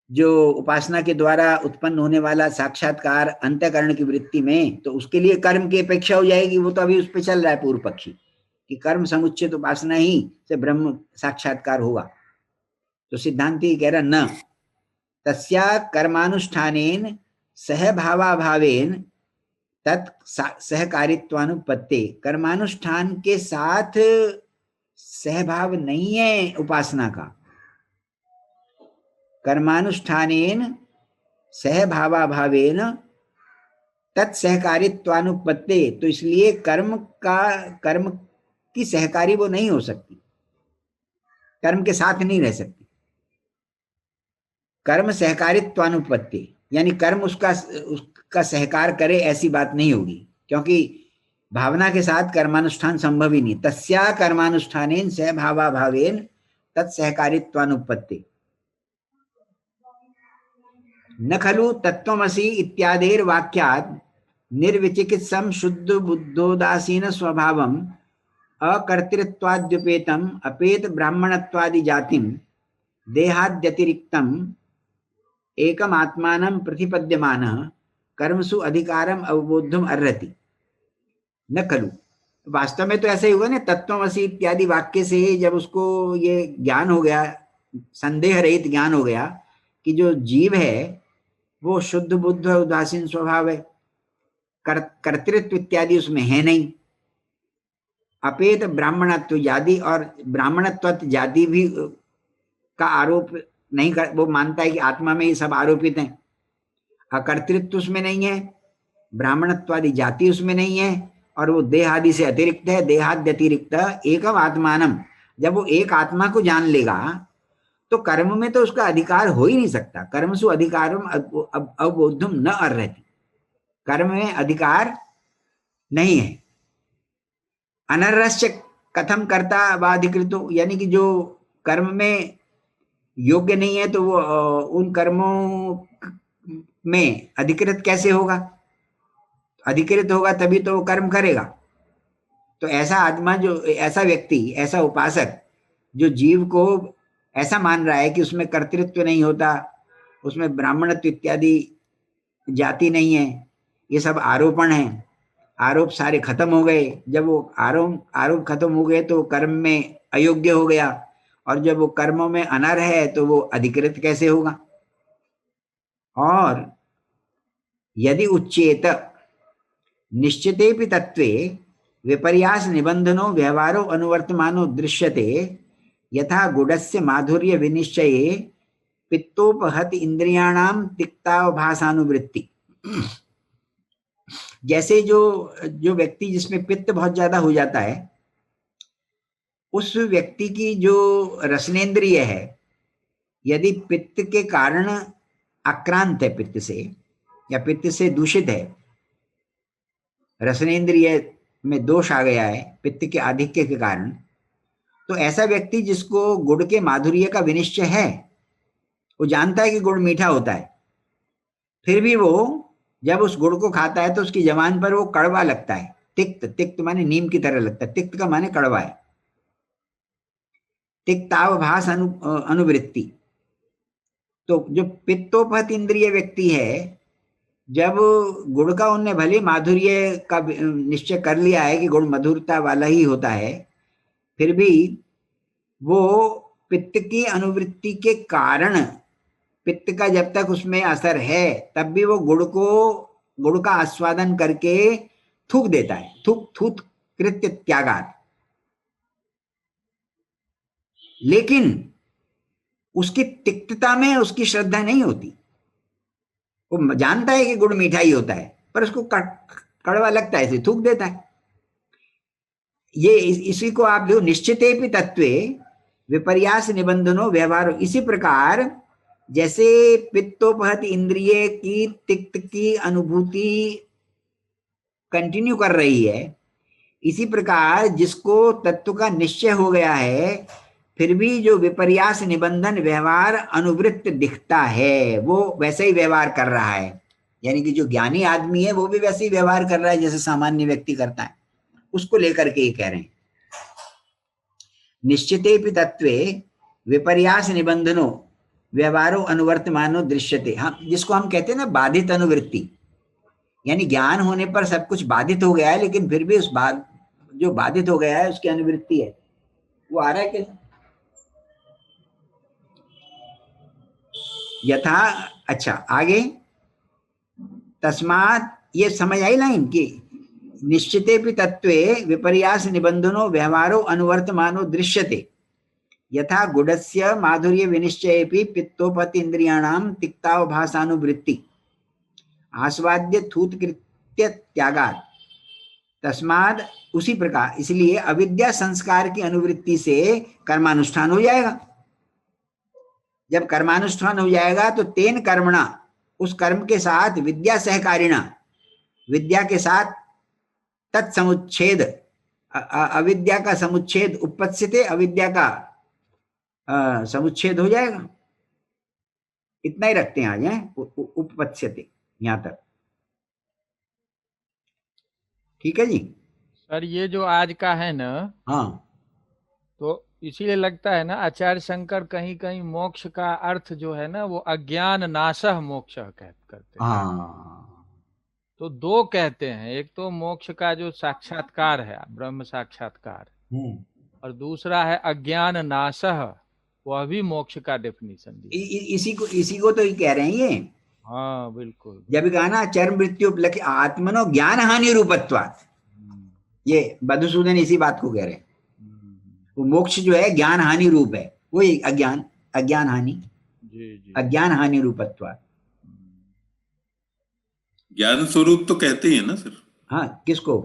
जो उपासना के द्वारा उत्पन्न होने वाला साक्षात्कार अंतःकरण की वृत्ति में, तो उसके लिए कर्म की अपेक्षा हो जाएगी। वो तो अभी उस पर चल रहा है पूर्व पक्षी कि कर्म समुच्चित उपासना ही से ब्रह्म साक्षात्कार होगा। तो सिद्धांति कह रहा न तस्या कर्मानुष्ठानेन सहभावाभावेन तत् सहकारित्वानुपत्ते। कर्मानुष्ठान के साथ सहभाव नहीं है उपासना का। कर्मानुष्ठानेन सहभावाभावेन तत्सहकारित्वानुपत्ते। तो इसलिए कर्म की सहकारी वो नहीं हो सकती, कर्म के साथ नहीं रह सकती। कर्म सहकारित्वानुपत्ति यानी कर्म उसका सहकार करे ऐसी बात नहीं होगी, क्योंकि भावना के साथ कर्मानुष्ठान संभव ही नहीं। तस्या कर्मानुष्ठानेन सहभावाभावेन तत्सहकारित्वानुपत्ति न खलु तत्त्वमसि इत्यादेर वाक्यात् निर्विचिकित्सम शुद्ध बुद्धोदासीन स्वभावम अकर्तृत्वाद्युपेतम अपेत ब्राह्मणत्वादि जातिम देहाद्यतिरिक्तम एकम आत्मानं प्रतिपद्यमानः कर्मसु अधिकारम अवबोधुम अर्हति। न खलु, वास्तव में तो ऐसा ही हुआ ना। तत्त्वमसि इत्यादि वाक्य से जब उसको ये ज्ञान हो गया, संदेह रहित ज्ञान हो गया कि जो जीव है वो शुद्ध बुद्ध उदासीन स्वभाव है, कर्तृत्व इत्यादि उसमें है नहीं। अपेत ब्राह्मणत्व जाति, और ब्राह्मणत्व जाति भी का आरोप नहीं कर, वो मानता है कि आत्मा में ये सब आरोपित है। अकर्तृत्व उसमें नहीं है, ब्राह्मणत्वादि जाति उसमें नहीं है, और वो देह आदि से अतिरिक्त है। देहाद्य अतिरिक्त एकम आत्मानम, जब वो एक आत्मा को जान लेगा तो कर्म में तो उसका अधिकार हो ही नहीं सकता। कर्म सु अधिकारम अवबोधुम न अर्हति, कर्म में अधिकार नहीं है। अनर्हस्य कथम कर्ता वाधिकृतो, यानी कि जो कर्म में योग्य नहीं है तो वो उन कर्मों में अधिकृत कैसे होगा? अधिकृत होगा तभी तो वो कर्म करेगा। तो ऐसा आत्मा, जो ऐसा व्यक्ति, ऐसा उपासक जो जीव को ऐसा मान रहा है कि उसमें कर्तृत्व नहीं होता, उसमें ब्राह्मणत्व इत्यादि जाति नहीं है, ये सब आरोपण है, आरोप सारे खत्म हो गए। जब वो आरोप खत्म हो गए तो कर्म में अयोग्य हो गया, और जब वो कर्मों में अनर्ह है तो वो अधिकृत कैसे होगा? और यदि उच्चेत निश्चितेपि तत्वे विपर्यास निबंधनो व्यवहारो अनुवर्तमानो दृश्यते यथा गुडस्य माधुर्य विनिश्चये पित्तोपहत इंद्रियाणाम तिक्तावभासानुवृत्ति। जैसे जो व्यक्ति जिसमें पित्त बहुत ज्यादा हो जाता है, उस व्यक्ति की जो रसनेन्द्रिय है, यदि पित्त के कारण आक्रांत है, पित्त से या पित्त से दूषित है, रसनेन्द्रिय में दोष आ गया है पित्त के आधिक्य के कारण, तो ऐसा व्यक्ति जिसको गुड़ के माधुर्य का विनिश्चय है, वो जानता है कि गुड़ मीठा होता है, फिर भी वो जब उस गुड़ को खाता है तो उसकी जबान पर वो कड़वा लगता है। तिक्त माने नीम की तरह लगता है, तिक्त का माने कड़वा है। तिक्तावभास अनुवृत्ति। तो जो पित्तोपहत इंद्रिय व्यक्ति है, जब गुड़ का उनने भले माधुर्य का निश्चय कर लिया है कि गुड़ मधुरता वाला ही होता है, फिर भी वो पित्त की अनुवृत्ति के कारण, पित्त का जब तक उसमें असर है तब भी वो गुड़ का आस्वादन करके थूक देता है। थूत कृत्य त्यागात। लेकिन उसकी तिक्तता में उसकी श्रद्धा नहीं होती। वो जानता है कि गुड़ मीठा ही होता है, पर उसको कड़वा लगता है, इसे थूक देता है। ये इसी को आप देखो, निश्चितेपि तत्वे विपर्यास निबंधनो व्यवहारो। इसी प्रकार जैसे पित्तोपहत इंद्रिय की तिक्त की अनुभूति कंटिन्यू कर रही है, इसी प्रकार जिसको तत्व का निश्चय हो गया है, फिर भी जो विपर्यास निबंधन व्यवहार अनुवृत्त दिखता है, वो वैसे ही व्यवहार कर रहा है। यानी कि जो ज्ञानी आदमी है वो भी वैसे ही व्यवहार कर रहा है जैसे सामान्य व्यक्ति करता है। उसको लेकर के ये कह रहे हैं, निश्चितेपि तत्वे विपर्यास निबंधनो, व्यवहारो अनुवर्तमानो दृश्यते, हम जिसको हम कहते हैं ना बाधित अनुवृत्ति, यानी ज्ञान होने पर सब कुछ बाधित हो गया है, लेकिन फिर भी उस जो बाधित हो गया है उसकी अनुवृत्ति है, वो आ रहा है कैसे? यथा, अच्छा आगे, तस्मात्, ये समझ आई लाइन कि निश्चिते भी तत्वे विपर्यास निबंधनो व्यवहारो अनुवर्तमानो दृश्यते, यथा गुडस्य माधुर्य विनिश्चयेपि पित्तोपति इंद्रियाणाम तिक्तावभासानुवृत्ति आस्वाद्य थूत कृत्य त्यागात्, तस्माद, उसी प्रकार, इसलिए अविद्या संस्कार की अनुवृत्ति से कर्मानुष्ठान हो जाएगा। जब कर्मानुष्ठान हो जाएगा तो तेन कर्मणा, उस कर्म के साथ विद्या सहकारिणा, विद्या के साथ तत्समुच्छेद, अविद्या का समुच्छेद, उपपत्स्यते, अविद्या का समुच्छेद हो जाएगा। इतना ही रखते हैं आज, हैं, उपपत्स्यते यहां तक, ठीक है जी। सर ये जो आज का है ना, हाँ, तो इसीलिए लगता है ना आचार्य शंकर कहीं कहीं मोक्ष का अर्थ जो है ना वो अज्ञान नाशः मोक्ष करते हैं। हाँ, तो दो कहते हैं, एक तो मोक्ष का जो साक्षात्कार है ब्रह्म साक्षात्कार, और दूसरा है अज्ञान नाशः, वह भी मोक्ष का डेफिनेशन दिया। इसी को तो ही कह रहे हैं ये। हाँ बिल्कुल। जब कहा ना चर्म मृत्यु उपलक्ष्य आत्मनो ज्ञान हानि रूपत्वात्, ये मधुसूदन इसी बात को कह रहे हैं। वो मोक्ष जो है ज्ञान हानि रूप है, वो अज्ञान हानि, अज्ञान हानि रूपत्वात्। ज्ञान स्वरूप तो कहते ही है ना सर। हाँ, किसको?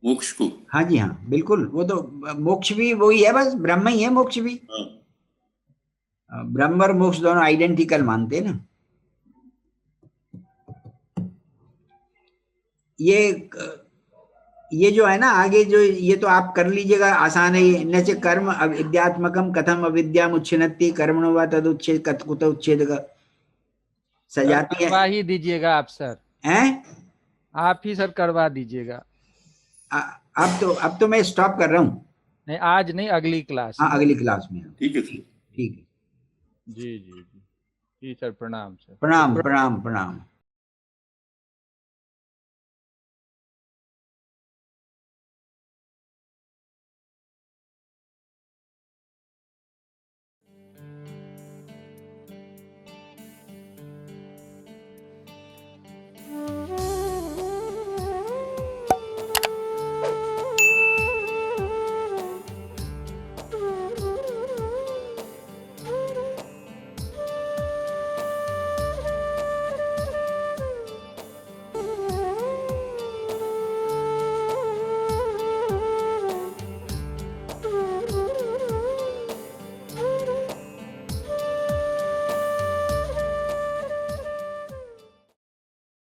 मोक्ष को। हाँ जी, हाँ बिल्कुल, वो तो मोक्ष भी वही है, बस ब्रह्म ही है मोक्ष भी। हाँ। ब्रह्म और मोक्ष दोनों आइडेंटिकल मानते हैं ना। ये जो है ना आगे जो, ये तो आप कर लीजिएगा, आसान है। न च कर्म अविद्यात्मकम कथम अविद्या मुच्छिनत्ति कर्मणो वा तदुच्छेद कुत उच्छेद सजाती है। करवा ही दीजिएगा आप सर, हैं? आप ही सर करवा दीजिएगा। अब तो मैं स्टॉप कर रहा हूँ। नहीं आज नहीं, अगली क्लास। हाँ, अगली क्लास में। ठीक है सर। ठीक है जी जी जी जी सर, प्रणाम सर। प्रणाम प्रणाम प्रणाम।